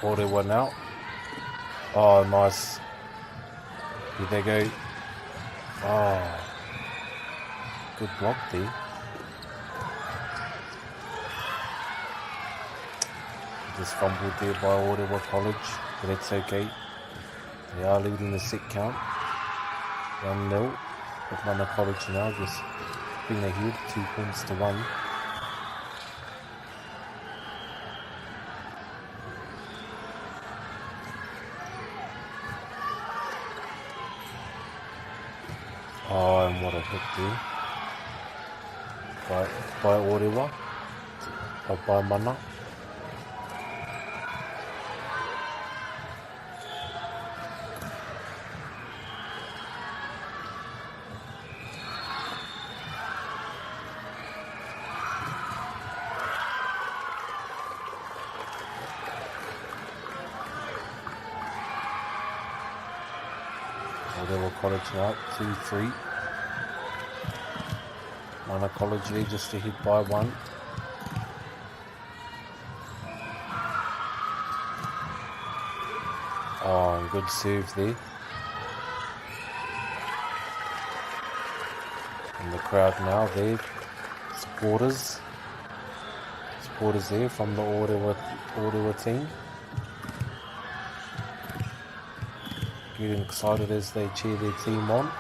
Orewa now. Oh, nice. Here they go. Oh, good block there. Just fumbled there by Orewa College, but that's okay. They are leading the set count. 1-0. With Mana College now just being ahead, 2 points to 1. Oh, and what a hit there by Orewa, by Mana. Orewa College now, 2-3. Mana College there just ahead by 1. Oh, good serve there. And the crowd now there. Supporters there from the Orewa team. Getting excited as they cheer their team on.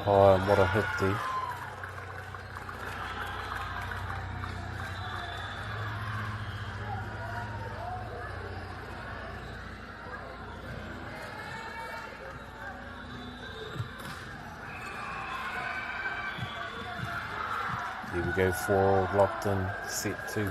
Oh, and what a hit there. Here we go, 4 locked in, set 2.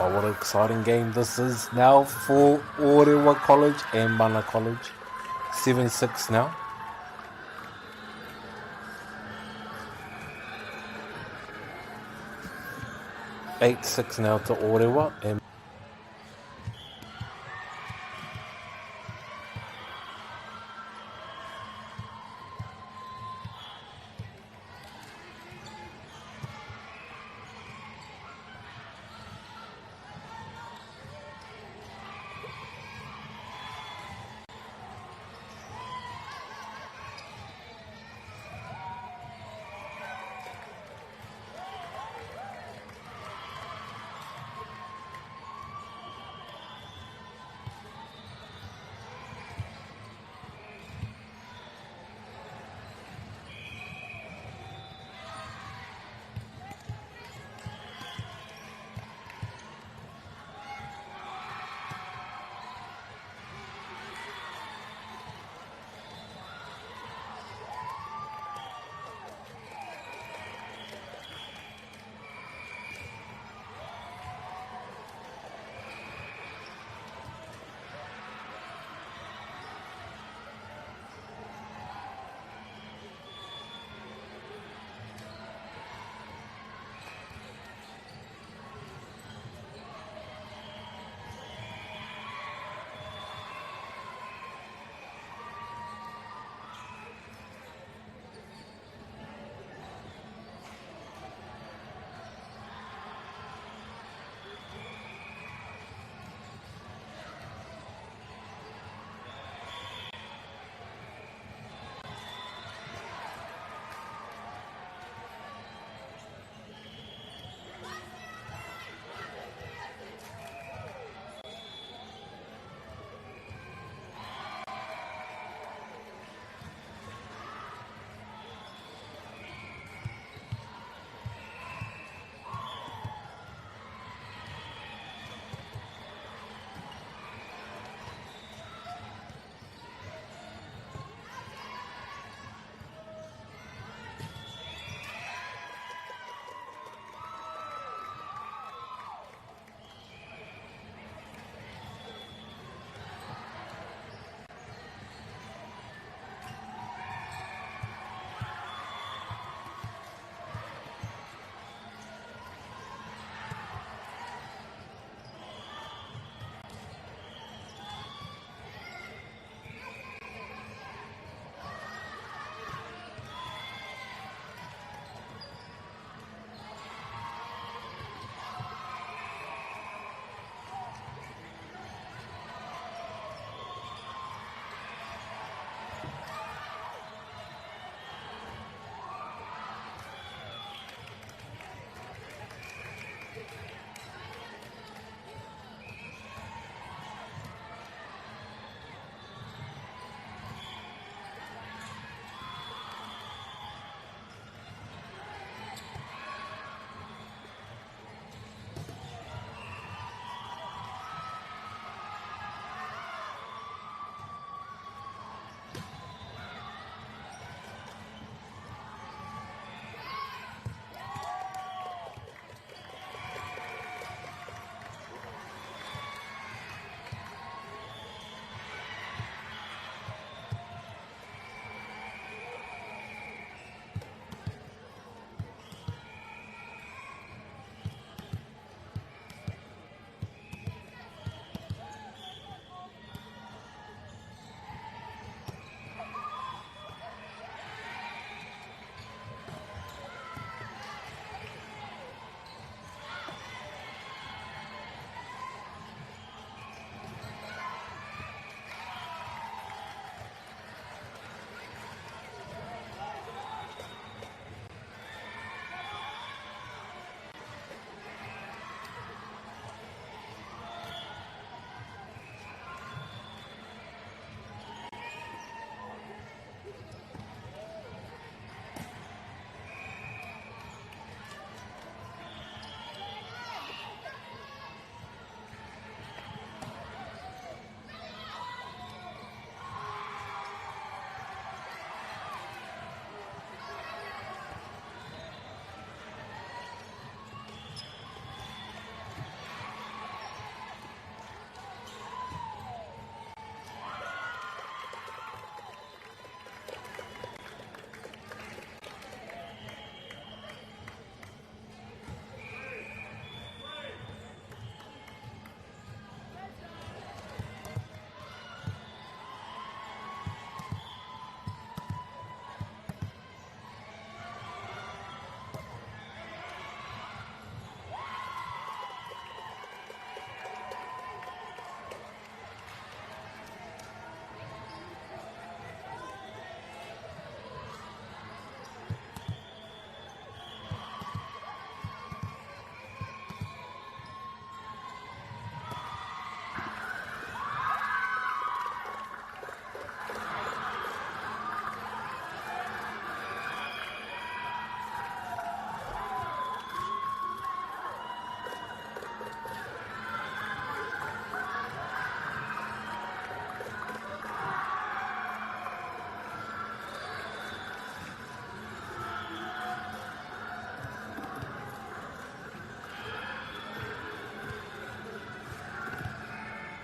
Oh, what an exciting game this is now for Orewa College and Mana College. 7-6 now. 8-6 now to Orewa. And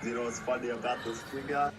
You know what's funny about this figure?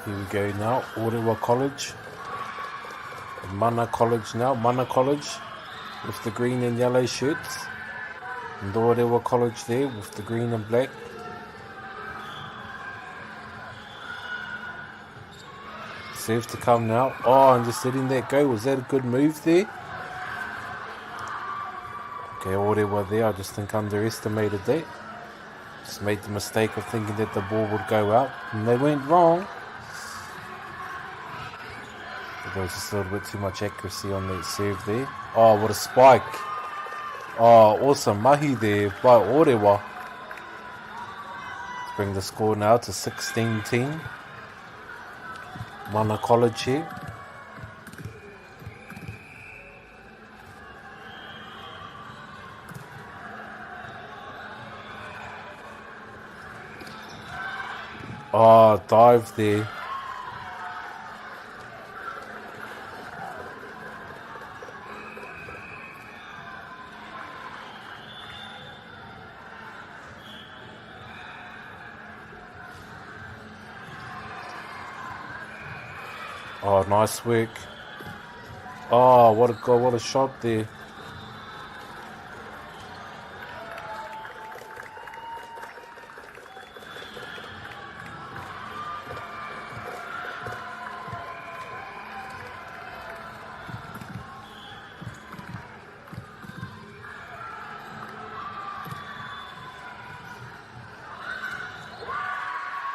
Here we go now, Orewa College. Mana College now, Mana College with the green and yellow shirts. And Orewa College there with the green and black. Serve to come now. Oh, and just letting that go. Was that a good move there? Okay, Orewa there, I just think underestimated that. Just made the mistake of thinking that the ball would go out. And they went wrong. There was just a little bit too much accuracy on that serve there. Oh, what a spike. Oh, awesome mahi there by Orewa. Let's bring the score now to 16-10. Mana College here. Oh, dive there. Oh, nice work. Oh, what a goal, what a shot there.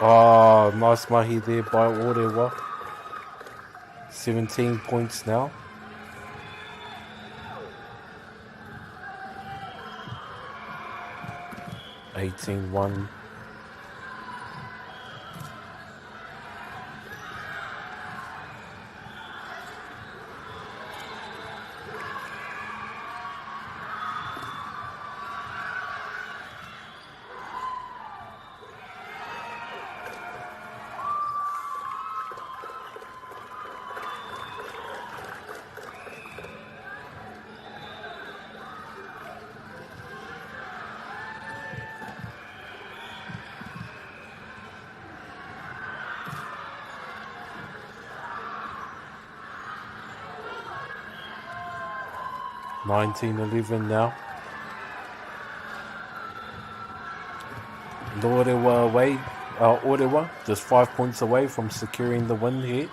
Oh, nice mahi there by Orewa. 17 points now. (18-1). (19-11) now. Orewa away. Orewa just 5 points away from securing the win here.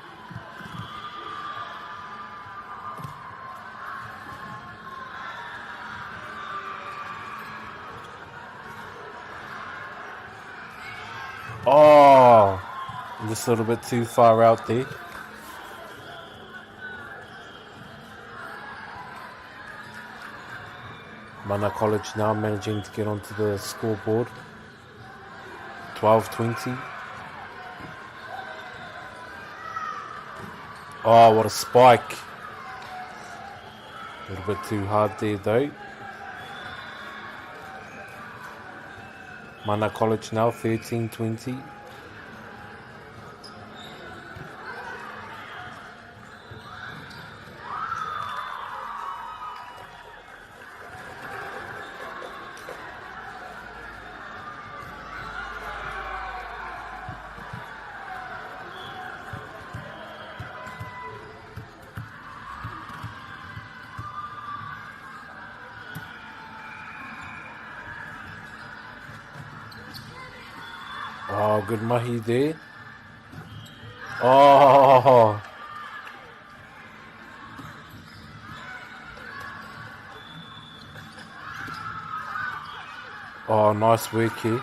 Oh, just a little bit too far out there. Mana College now managing to get onto the scoreboard. 12-20. Oh, what a spike. A little bit too hard there though. Mana College now 13-20. Oh, good mahi there. Oh. Oh, nice work here.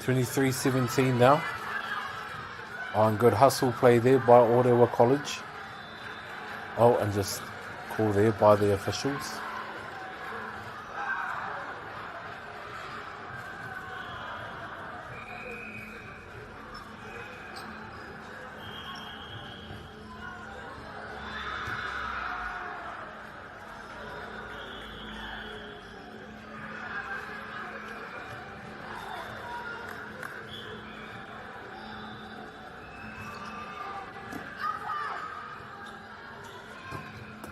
23-17 now. On good hustle play there by Orewa College. Oh, and just call there by the officials.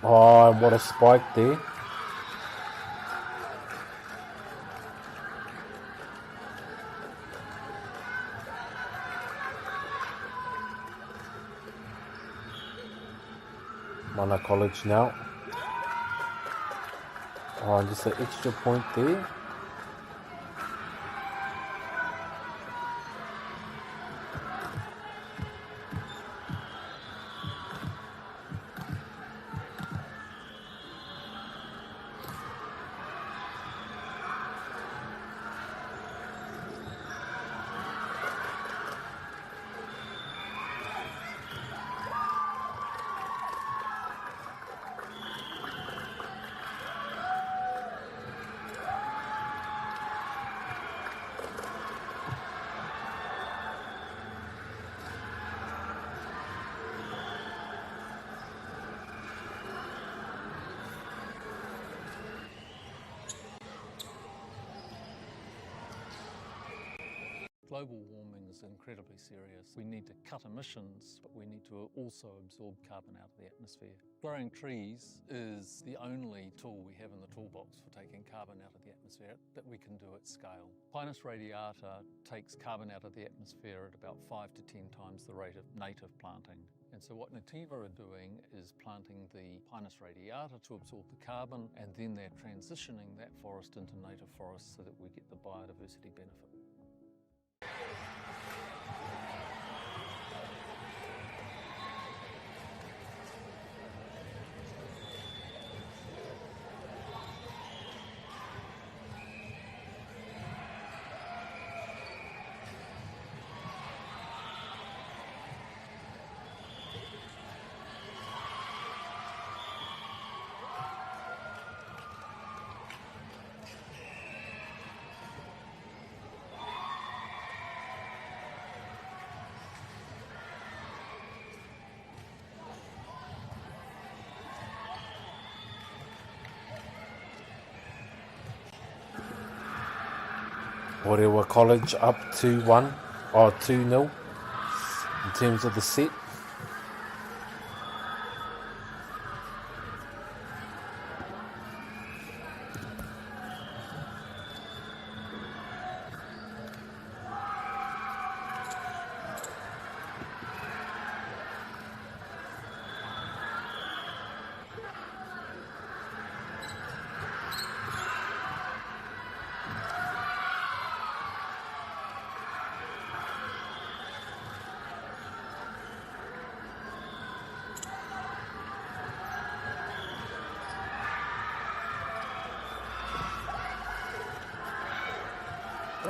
Oh, and what a spike there. Mana College now. Oh, just an extra point there. Global warming is incredibly serious. We need to cut emissions, but we need to also absorb carbon out of the atmosphere. Growing trees is the only tool we have in the toolbox for taking carbon out of the atmosphere that we can do at scale. Pinus radiata takes carbon out of the atmosphere at about 5 to 10 times the rate of native planting. And so what Nativa are doing is planting the Pinus radiata to absorb the carbon, and then they're transitioning that forest into native forest so that we get the biodiversity benefit. Orewa College up 2-1 or 2-0 in terms of the set.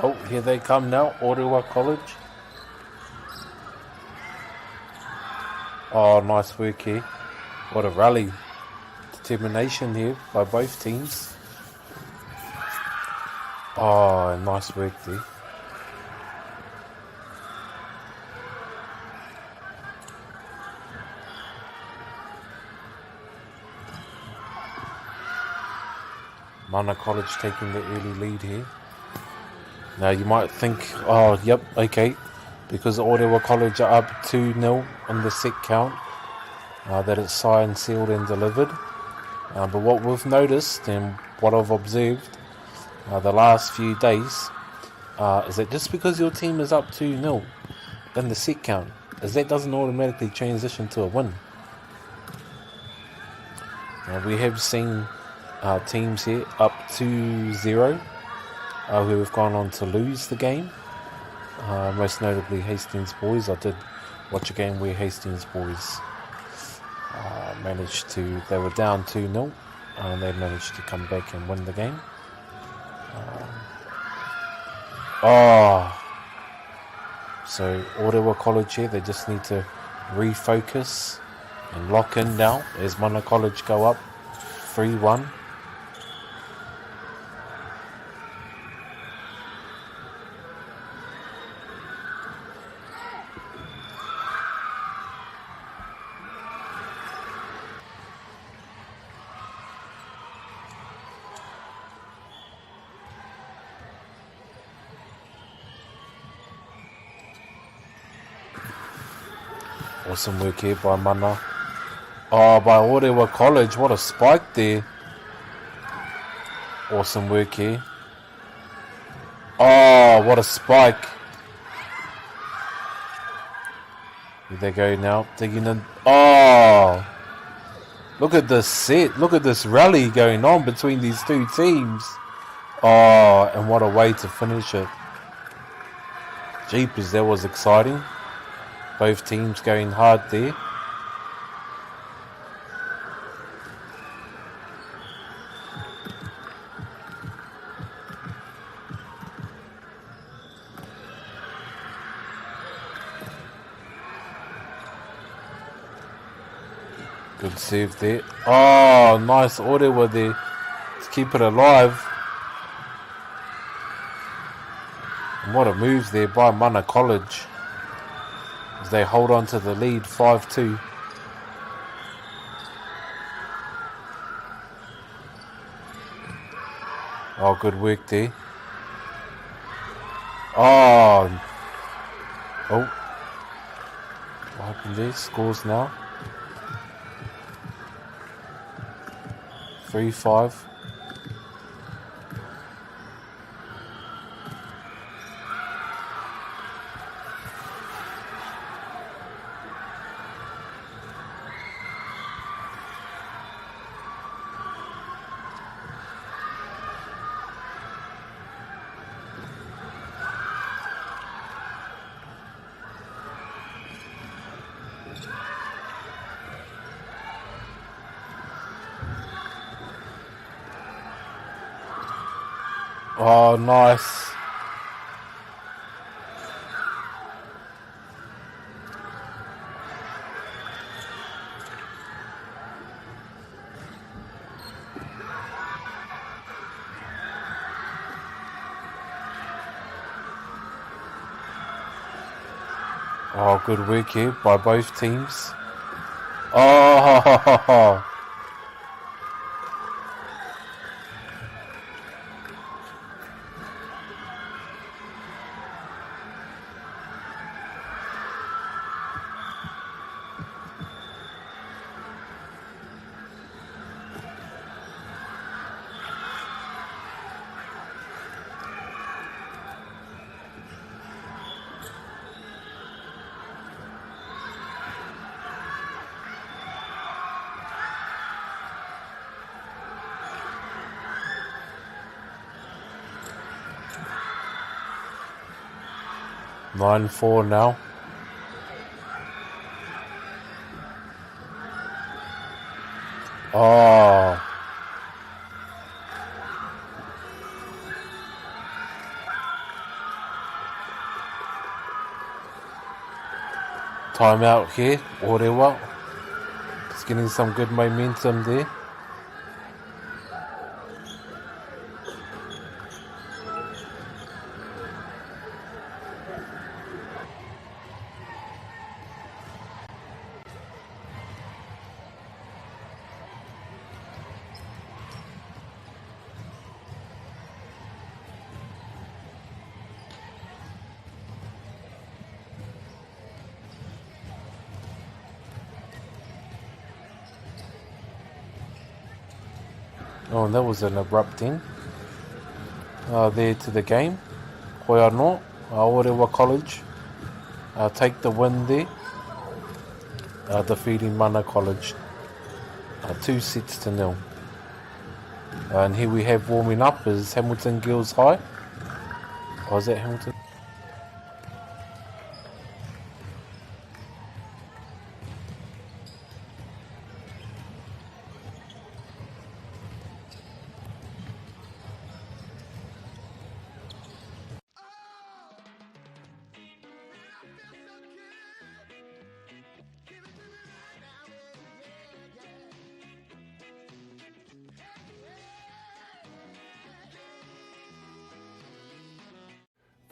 Oh, here they come now, Orewa College. Oh, nice work here. What a rally. Determination here by both teams. Oh, nice work there. Mana College taking the early lead here. Now you might think, oh, yep, okay, because Orewa College are up 2-0 on the set count, that it's signed, sealed and delivered. But what we've noticed and what I've observed the last few days is that just because your team is up 2-0 in the set count, is that doesn't automatically transition to a win. We have seen teams here up 2-0 who have gone on to lose the game. Most notably Hastings Boys. I did watch a game where Hastings Boys they were down 2-0 and they managed to come back and win the game. So Orewa College here, they just need to refocus and lock in now as Mana College go up 3-1. Awesome work here by Mana. Oh, by Orewa College. What a spike there. Awesome work here. Oh, what a spike. Here they go now. Digging in. Oh. Look at this set. Look at this rally going on between these two teams. Oh, and what a way to finish it. Jeepers, that was exciting. Both teams going hard there. Good save there. Oh, nice order there to keep it alive. And what a move there by Mana College as they hold on to the lead 5-2. Oh, good work there. Oh. What happened there? Scores now. 3-5. Oh, nice. Oh, good work here by both teams. Oh, Nine 9-4 now. Oh. Timeout here. Orewa. Just getting some good momentum there. Oh, and that was an abrupt end there to the game. Koiano, Orewa College take the win there, defeating Mana College 2-0. And here we have warming up is Hamilton Girls High. Or is that Hamilton?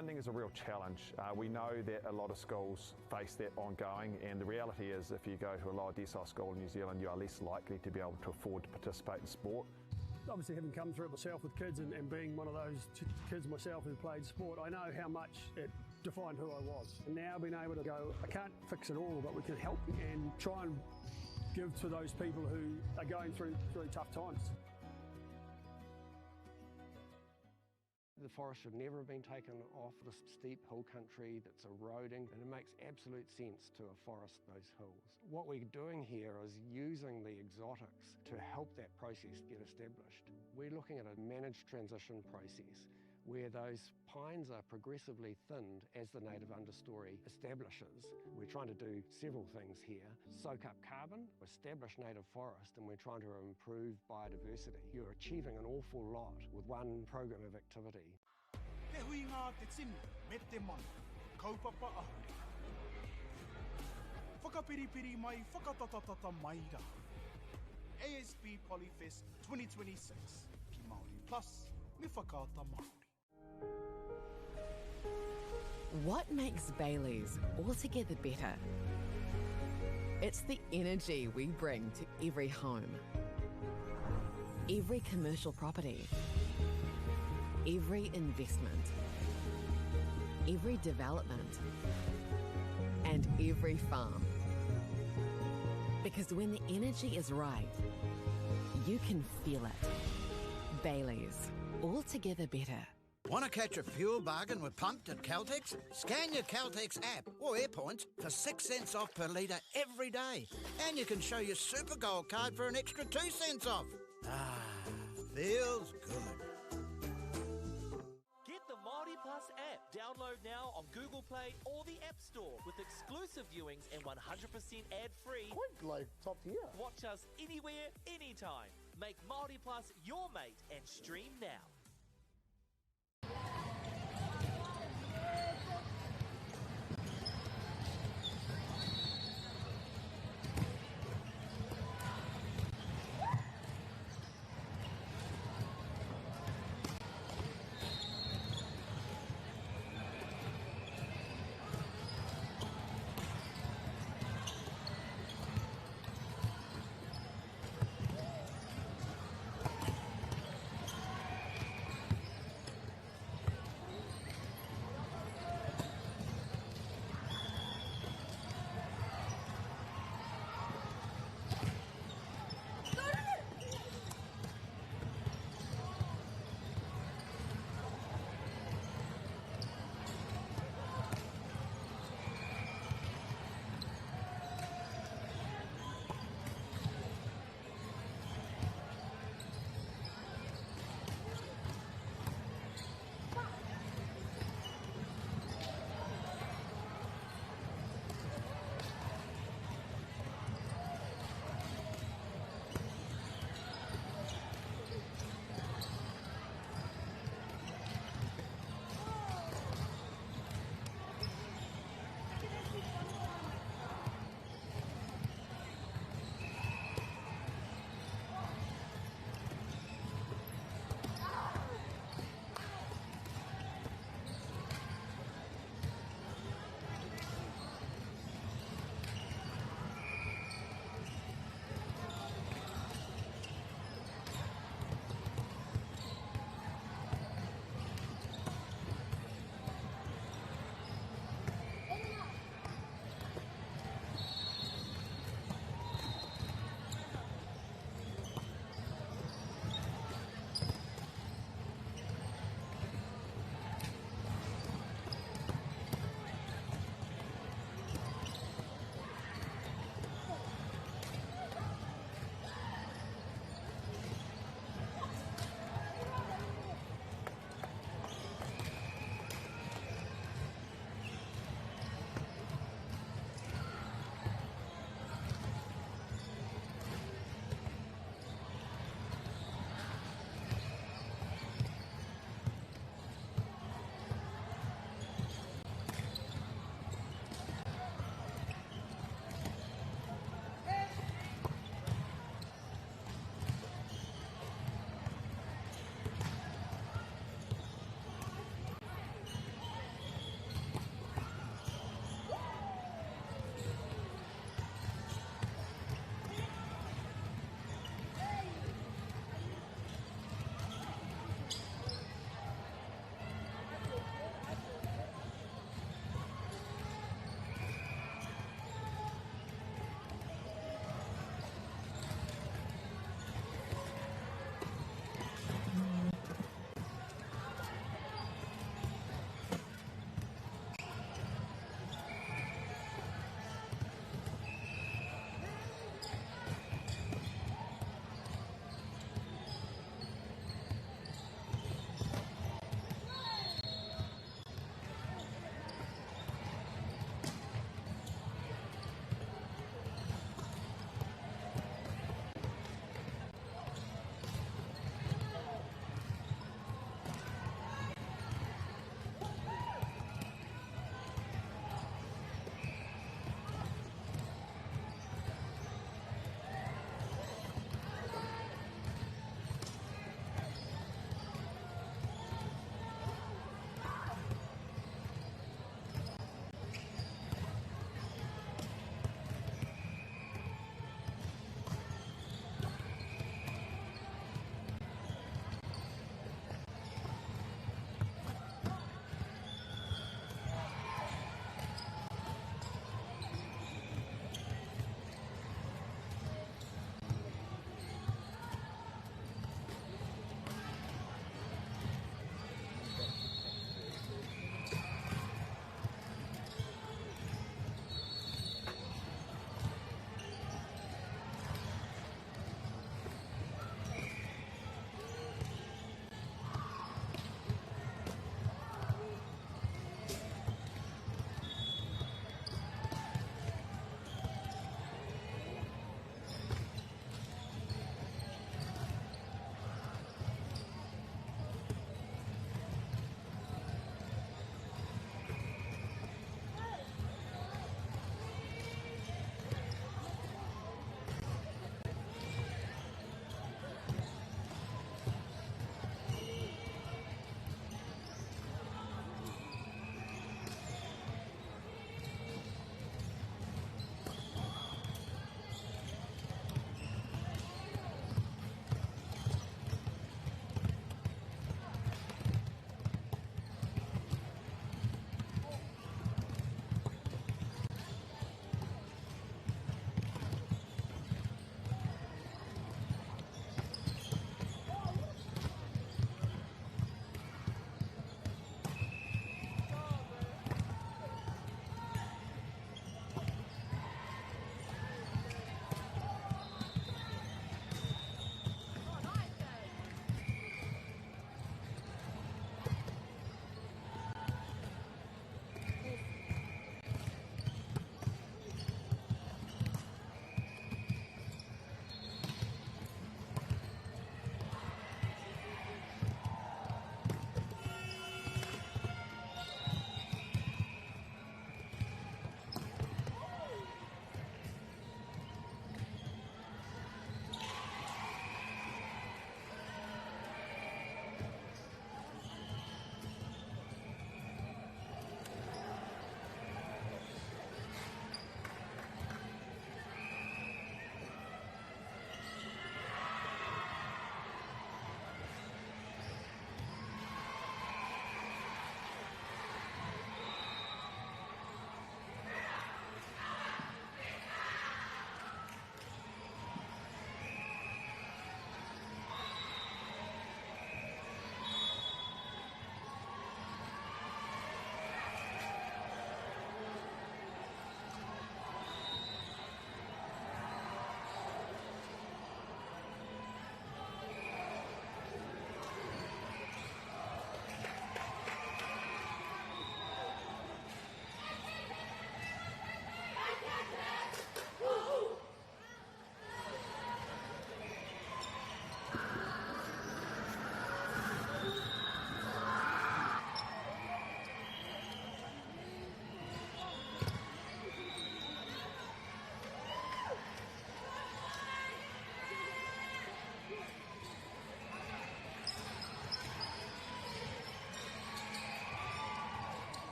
Funding is a real challenge. We know that a lot of schools face that ongoing, and the reality is if you go to a lower decile school in New Zealand, you are less likely to be able to afford to participate in sport. Obviously, having come through it myself with kids and being one of those kids myself who played sport, I know how much it defined who I was. And now being able to go, I can't fix it all, but we can help and try and give to those people who are going through tough times. The forest should never have been taken off this steep hill country that's eroding, and it makes absolute sense to afforest those hills. What we're doing here is using the exotics to help that process get established. We're looking at a managed transition process where those pines are progressively thinned as the native understory establishes. We're trying to do several things here. Soak up carbon, establish native forest, and we're trying to improve biodiversity. You're achieving an awful lot with one program of activity. Te hui ngā te tini, me te mana, kaupapa ahuri. Whakapiripiri mai, whakatatatata mai rā. ASB Polyfest 2026, ki Māori Plus, me whakaata Māori. What makes Bailey's altogether better? It's the energy we bring to every home, every commercial property, every investment, every development, and every farm. Because when the energy is right, you can feel it. Bailey's, altogether better. Want to catch a fuel bargain with Pumped at Caltex? Scan your Caltex app or AirPoints for 6 cents off per litre every day. And you can show your Super Gold card for an extra 2 cents off. Ah, feels good. Get the Māori Plus app. Download now on Google Play or the App Store with exclusive viewings and 100% ad-free. Quite like top tier. Watch us anywhere, anytime. Make Māori Plus your mate and stream now.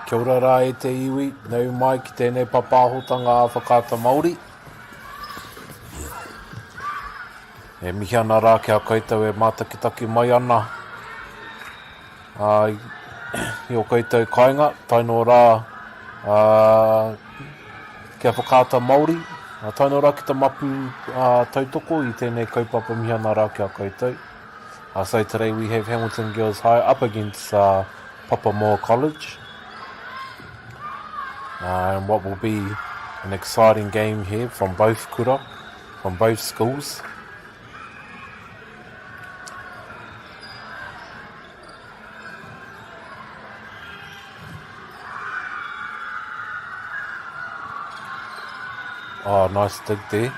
Kia ora rā e te iwi, nau mai ki tēnei papahotanga a whakata Māori. E mihi ana rā kia koutou e mātakitaki mai ana. I o koutou kāinga, taino rā kia whakata Māori. Taino rā ki te mapu tautoko I tēnei kaupapa mihi ana rā kia koutou. So today we have Hamilton Girls High up against Papa Moore College. And what will be an exciting game here from both kura, from both schools. Oh, nice dig there.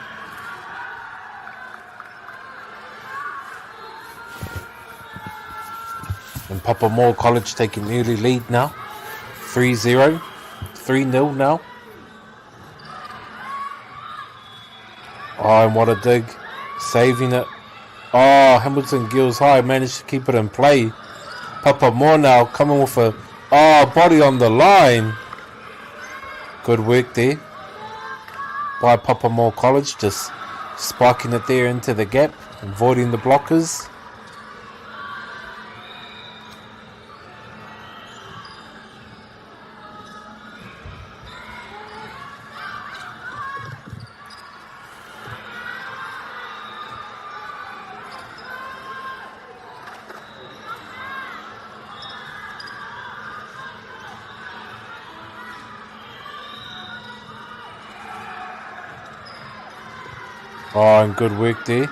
And Papa Moore College taking early lead now. 3-0. 3-0 now. Oh, and what a dig. Saving it. Oh, Hamilton Girls High managed to keep it in play. Papa Moore now coming with a body on the line. Good work there by Papa Moore College, just spiking it there into the gap, avoiding the blockers. Oh, and good work there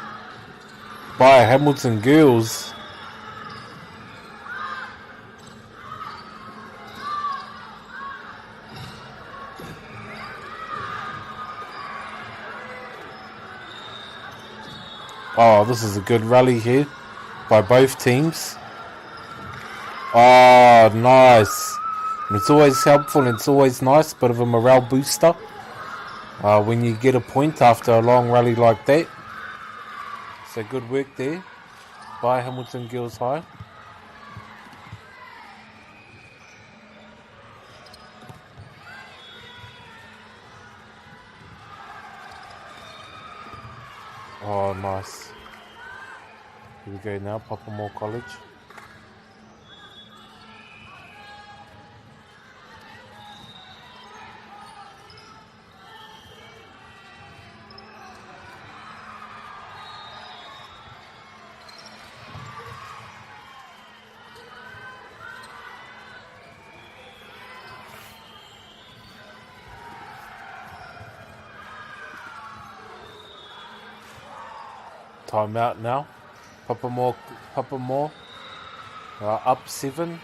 by Hamilton Girls. Oh, this is a good rally here by both teams. Oh, nice. And it's always helpful and it's always nice, bit of a morale booster. When you get a point after a long rally like that. So good work there by Hamilton Girls High. Oh, nice. Here we go now, Papa Moore College. Time out now. Papa Moore up 7.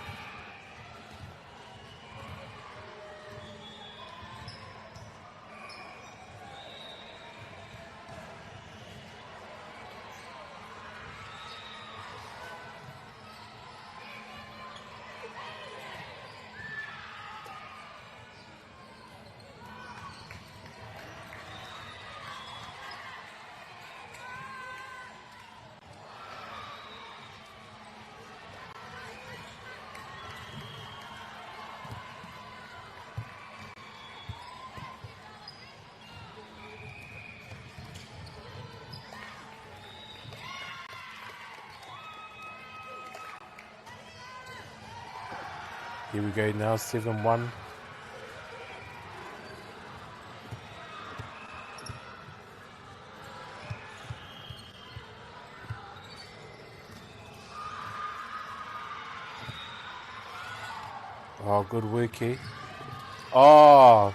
Here we go now, 7-1. Oh, good work here. Oh,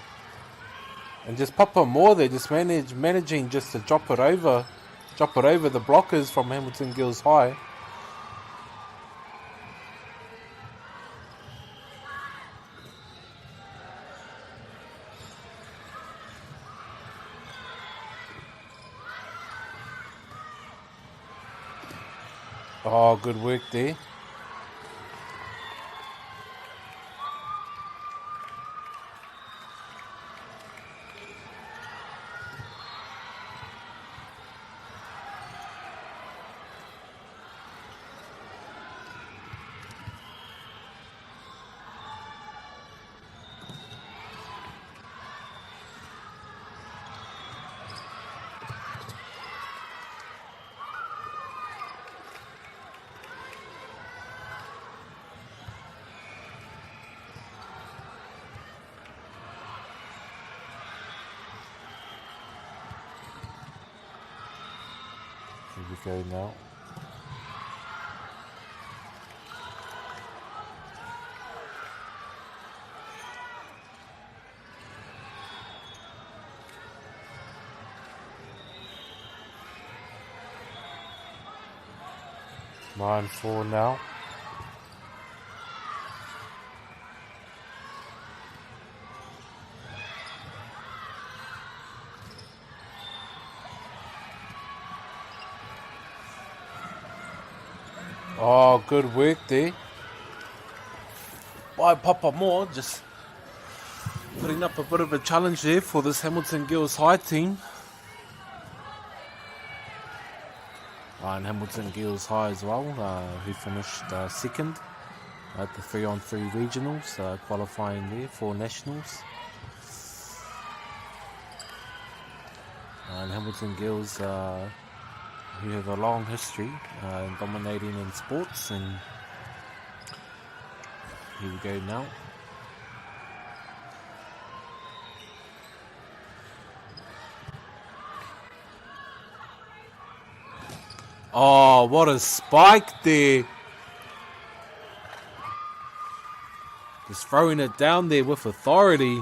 and just Papa Moore there, just managing just to drop it over the blockers from Hamilton Girls High. Oh, good work there. we go now. Nine 4 now. Oh, good work there by Papa Moore, just putting up a bit of a challenge there for this Hamilton Girls High team. And Hamilton Girls High as well, who finished second at the 3-on-3 regionals, qualifying there for nationals. And Hamilton Girls, who have a long history in dominating in sports, and here we go now. Oh, what a spike there. Just throwing it down there with authority.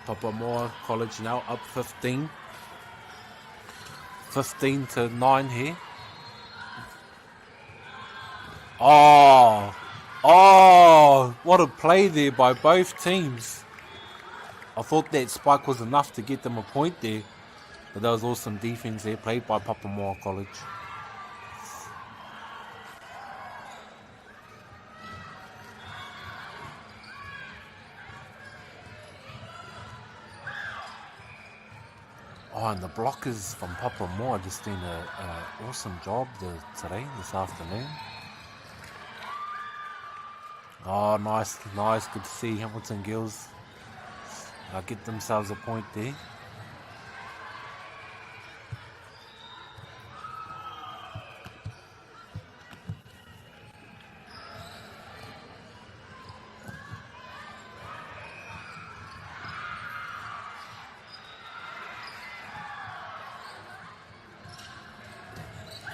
Papamoa College now up 15. 15-9 here. Oh, what a play there by both teams. I thought that spike was enough to get them a point there, but that was awesome defense there played by Papamoa College. Oh, and the blockers from Papamoa just doing an awesome job this afternoon. Oh, nice. Good to see Hamilton Gills get themselves a point there.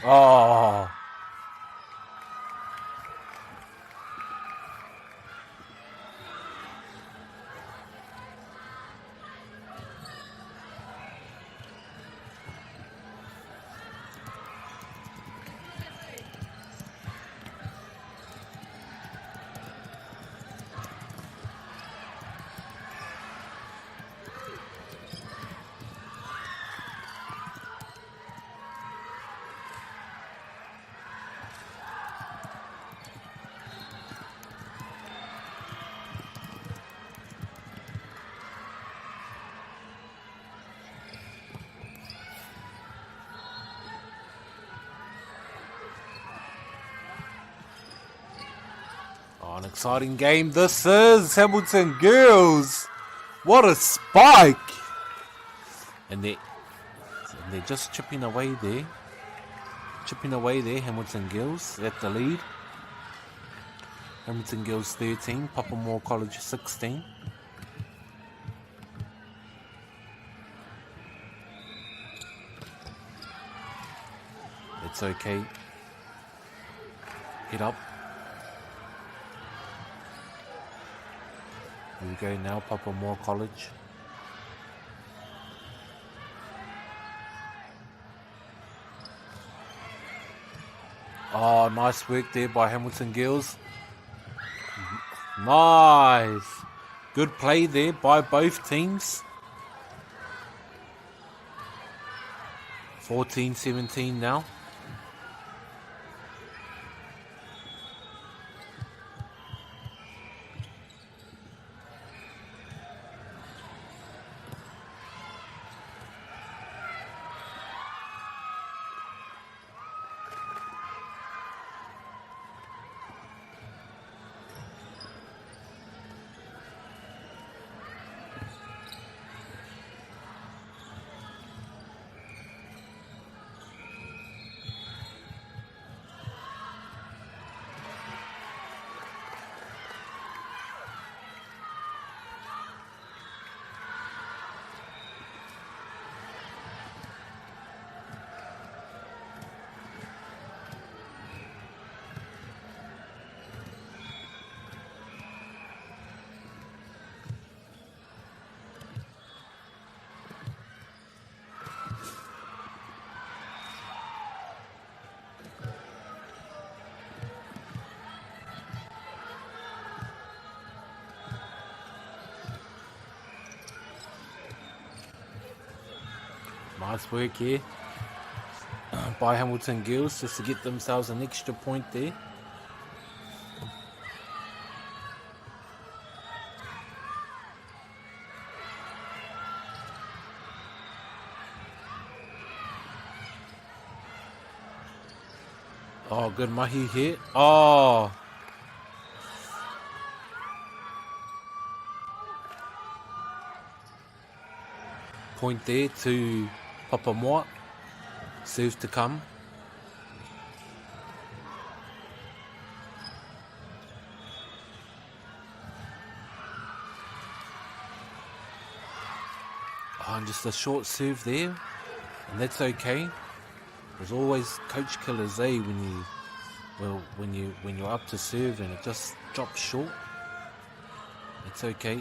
Oh. An exciting game this is. Hamilton Girls. What a spike. And they're just chipping away there. Hamilton Girls at the lead. Hamilton Girls 13, Papamoa College 16. It's okay. Hit up. Here we go now, Papamoa College. Oh, nice work there by Hamilton Girls. Nice. Good play there by both teams. 14-17 now. Nice work here by Hamilton Girls just to get themselves an extra point there. Oh, good mahi here. Oh. Point there to Papamoa. Serve to come. Oh, and just a short serve there. And that's okay. There's always coach killers, when you're up to serve and it just drops short. It's okay.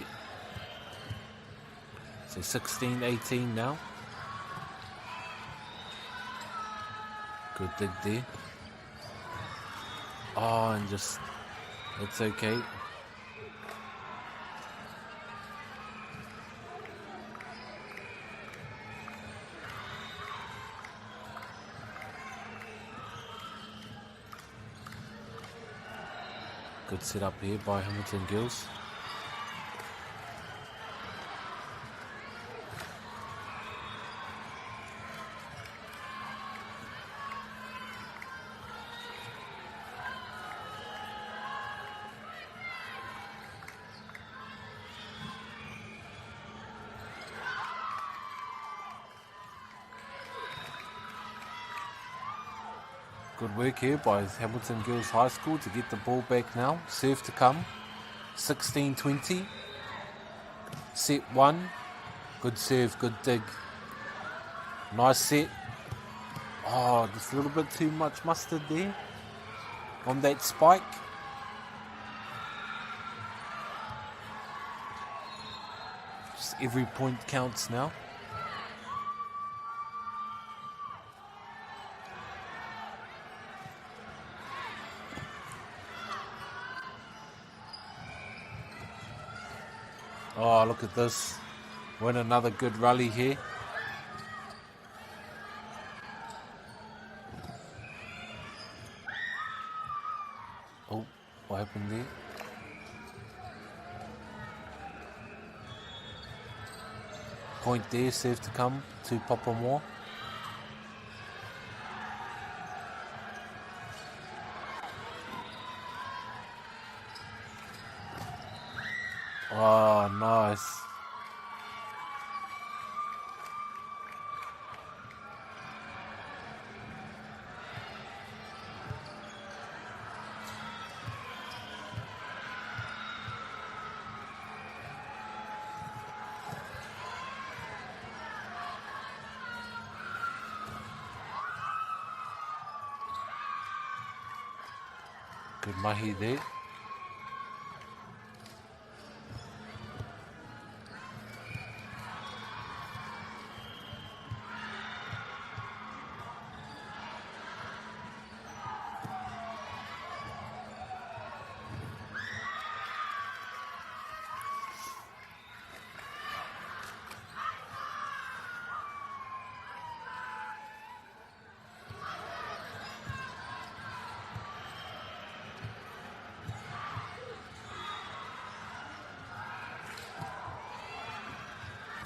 So 16-18 now. Good dig there. Oh, and just, it's okay. Good set up here by Hamilton Gills. Good work here by Hamilton Girls High School to get the ball back now. Serve to come. 16-20. Set 1. Good serve, good dig. Nice set. Oh, just a little bit too much mustard there on that spike. Just every point counts now. Oh, look at this. Win another good rally here. Oh, what happened there? Point there, serve to come to Papamoa. Oh, nice. Good mahi there.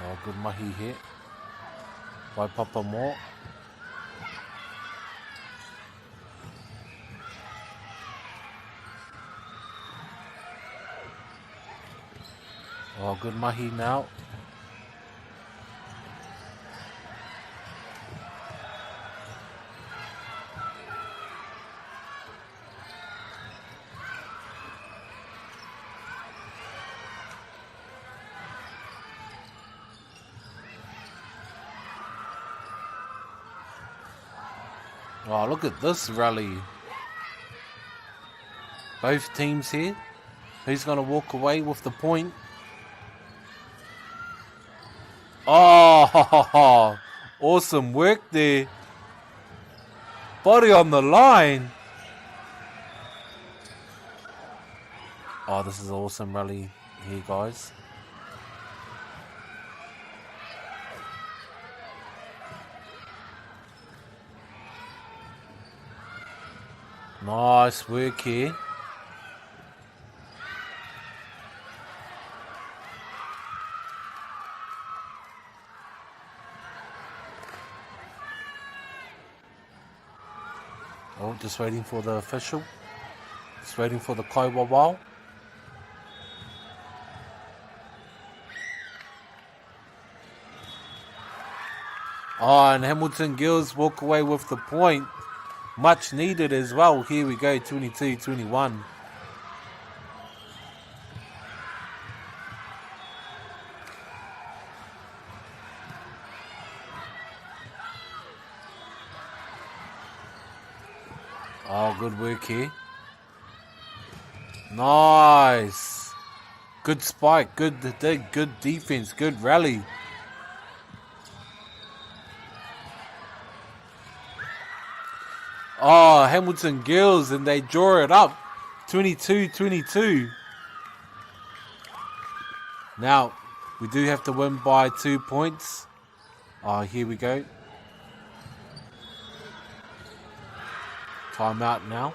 Oh, good mahi hit by Papamoa. Oh, good mahi now. Oh, look at this rally. Both teams here. Who's going to walk away with the point? Oh, awesome work there. Body on the line. Oh, this is an awesome rally here, guys. Nice work here. Oh, just waiting for the official. Just waiting for the Kaiwawao. Oh, and Hamilton Girls walk away with the point. Much needed as well. Here we go, 22-21. Oh, good work here. Nice. Good spike, good dig, good defense, good rally. Oh, Hamilton Girls, and they draw it up. 22-22. Now, we do have to win by 2 points. Oh, here we go. Timeout now.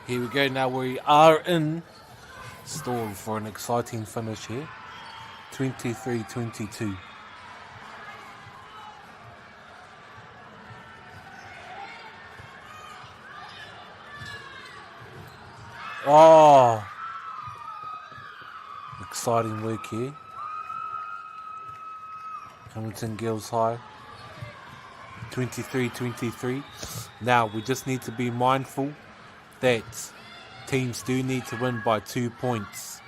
Here we go. Now we are in store for an exciting finish here. 23-22. Oh, exciting work here. Hamilton Girls High. 23-23. Now we just need to be mindful that teams do need to win by 2 points.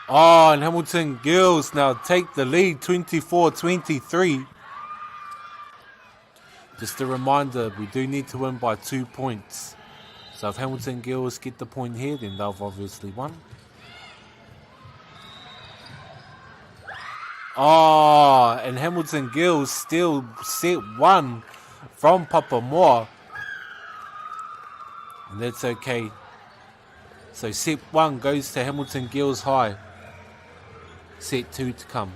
Oh, and Hamilton Girls now take the lead, 24-23. Just a reminder, we do need to win by 2 points. So if Hamilton Girls get the point here, then they've obviously won. Oh, and Hamilton Girls still set 1 from Papamoa. And that's okay. So set 1 goes to Hamilton Girls High. Set 2 to come.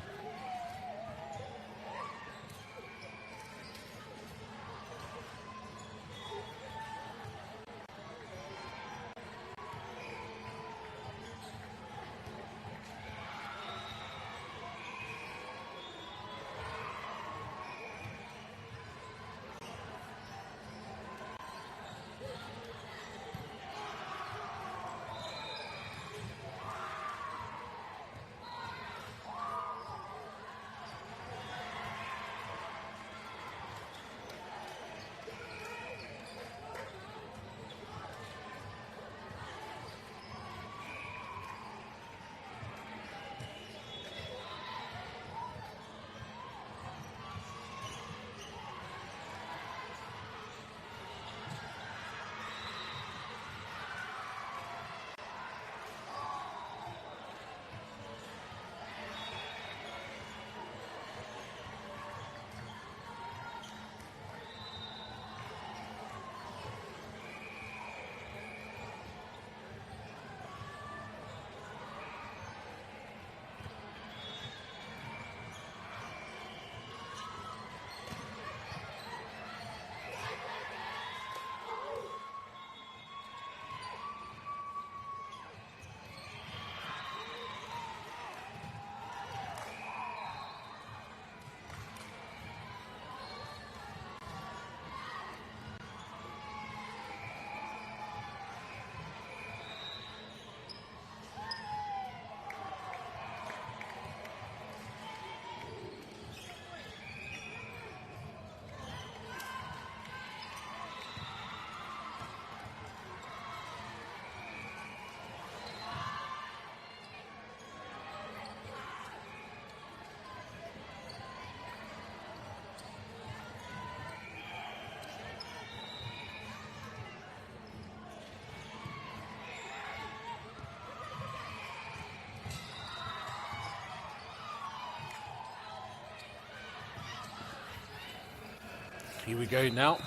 Here we go now.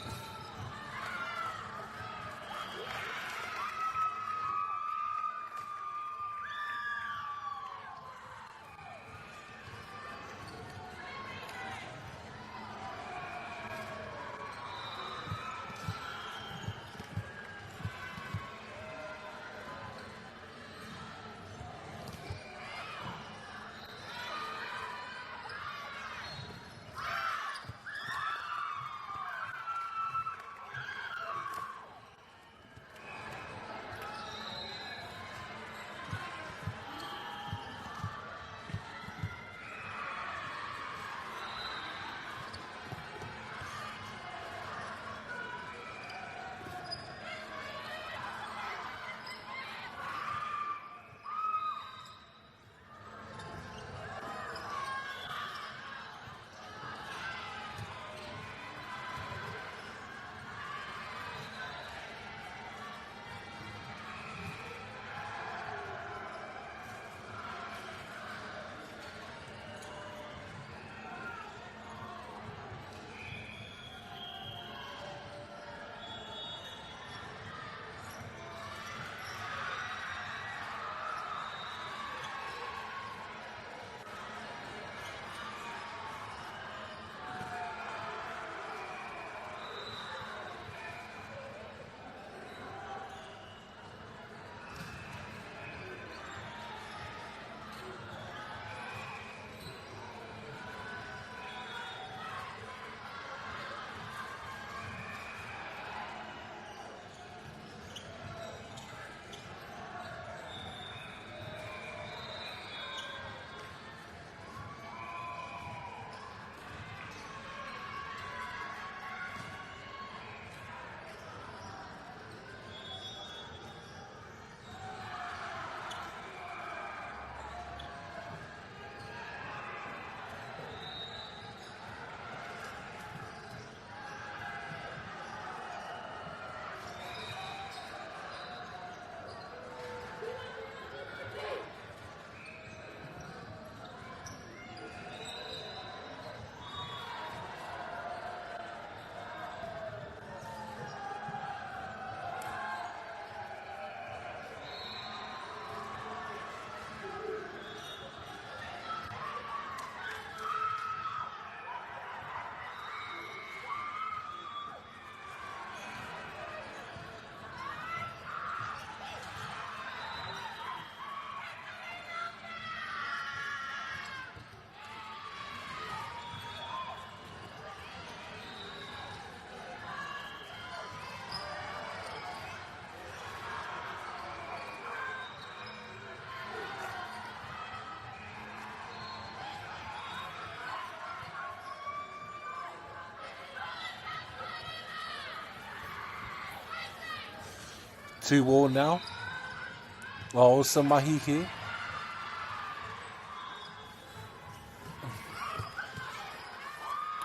2-2 now. Oh, also mahi here.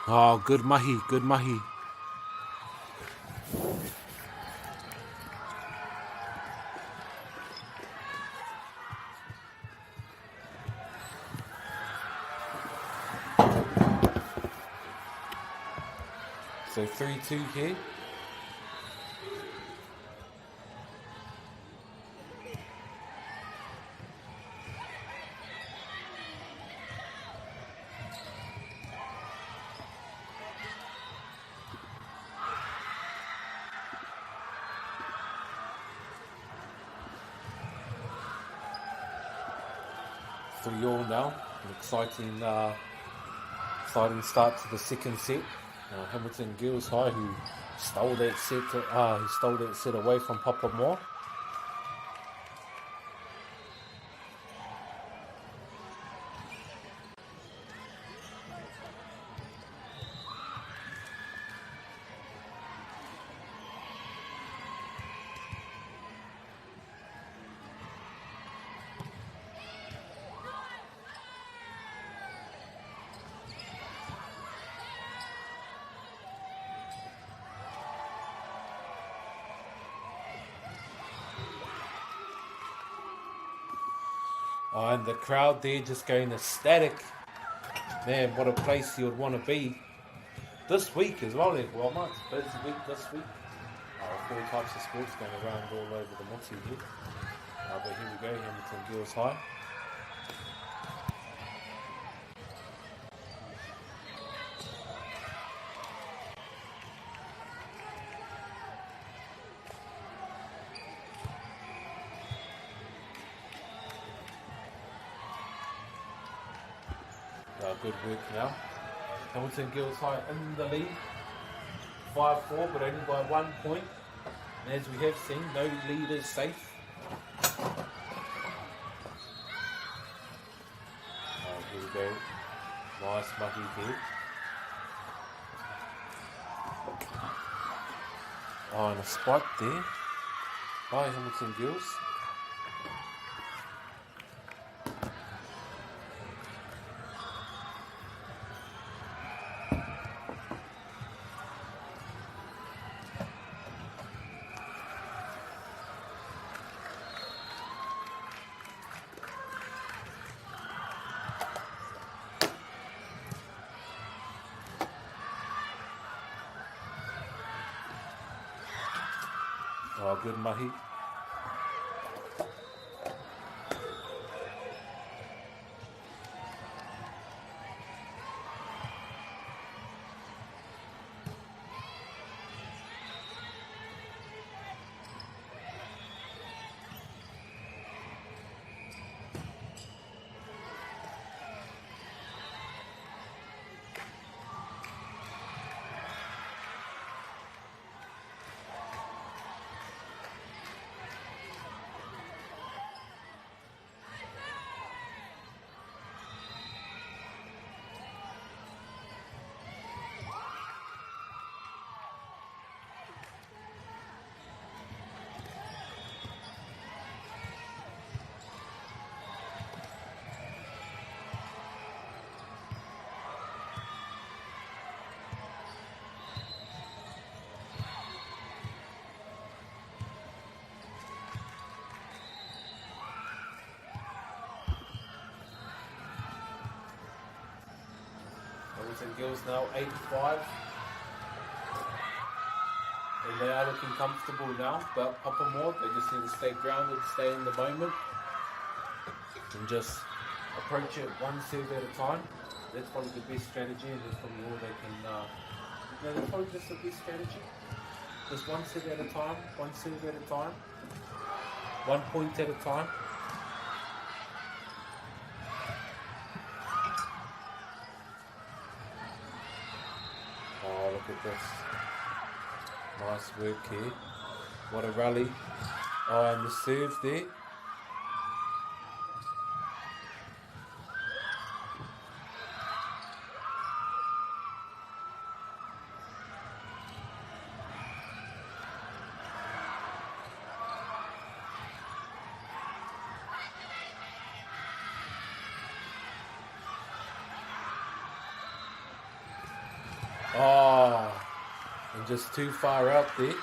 Oh, good mahi, good mahi. So 3-2 here. All now. An exciting start to the second set. Hamilton Girls High, who stole that set away from Papamoa. And the crowd there just going ecstatic. Man, what a place you would want to be. This week as well, well, it's a busy week this week. 4 types of sports going around all over the Motu here. But here we go, Hamilton Girls High. Good work now. Hamilton Girls High in the lead. 5-4, but only by 1 point. And as we have seen, no lead is safe. Here we go. Nice mahi here. And a spike there by Hamilton Girls. Oh, good mahi. Hamilton Girls now 85. And they are looking comfortable now, but Papamoa, they just need to stay grounded, stay in the moment, and just approach it one serve at a time. That's probably the best strategy, and that's probably all they can. That's probably just the best strategy. Just one serve at a time, one serve at a time, 1 point at a time. Oh, look at this. Nice work here. What a rally. Oh, and the serve there. Just too far out there.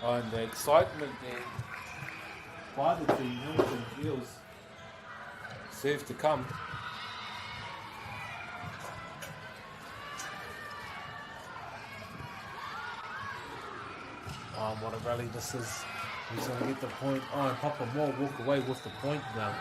And the excitement there by the team, Hamilton Gills, serve to come. Oh, what a rally this is. He's going to get the point. Oh, and Papa Moore walk away with the point now.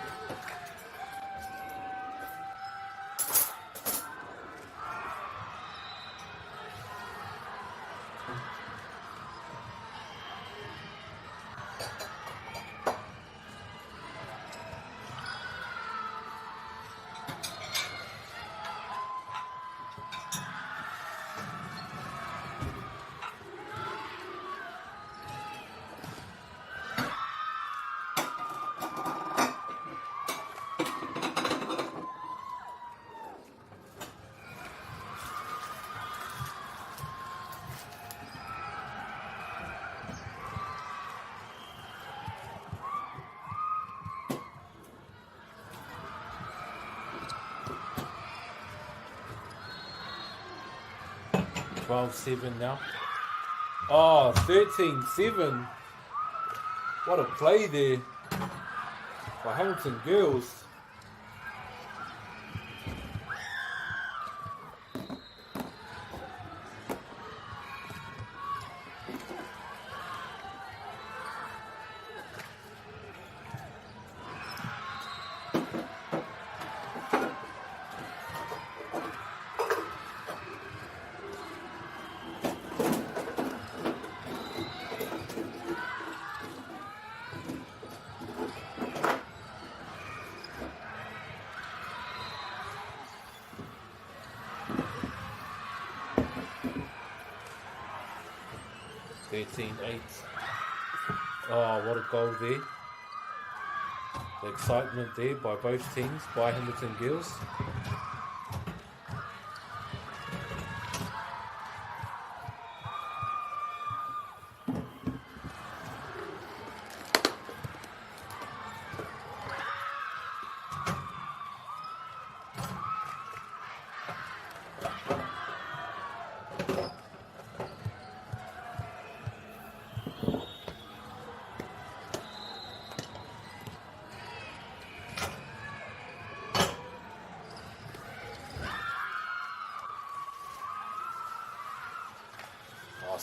$12-7 now. Oh, 13-7. What a play there by Hamilton Girls. Oh, what a goal there. The excitement there by both teams, by Hamilton Girls.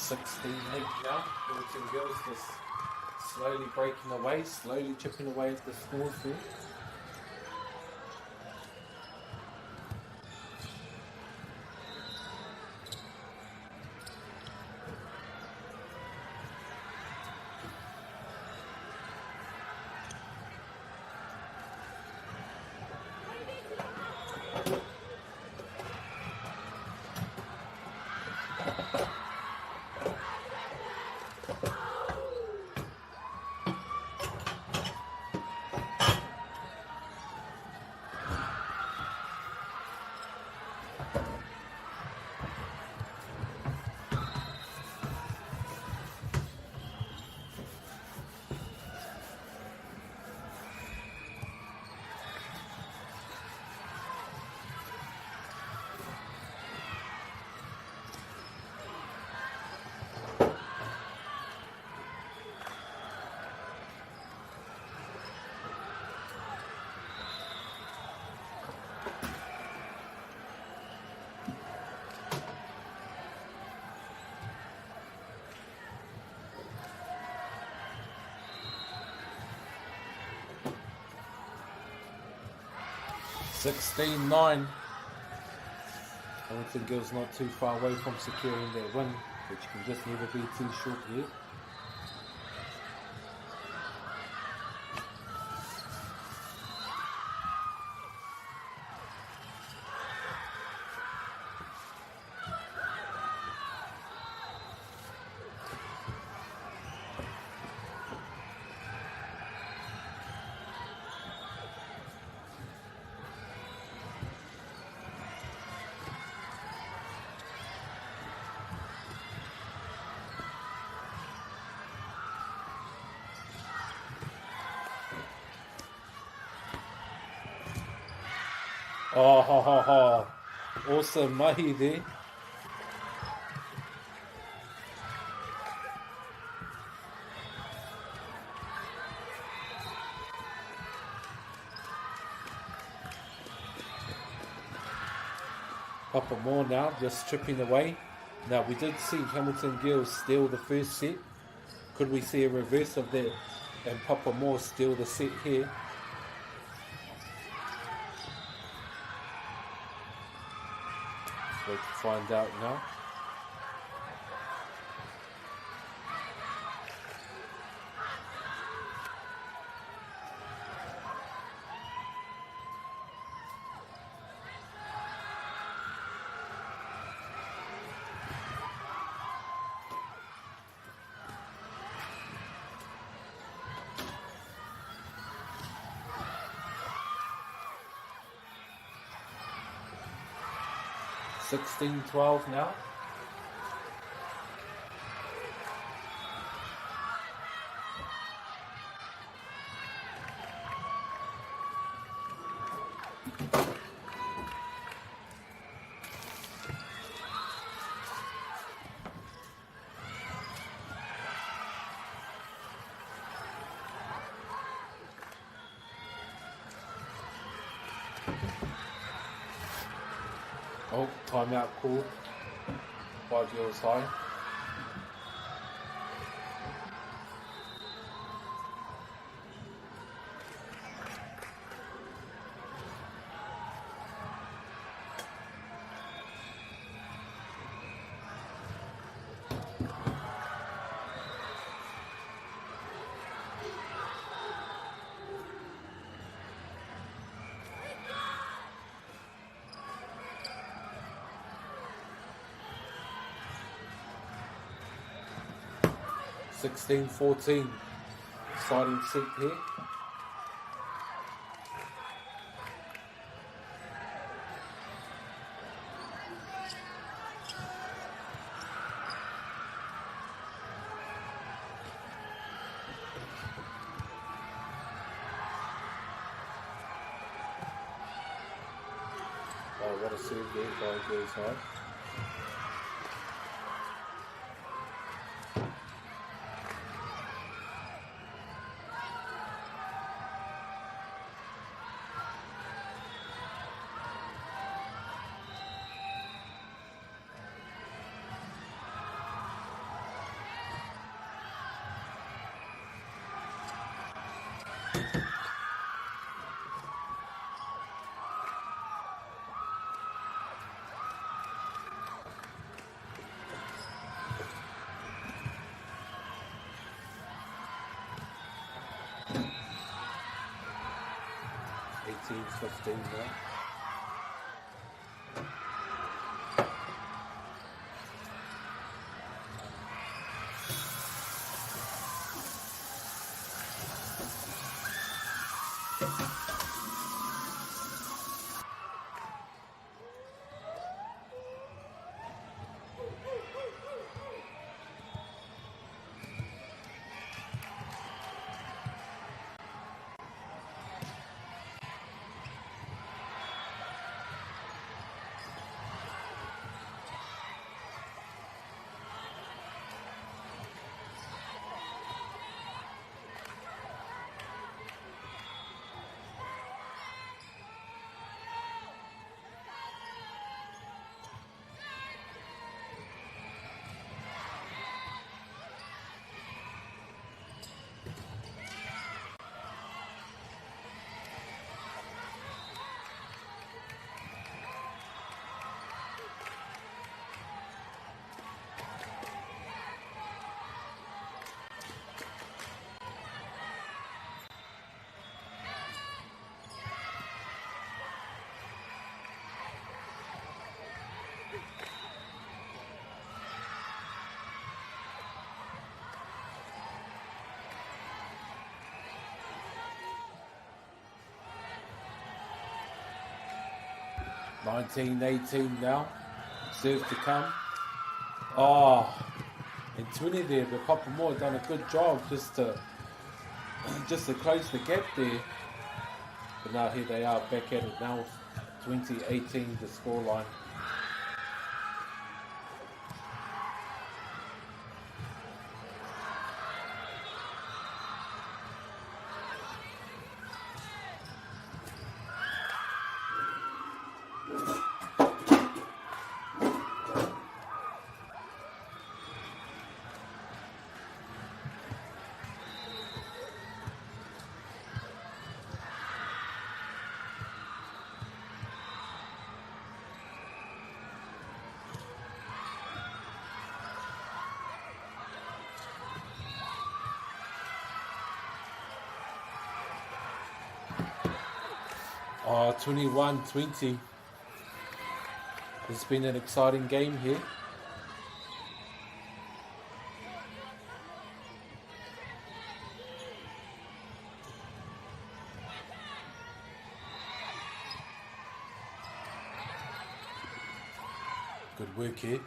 16-8 now. Hamilton Girls just slowly breaking away, slowly chipping away at the scores there. (16-9). Hamilton Girls not too far away from securing their win, which can just never be too short here. Oh, ha, ha, ha. Awesome mahi there. Papa Moore now just chipping away. Now we did see Hamilton Girls steal the first set. Could we see a reverse of that and Papa Moore steal the set here? Wait to find out now. (16-12) now. Oh, timeout call by Girls High. (16-14) exciting set here. Oh, what a serve there by Girls High. 19-15 now. (19-18) now. Serve to come. Oh, and 20 there, but Papa Moore done a good job just to close the gap there. But now here they are back at it now. 20-18 the scoreline. Oh, 21-20. It's been an exciting game here. Good work here.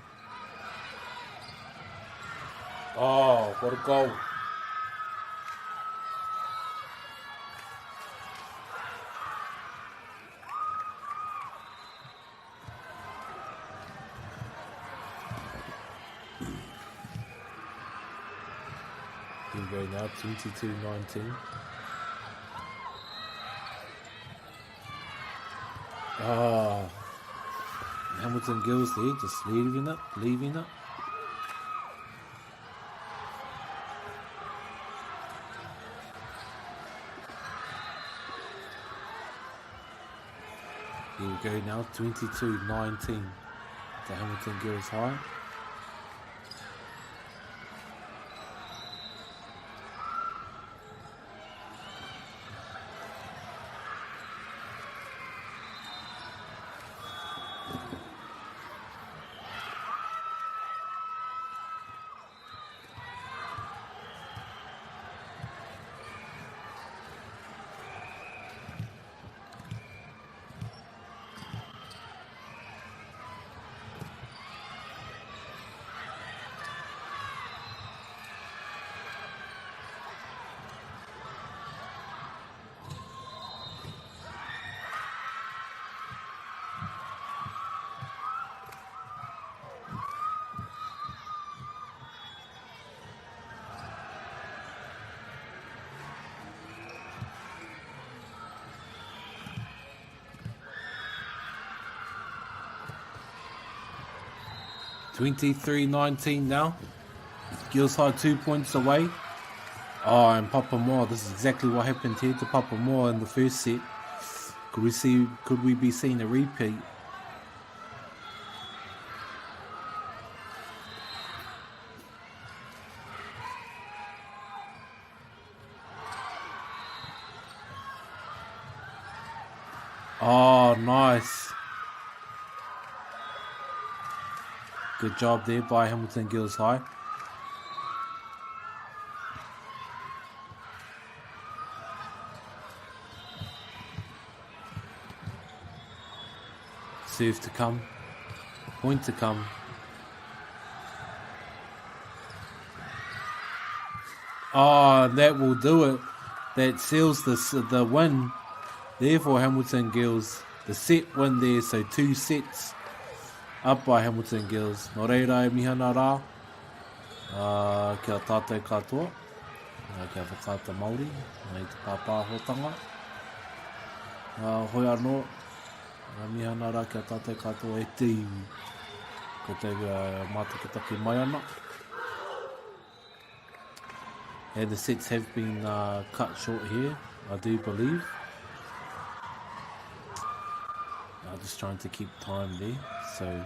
Oh, what a goal. Here we go now, 22-19. Ah, Hamilton Gills there, just leaving it. Here we go now, 22-19 to Hamilton Gills High. (23-19) now. Gills High 2 points away. Oh, and Papa Moore. This is exactly what happened here to Papa Moore in the first set. Could we be seeing a repeat? Nice. Good job there by Hamilton Gills High. Serve to come. Point to come. Oh, that will do it. That seals the win. Therefore, Hamilton Gills, the set win there, so 2 sets up by Hamilton Gills. Nō reira e mihana rā. Kia tātou katoa. Kia whakata Māori. Nei te pāpāhotanga. Hoi anō. Mihana rā kia tātou katoa e te iwi. Ko te mātakataki mai ana. And the sets have been cut short here, I do believe. I'm just trying to keep time there, so...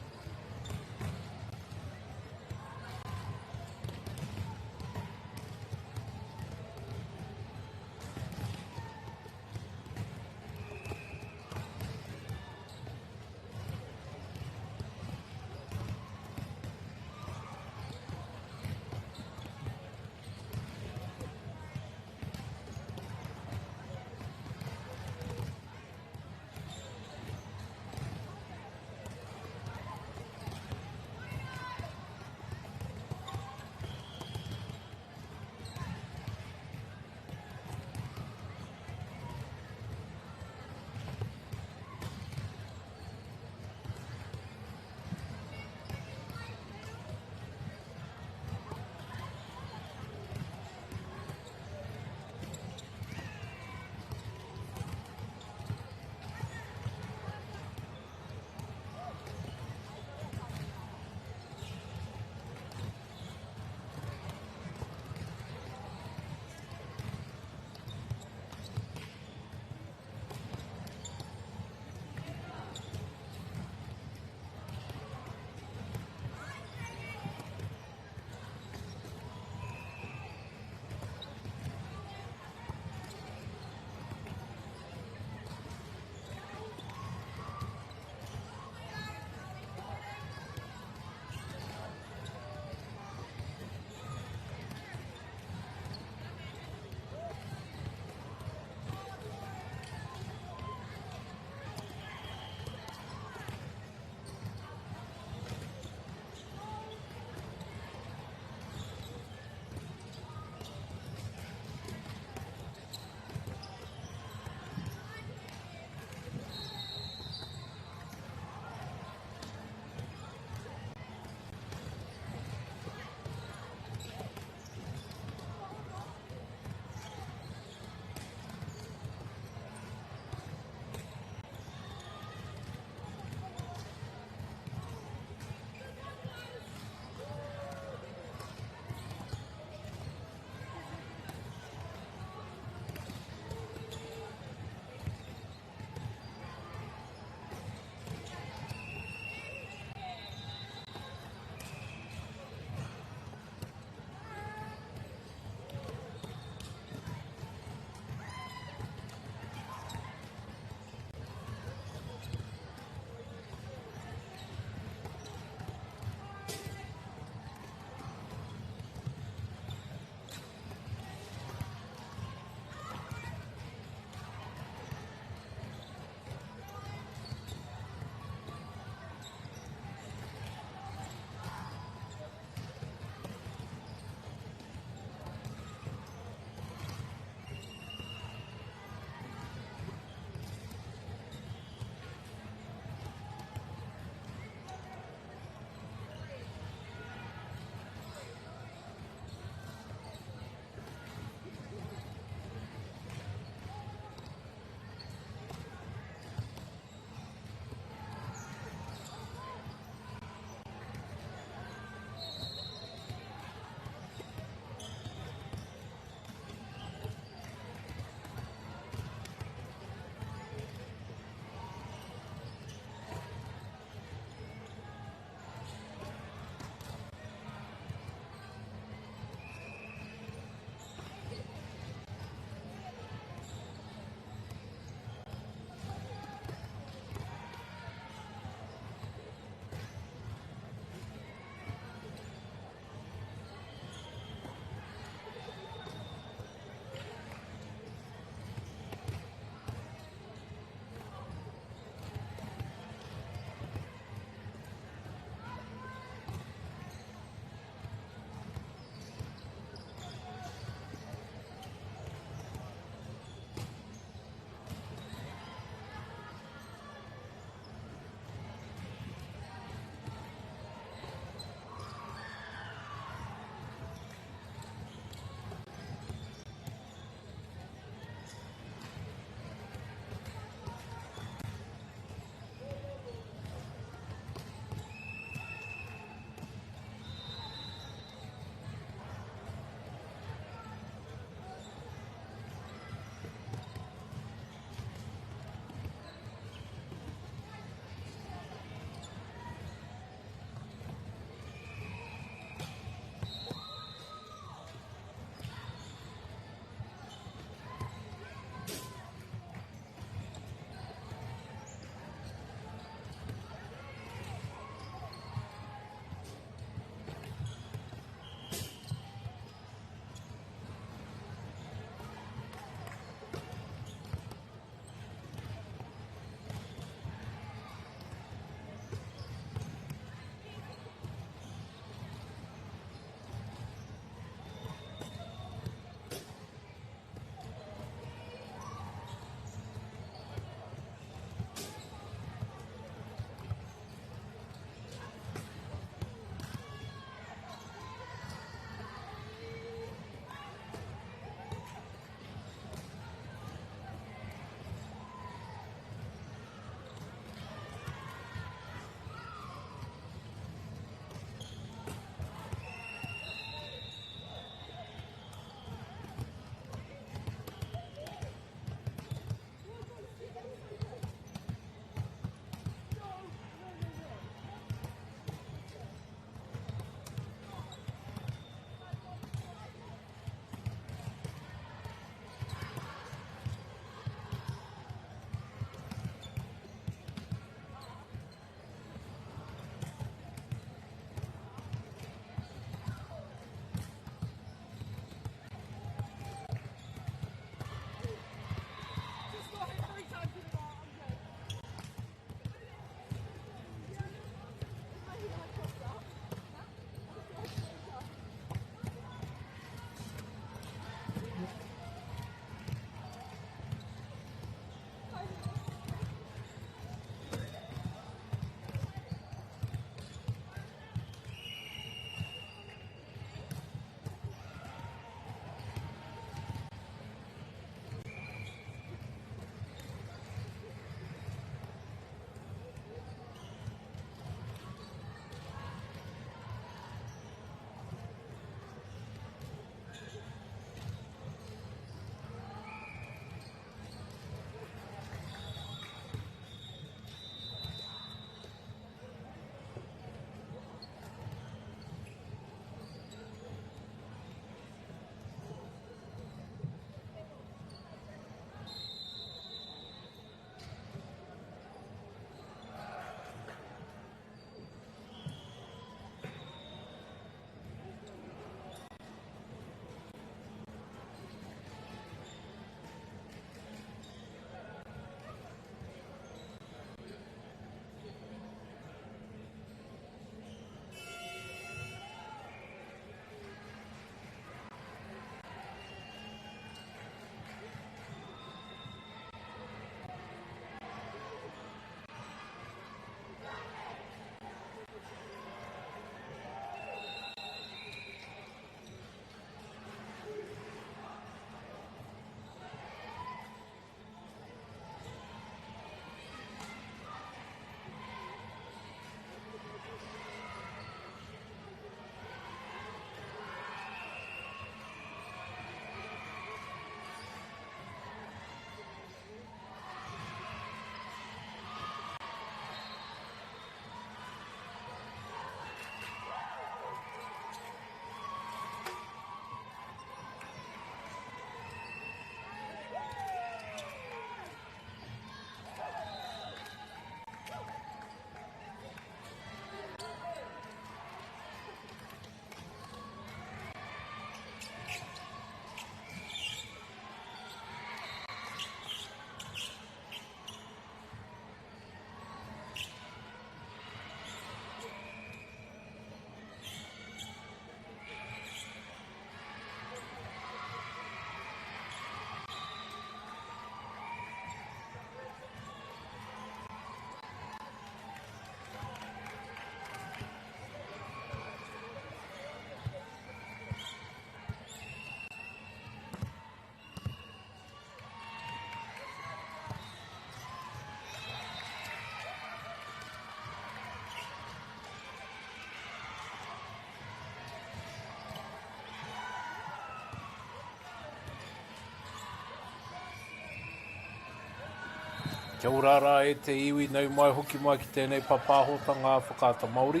Kia ora rā e te iwi nau mai hoki mai ki tēnei papahotanga whakaata Māori.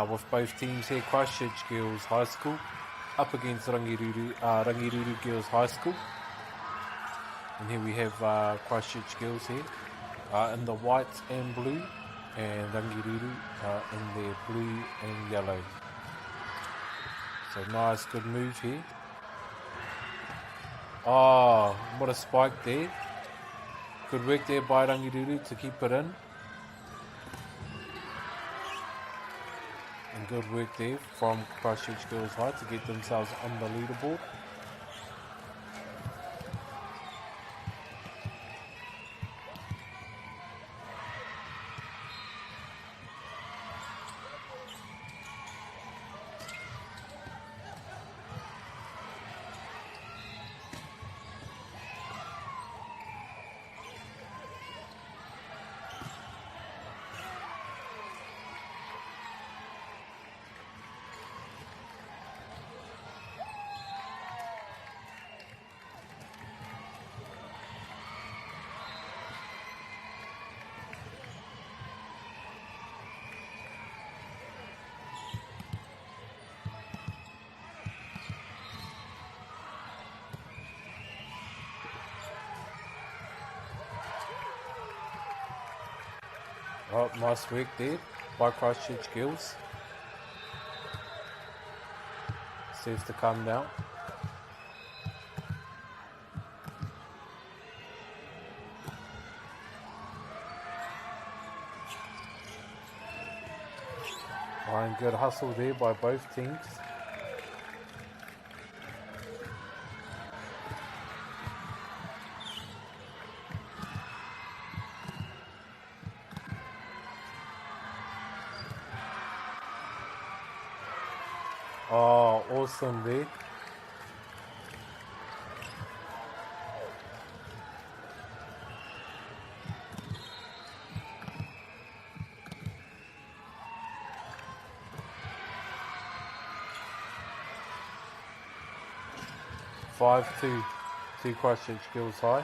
With both teams here, Christchurch Girls High School up against Rangiruru Girls High School. And here we have Christchurch Girls here in the white and blue, and Rangiruru in their blue and yellow. So nice, good move here. Oh, what a spike there. Good work there by Rangiruru to keep it in. And good work there from Christchurch Girls High to get themselves on the leaderboard. Oh, nice work there by Christchurch Girls. Serves to come now. Oh, and good hustle there by both teams. Oh, awesome there. Five to Christchurch Girls High.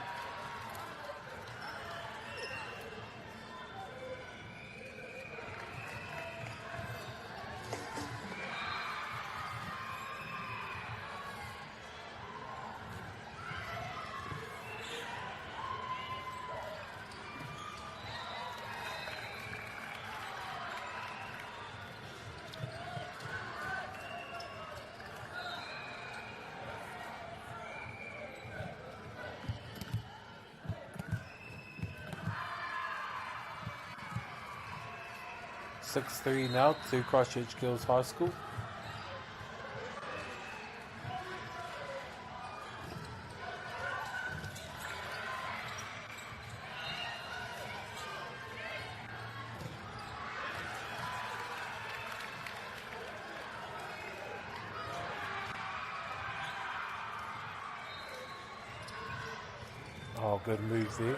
Six 3 now to Christchurch Girls High School. Oh, good moves there.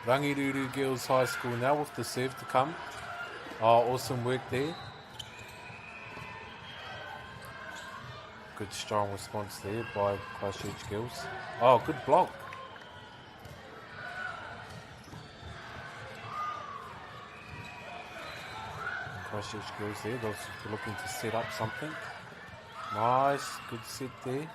Rangiruru Girls High School now with the serve to come. Oh, awesome work there. Good strong response there by Christchurch Girls. Oh, good block. And Christchurch Girls there, those looking to set up something. Nice, good set there.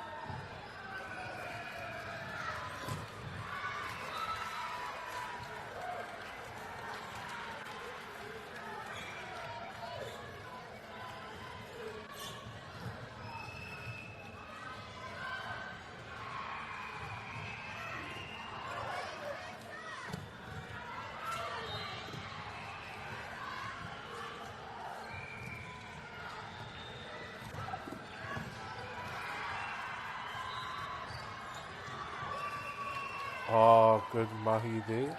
Oh, good mahi there.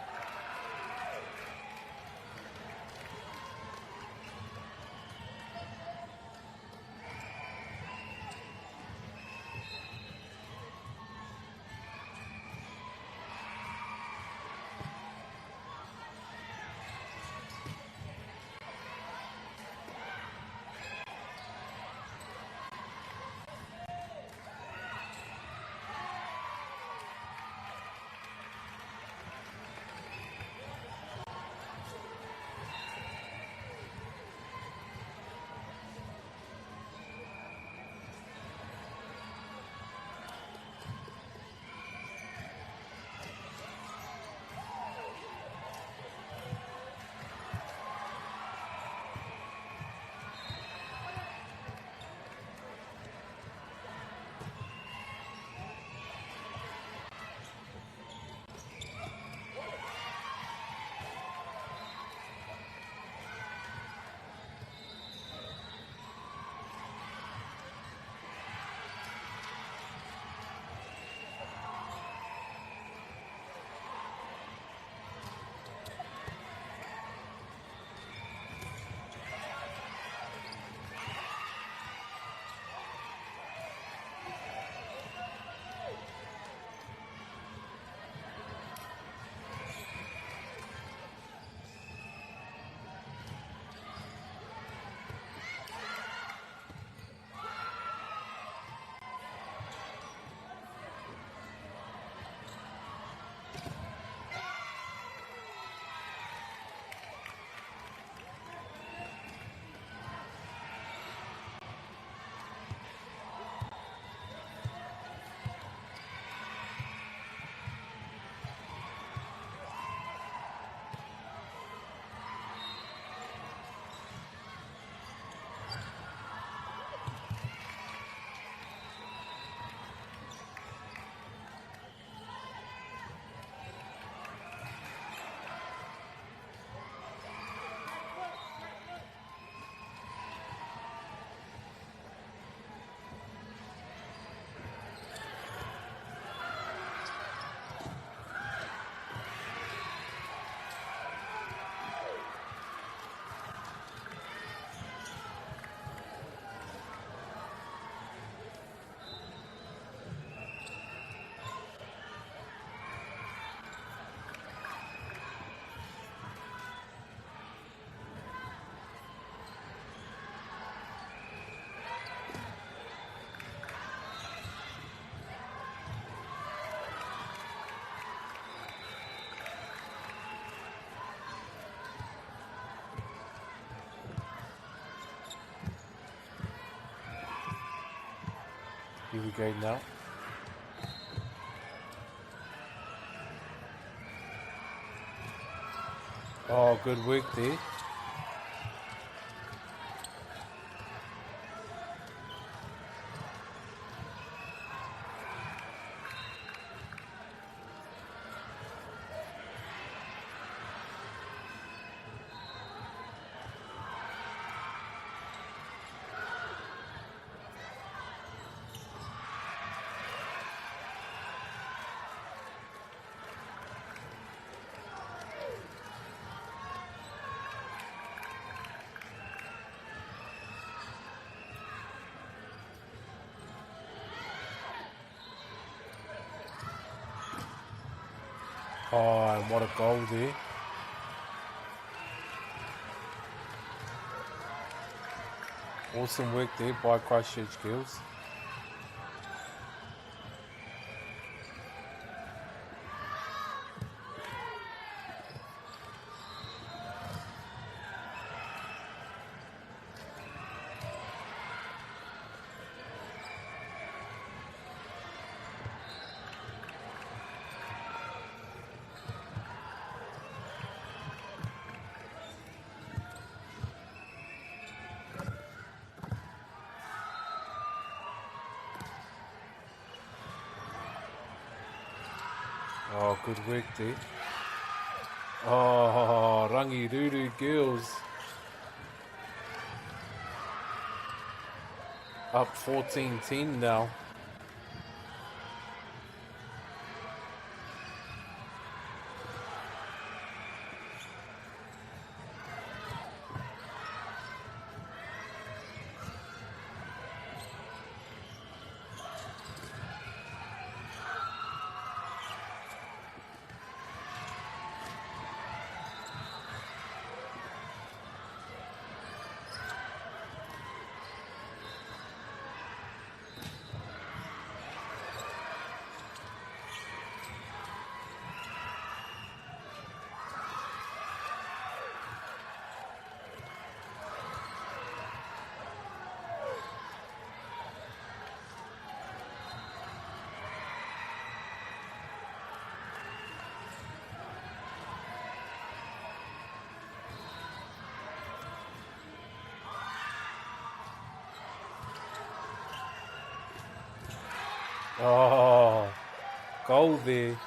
Here we go now. Oh, good work there. Oh, and what a goal there. Awesome work there by Christchurch Girls. Oh, good work there. Oh, Rangiruru Girls. Up 14-10 now. Oh, goal there.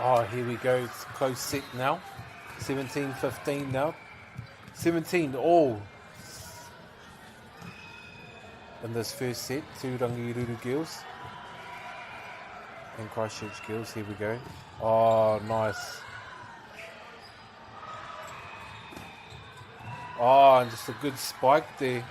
Oh, here we go. It's a close set now. 17-15 now. 17 all in this first set. Two Rangiruru girls and Christchurch girls. Here we go. Oh, nice. Oh, and just a good spike there.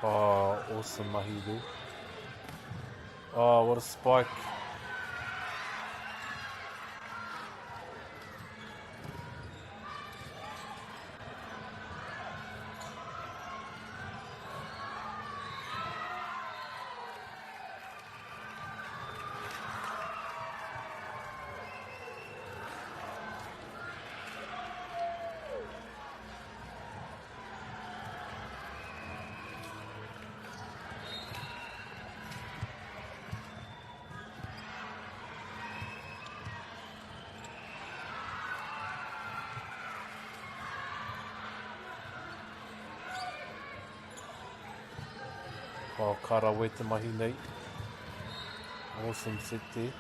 Oh, awesome mahi there. Oh, what a spike. Oh, kara weta mahi nei. Awesome set there.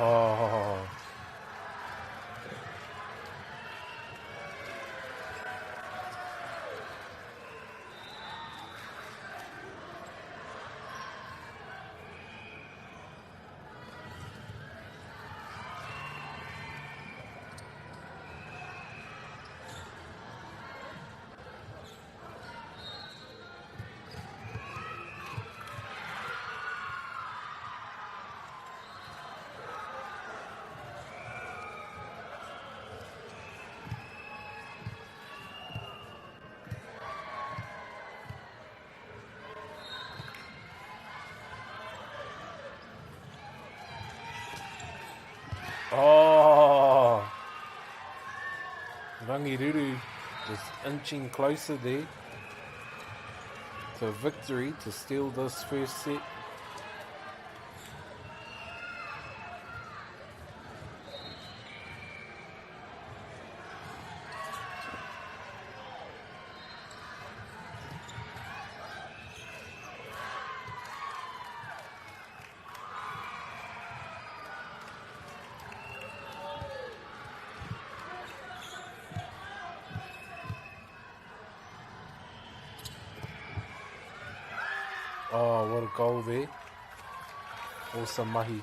Oh. Oh, Rangiruru is inching closer there to victory to steal this first set. Oh, what a goal there. Awesome mahi.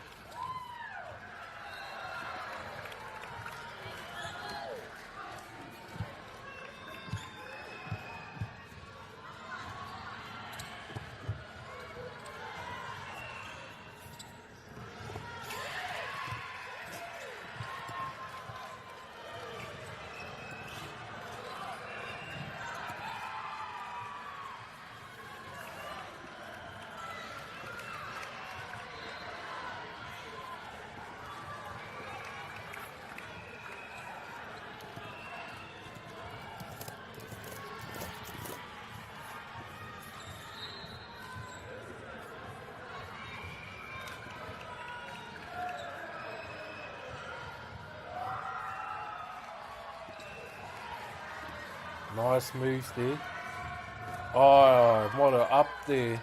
Nice moves there. Oh, what a up there.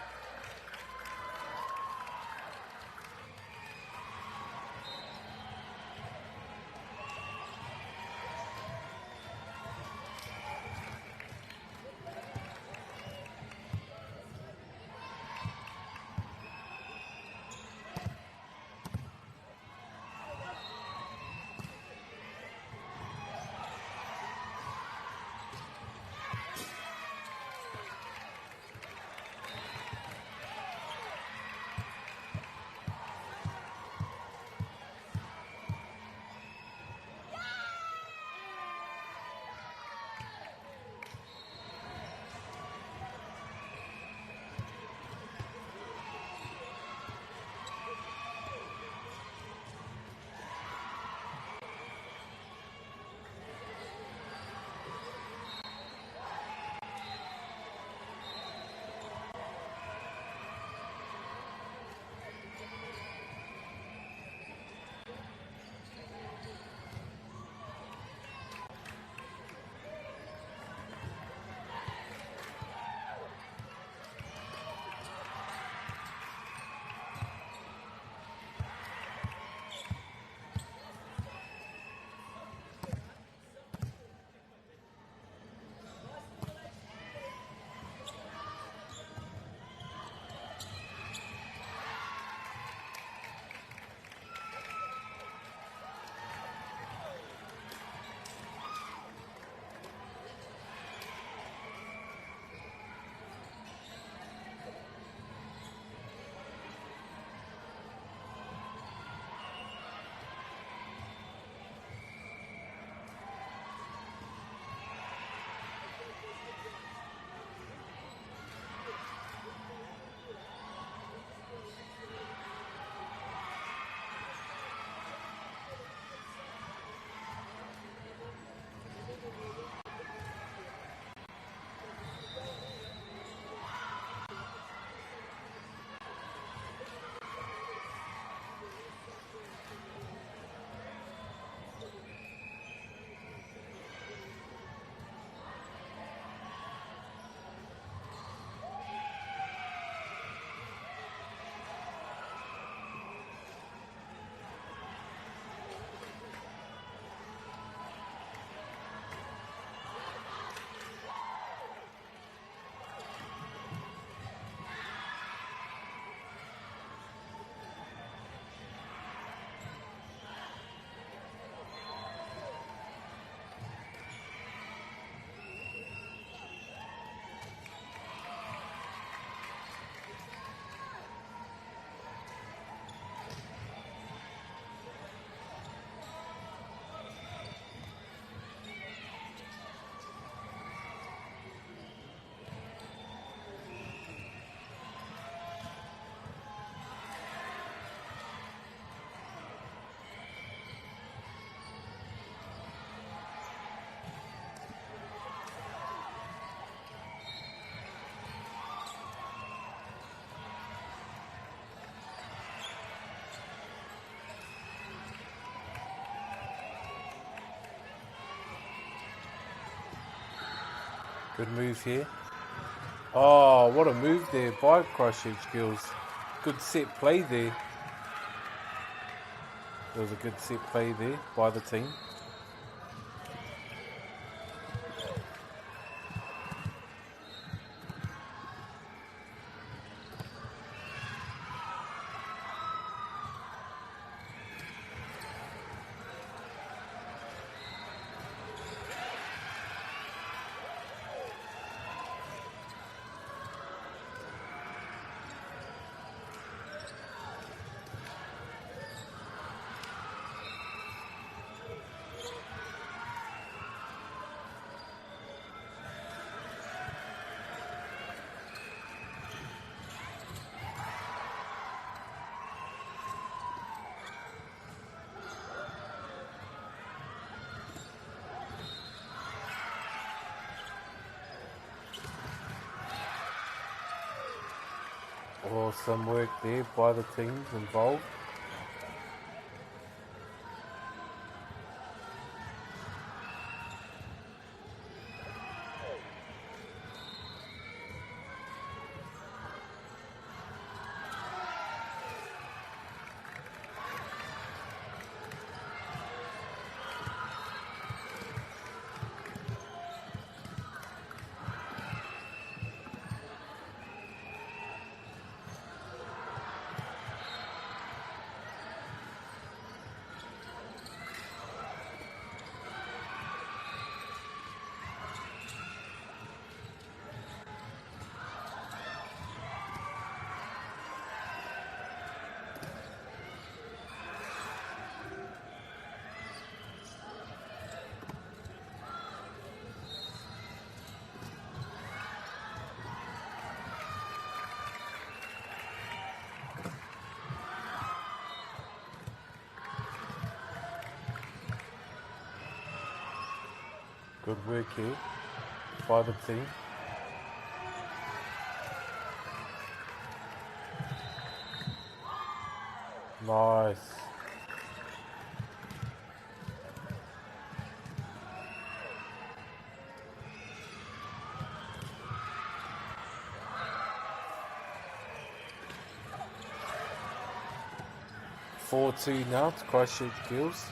Good move here. Oh, what a move there by Christchurch Girls. Good set play there. There was a good set play there by the team. Awesome work there by the teams involved. Good work here by the team. Nice. (4-2) now to Christchurch Girls.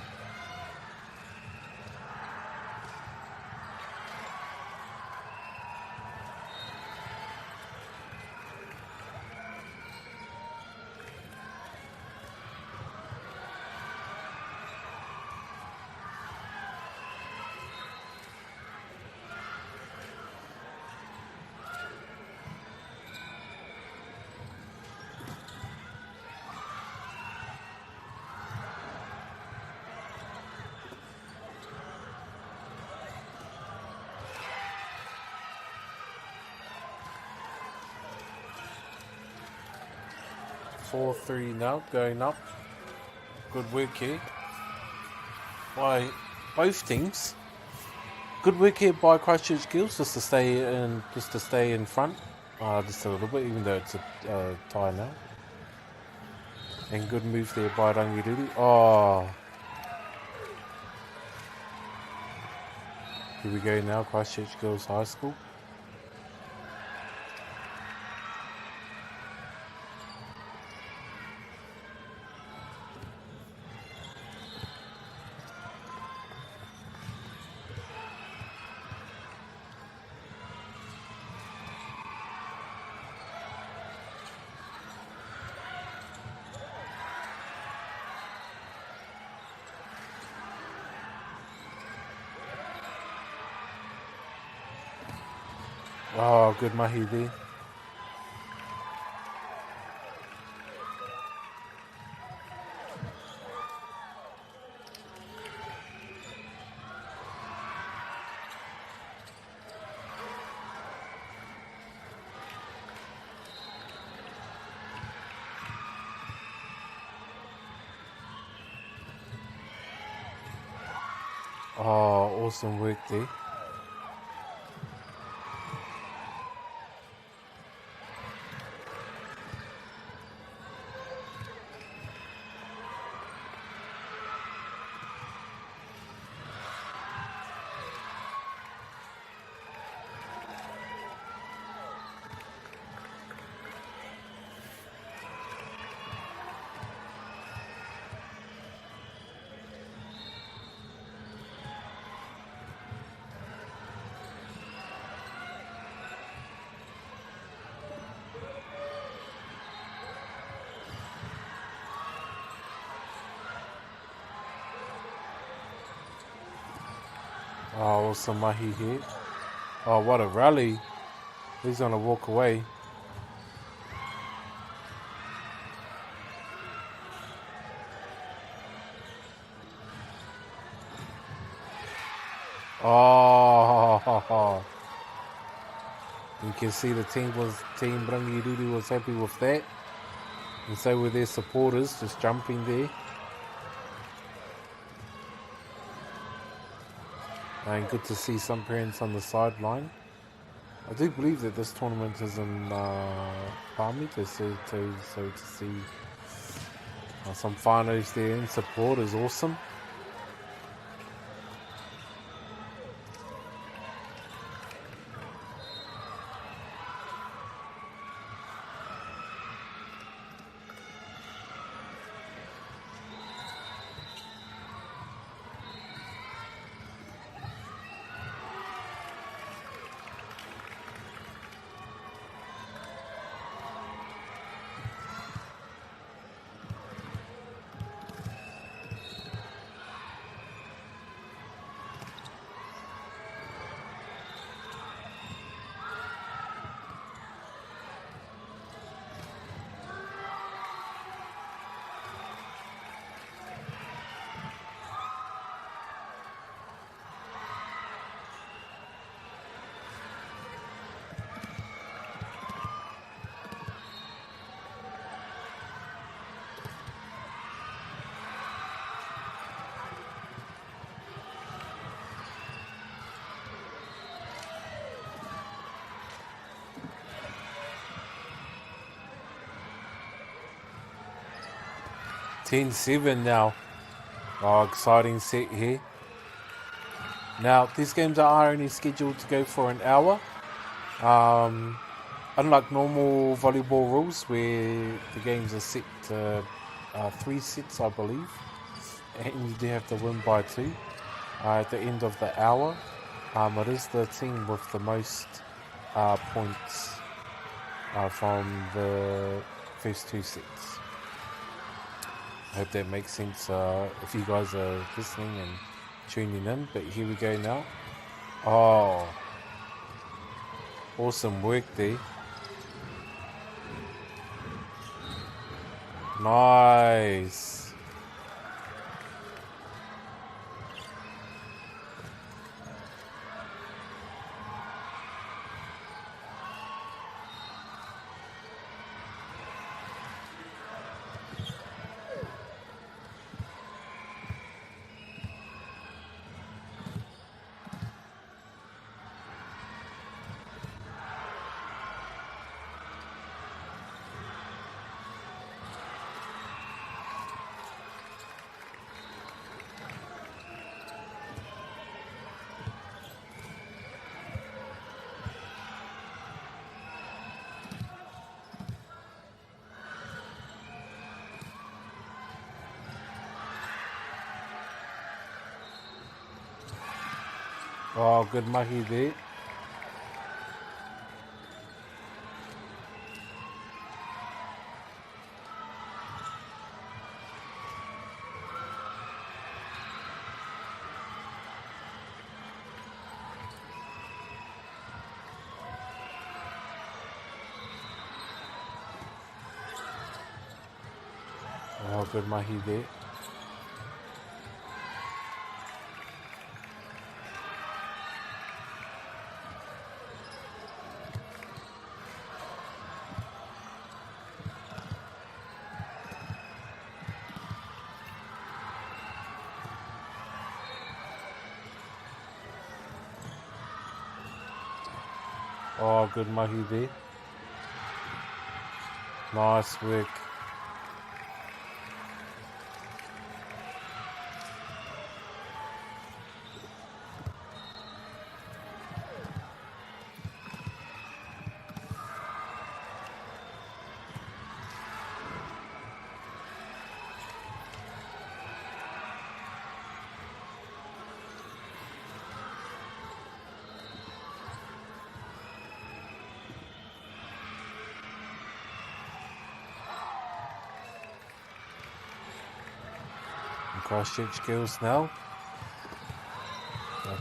(4-3) now, going up. Good work here by both teams. Good work here by Christchurch Girls just to stay in front, just a little bit, even though it's a tie now. And good move there by Rangiriri. Oh, here we go now, Christchurch Girls High School. Oh, good mahi there. Oh, awesome work there. Oh, awesome mahi here. Oh, what a rally. He's going to walk away. Oh, you can see the team Rangiruti was happy with that. And so were their supporters just jumping there. And good to see some parents on the sideline. I do believe that this tournament is in Palmy, to see some whānaus there in support is awesome. $10-7 now. Oh, exciting set here. Now, these games are only scheduled to go for an hour. Unlike normal volleyball rules where the games are set to 3 sets, I believe. And you do have to win by 2 at the end of the hour. It is the team with the most points from the first 2 sets. I hope that makes sense if you guys are listening and tuning in. But here we go now. Oh, awesome work there. Nice. Oh, good mahi there. Oh, good mahi there. Oh, good mahi there. Nice work. Christchurch girls now.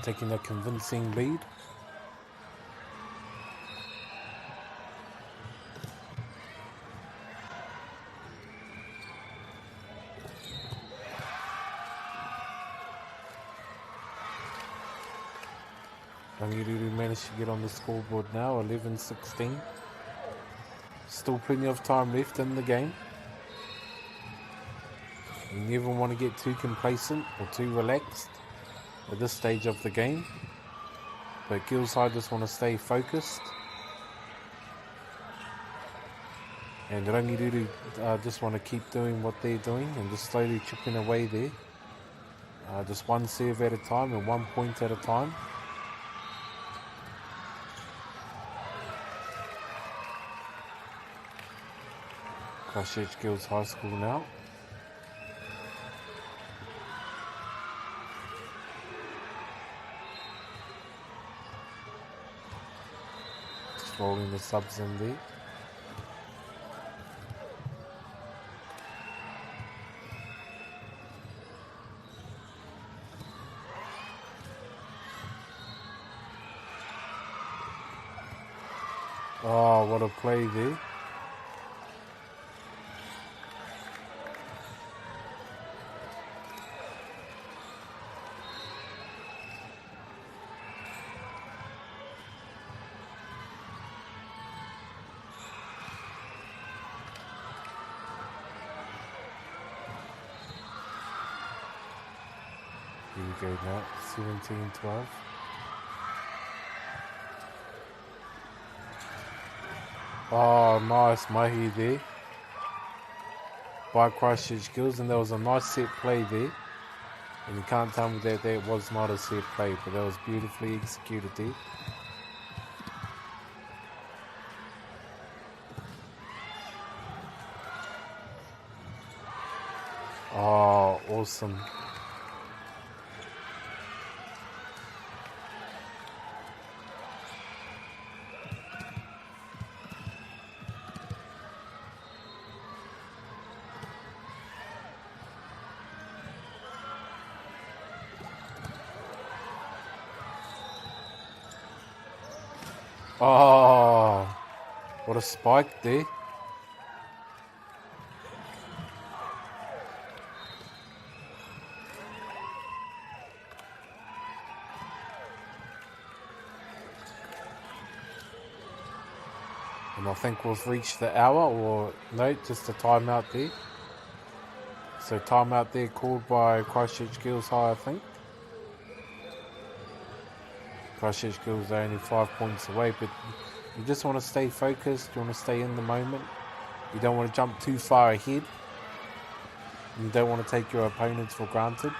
taking a convincing lead. Rangiriri managed to get on the scoreboard now, 11-16. Still plenty of time left in the game. You never want to get too complacent or too relaxed at this stage of the game. But Gills High just want to stay focused. And Rangiriri just want to keep doing what they're doing and just slowly chipping away there. Just one serve at a time and 1 point at a time. Christchurch Girls High School now. Just rolling the subs in there. Oh, what a play there. Here we go now, 17-12. Oh, nice mahi there by Christchurch Girls, and there was a nice set play there. And you can't tell me that that was not a set play, but that was beautifully executed there. Oh, awesome. Oh, what a spike there. And I think we've reached the hour, or no, just a timeout there. So timeout there called by Christchurch Girls High, I think. Christchurch Girls are only 5 points away, but you just want to stay focused, you want to stay in the moment. You don't want to jump too far ahead. You don't want to take your opponents for granted.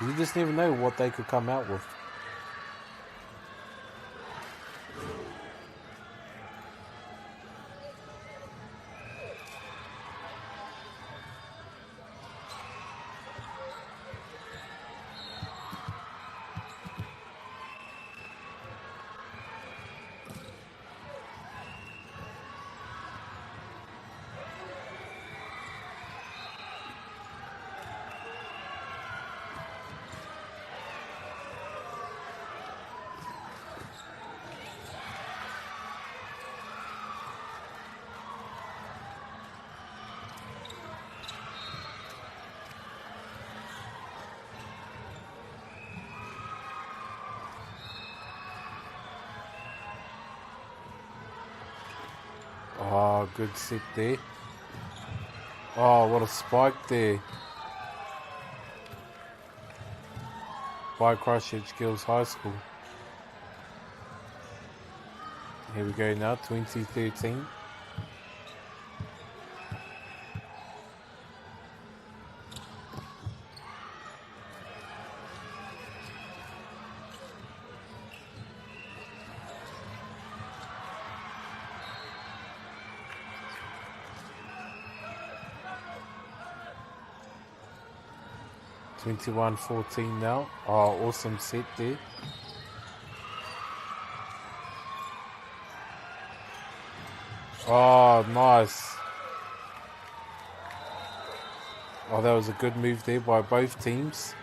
You just never know what they could come out with. Oh, good set there. Oh, what a spike there by Christchurch Girls High School. Here we go now, 2013. (21-14) now. Oh, awesome set there. Oh, nice. Oh, that was a good move there by both teams.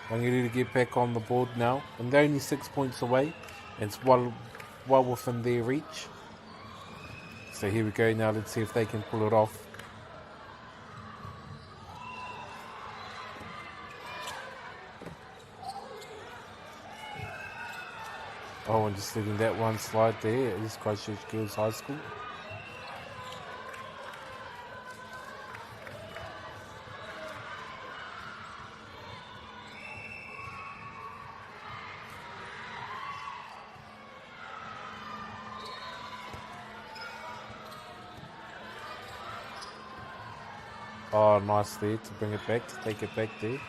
Rangiru to get back on the board now. And they're only 6 points away. It's well within their reach. So here we go now. Let's see if they can pull it off. Oh, and just letting that one slide there. It is Christchurch Girls High School. Oh, nice there to bring it back, to take it back there.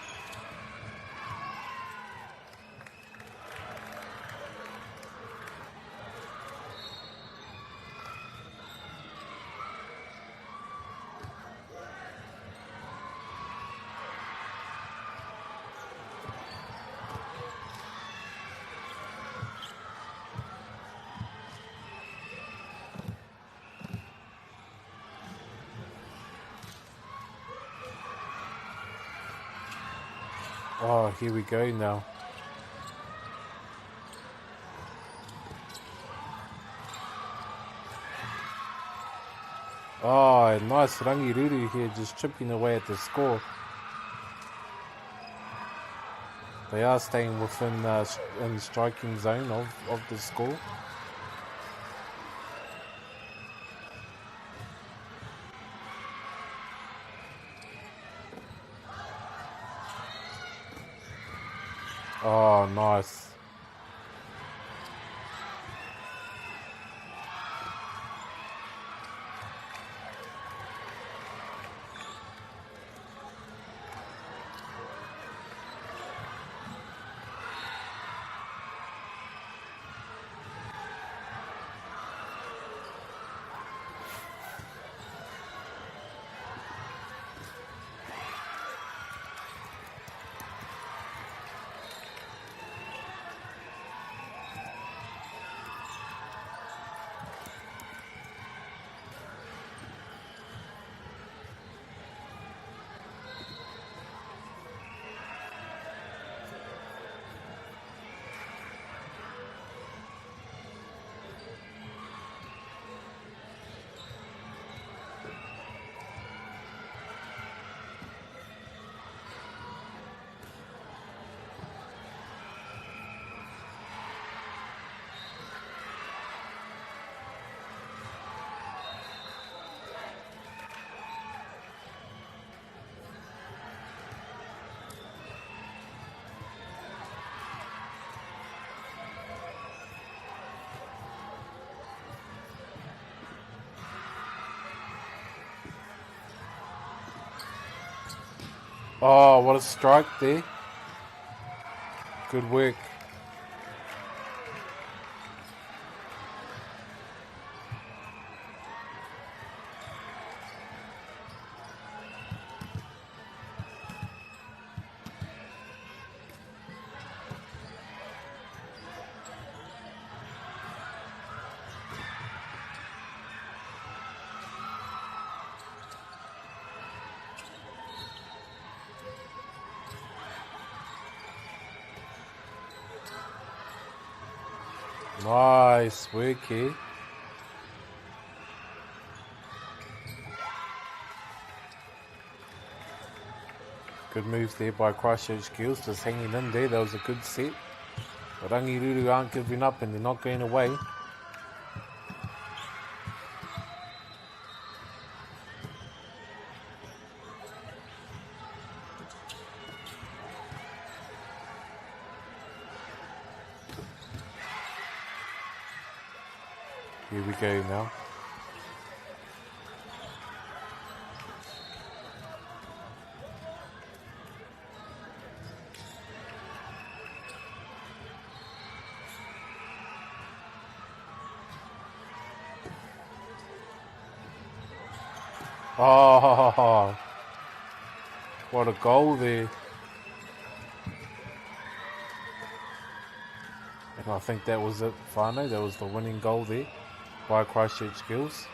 Oh, here we go now. Oh, nice Rangiruru here, just chipping away at the score. They are staying within in striking zone of the score. Oh, nice. Oh, what a strike there. Good work. Nice work here. Good move there by Christchurch Girls, just hanging in there. That was a good set. But Rangiruru aren't giving up and they're not going away. Here we go now. Oh, what a goal there. And I think that was it, Whānau. That was the winning goal there by Christchurch Girls.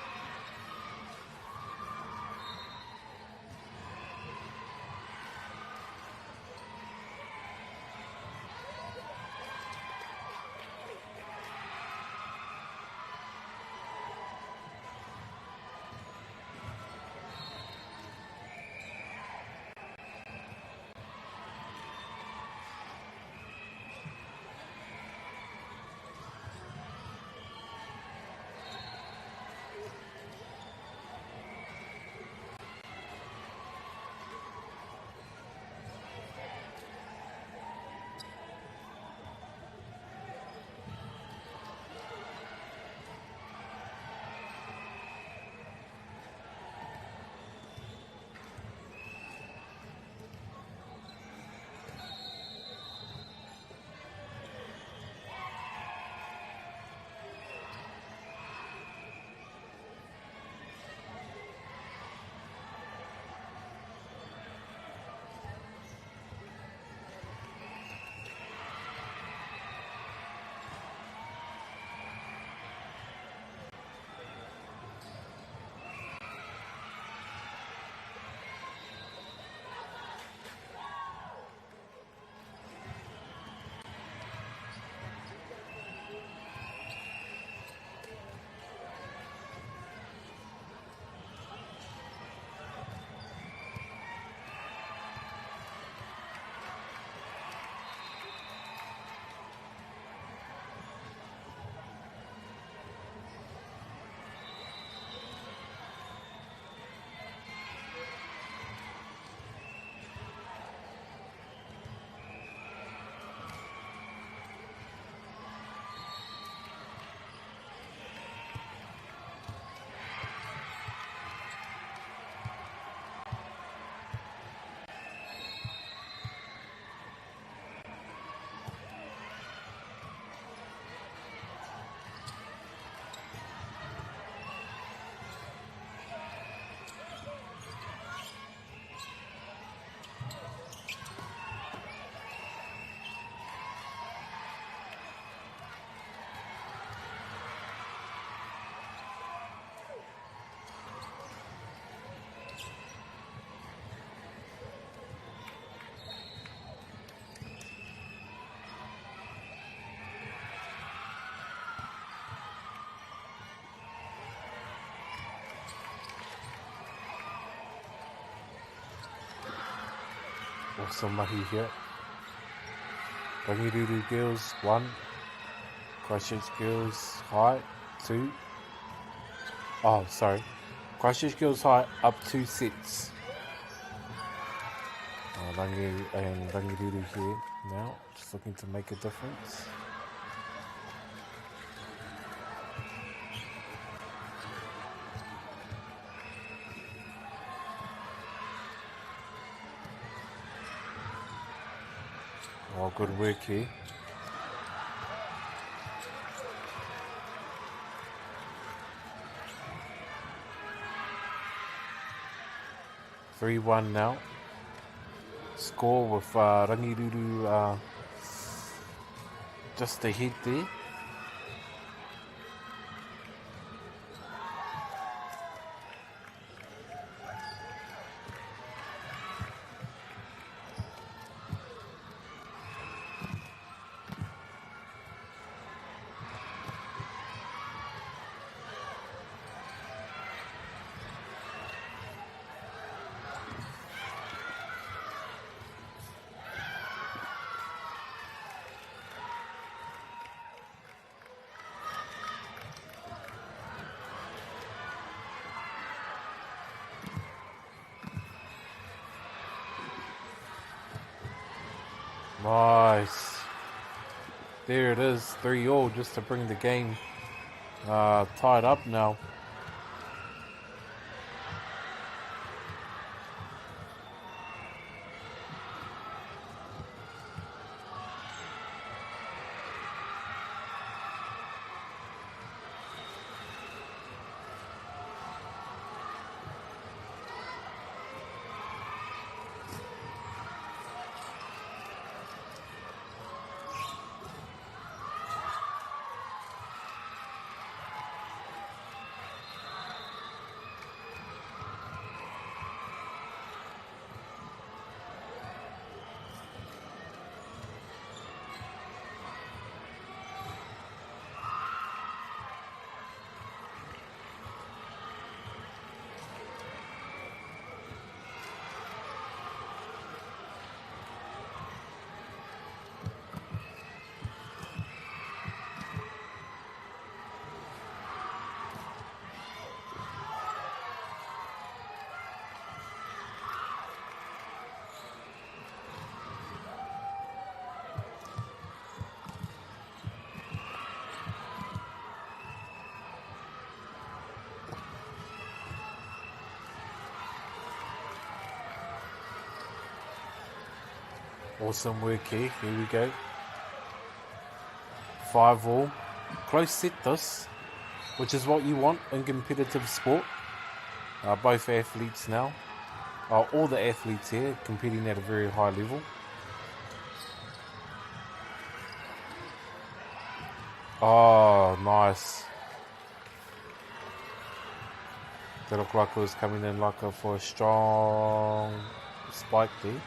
Awesome mahi here. Rangirudu Girls 1. Christchurch Girls High 2. Oh, sorry. Christchurch Girls High up 2 sets. Rangirudu here now, just looking to make a difference. Oh, good work here. (3-1) now. Score with Rangirudu just ahead there. Nice. There it is, 3-3 just to bring the game tied up now. Awesome work here. Here we go. 5-5. Close set this, which is what you want in competitive sport. Both athletes now, all the athletes here competing at a very high level. Oh, nice. That looked like it was coming in like for a strong spike there.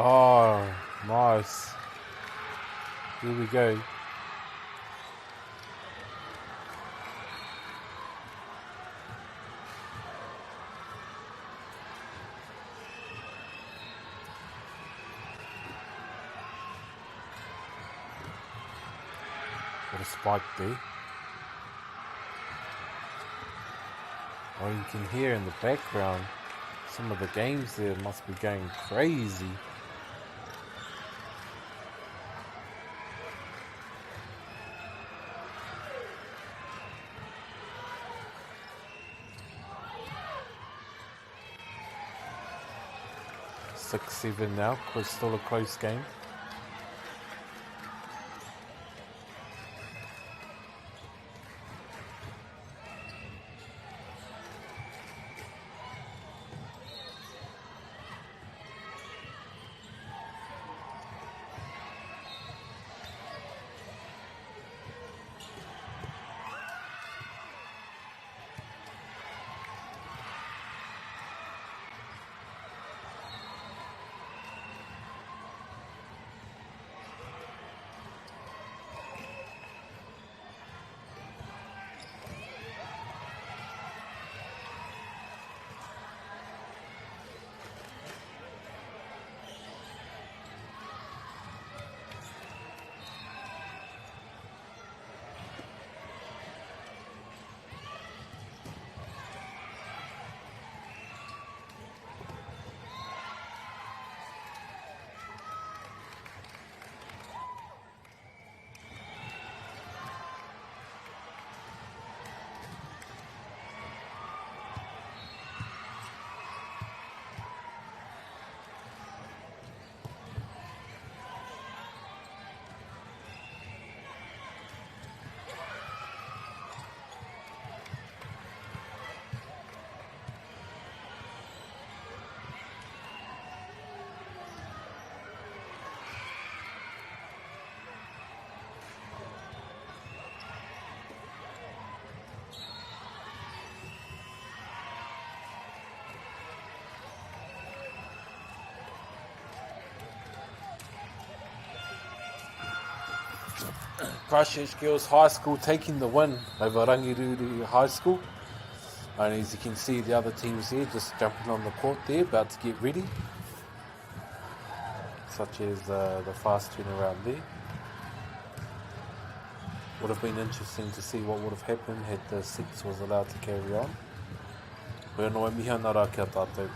Oh, nice. Here we go. Got a spike there. Oh, you can hear in the background some of the games there must be going crazy. (6-7) now, still a close game. Christchurch Girls High School taking the win over Rangiriri High School. And as you can see, the other teams there just jumping on the court there, about to get ready. Such as the fast turnaround there. Would have been interesting to see what would have happened had the 6 was allowed to carry on. Koe noe miha nā rā kia tātou.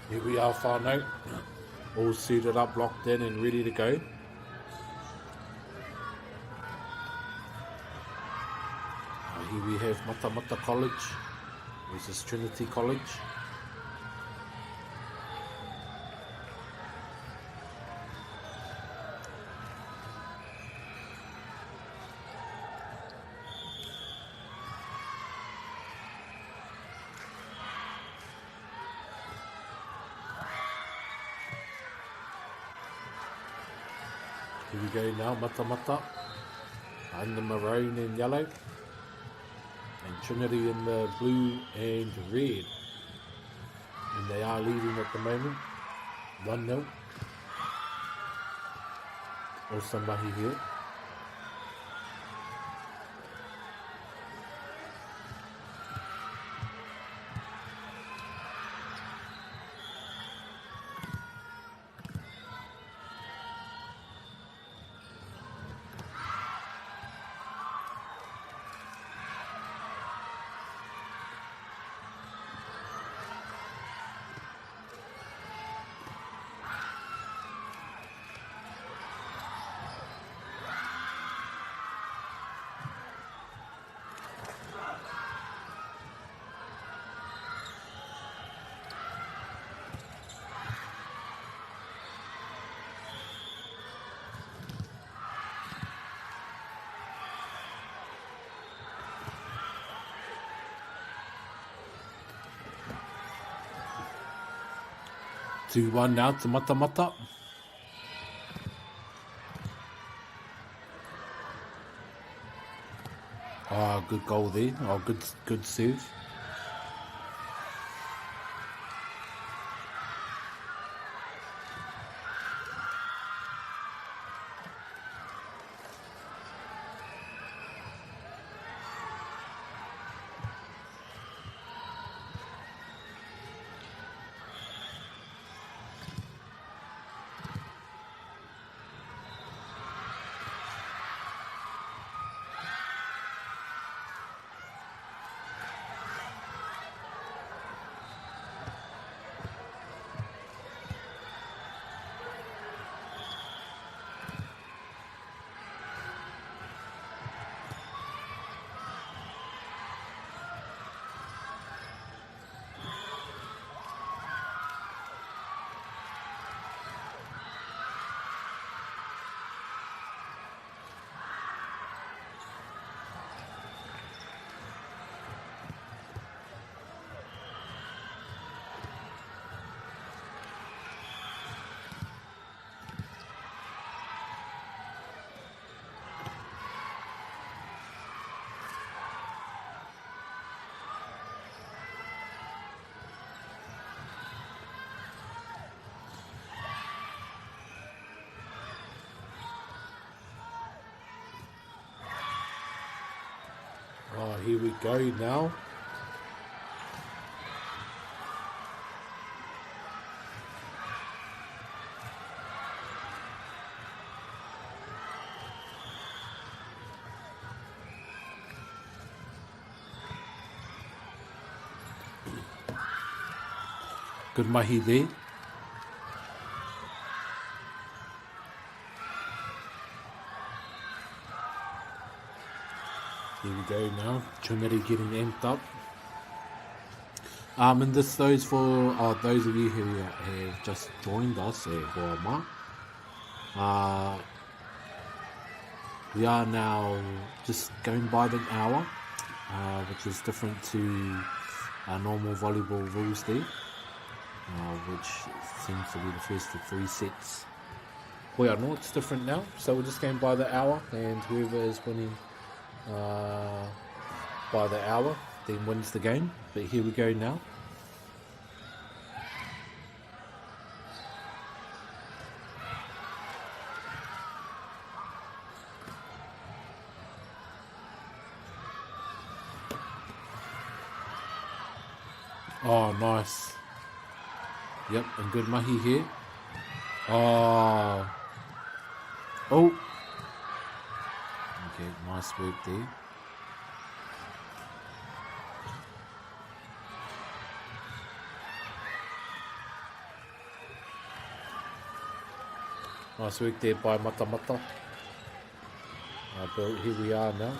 Here we are, whānau, all suited up, locked in and ready to go. Here we have Matamata College, this is Trinity College. Here we go now, Matamata in the maroon and yellow, and Trinity in the blue and red. And they are leading at the moment, 1-0. Also mahi here. Two 1 now to Matamata. Oh, good goal there. Oh, good serve. Oh, here we go now. Good mahi there. Here we go now, Trinity getting amped up. And this those for those of you who have just joined us at Hoama. We are now just going by the hour, which is different to our normal volleyball rules there, which seems to be the first of 3 sets. Well, no, it's different now, so we're just going by the hour, and whoever is winning by the hour then wins the game. But here we go now. Oh, nice. Yep, and good mahi here. Oh. Okay, nice work there. Nice work there by Matamata. But here we are now.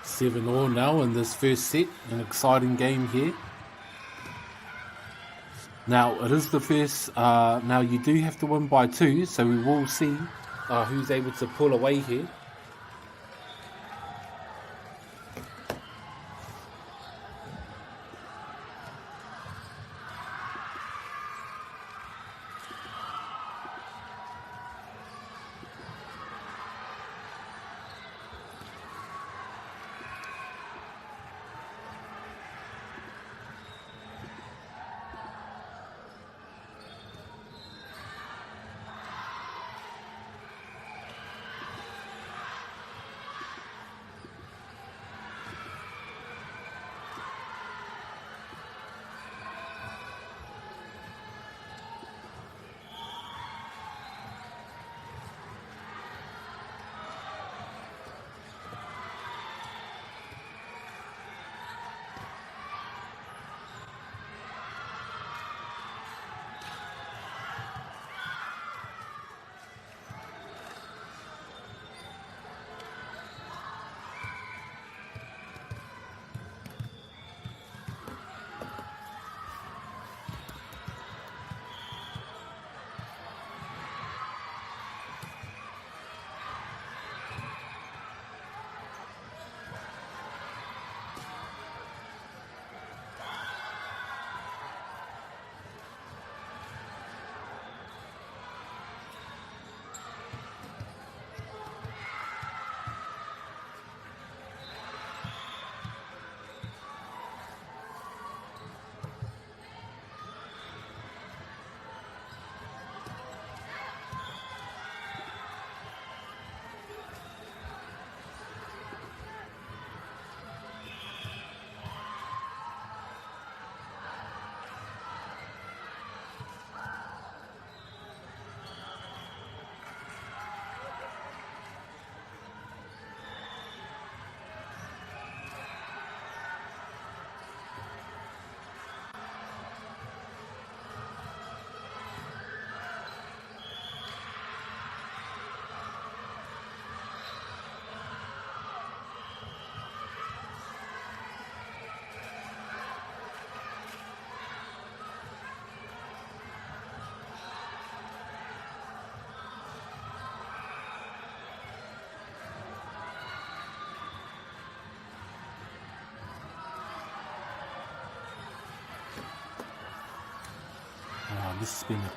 Seven all now in this first set. An exciting game here. Now it is the first. Now you do have to win by 2, so we will see who's able to pull away here. This has been a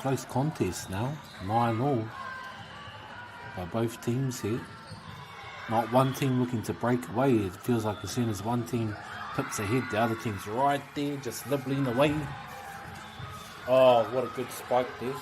close contest now. 9-all by both teams here. Not one team looking to break away. It feels like as soon as one team pips ahead, the other team's right there, just nibbling away. Oh, what a good spike there.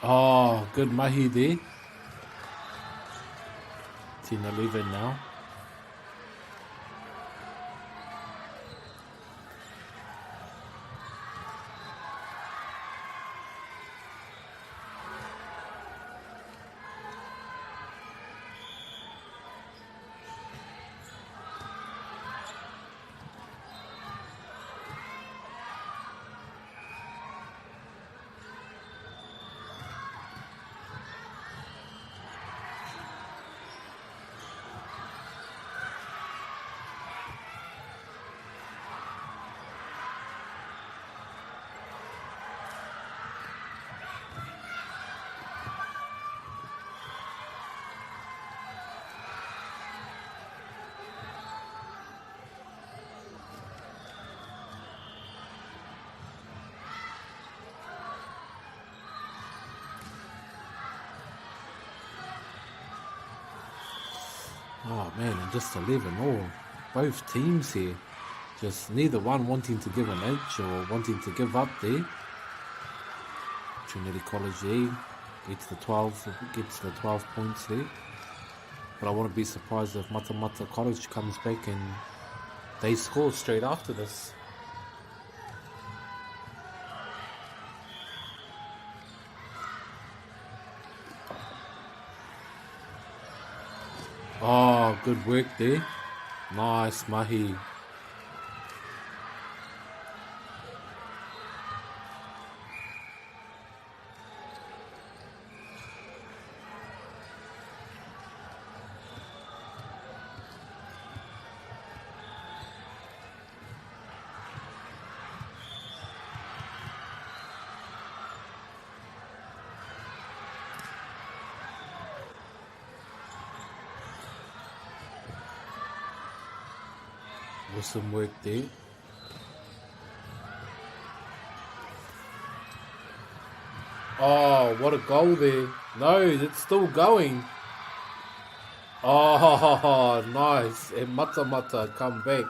Oh, good mahi there. 10-11 now. Oh man, and just 11-all. Both teams here, just neither one wanting to give an edge or wanting to give up there. Trinity College there gets the 12 points there. But I wouldn't be surprised if Matamata College comes back and they score straight after this. Oh, good work there. Nice, mahi. Awesome work there. Oh, what a goal there. No, it's still going. Oh, nice. And Matamata come back.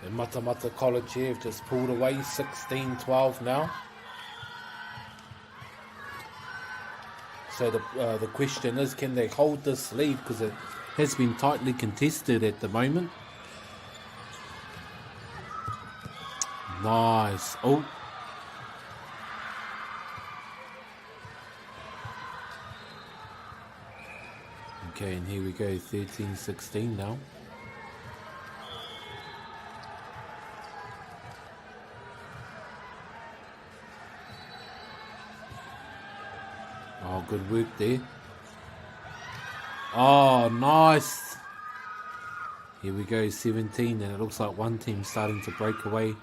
And Matamata College here have just pulled away, 16-12 now. So the question is, can they hold this lead? Because it has been tightly contested at the moment. Nice. Oh. Okay, and here we go, 13-16 now. Oh, good work there. Oh, nice. Here we go, 17, and it looks like one team starting to break away.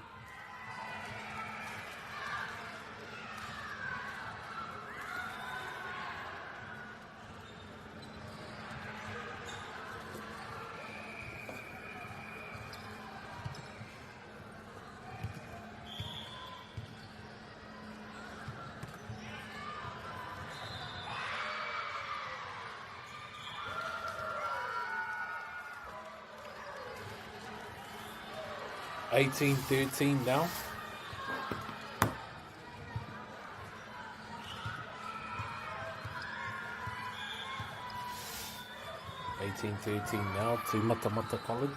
(18-13) now. Now to Matamata College.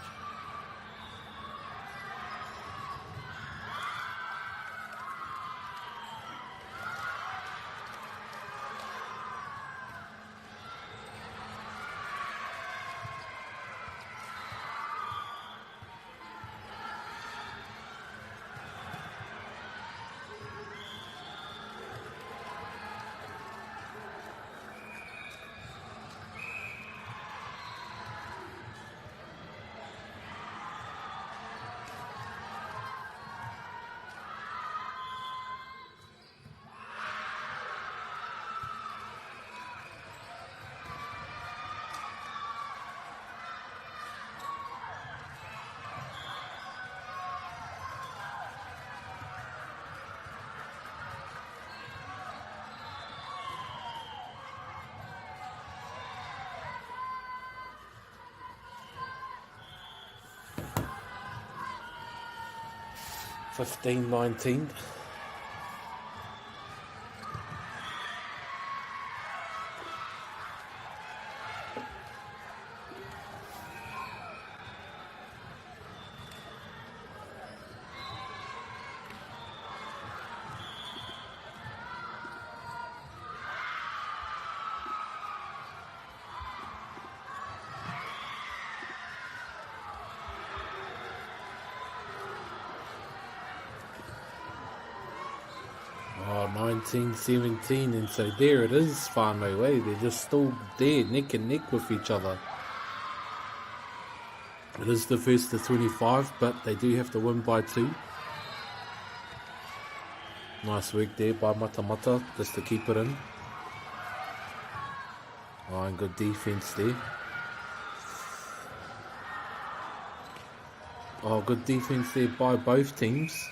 (15-19). Oh, 19-17, and so there it is, Whānau, eh? They're just still there, neck and neck with each other. It is the first to 25, but they do have to win by 2. Nice work there by Matamata, just to keep it in. Oh, and good defense there. Oh, good defense there by both teams.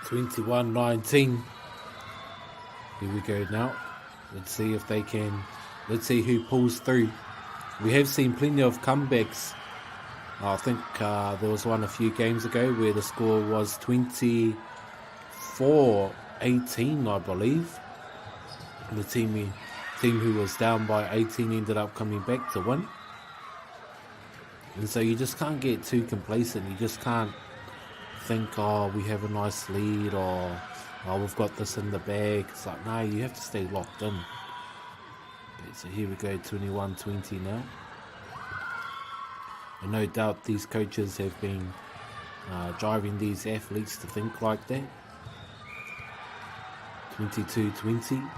21-19. Here we go now. Let's see if they can. Let's see who pulls through. We have seen plenty of comebacks. I think there was one a few games ago where the score was 24-18, I believe. The team who was down by 18 ended up coming back to win. And so you just can't get too complacent. You just can't think, oh, we have a nice lead, or oh, we've got this in the bag. It's like, no, you have to stay locked in. Okay, so here we go, 21-20 now. And no doubt these coaches have been driving these athletes to think like that. 22-20.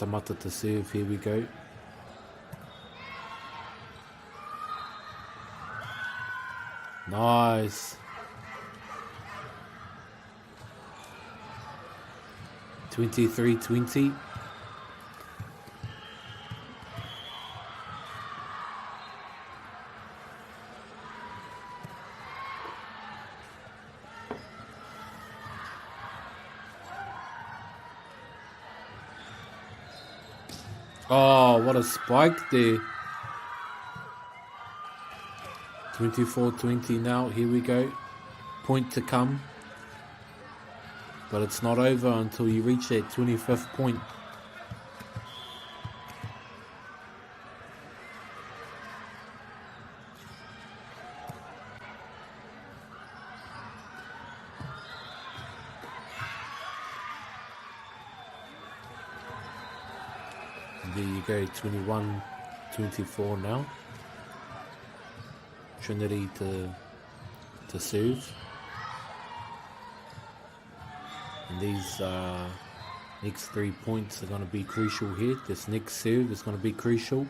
Mata to serve, here we go. Nice. 23-20. Oh, what a spike there. 24-20 now. Here we go. Point to come. But it's not over until you reach that 25th point. And there you go, 21-24 now. Trinity to serve. And these next 3 points are going to be crucial here. This next serve is going to be crucial.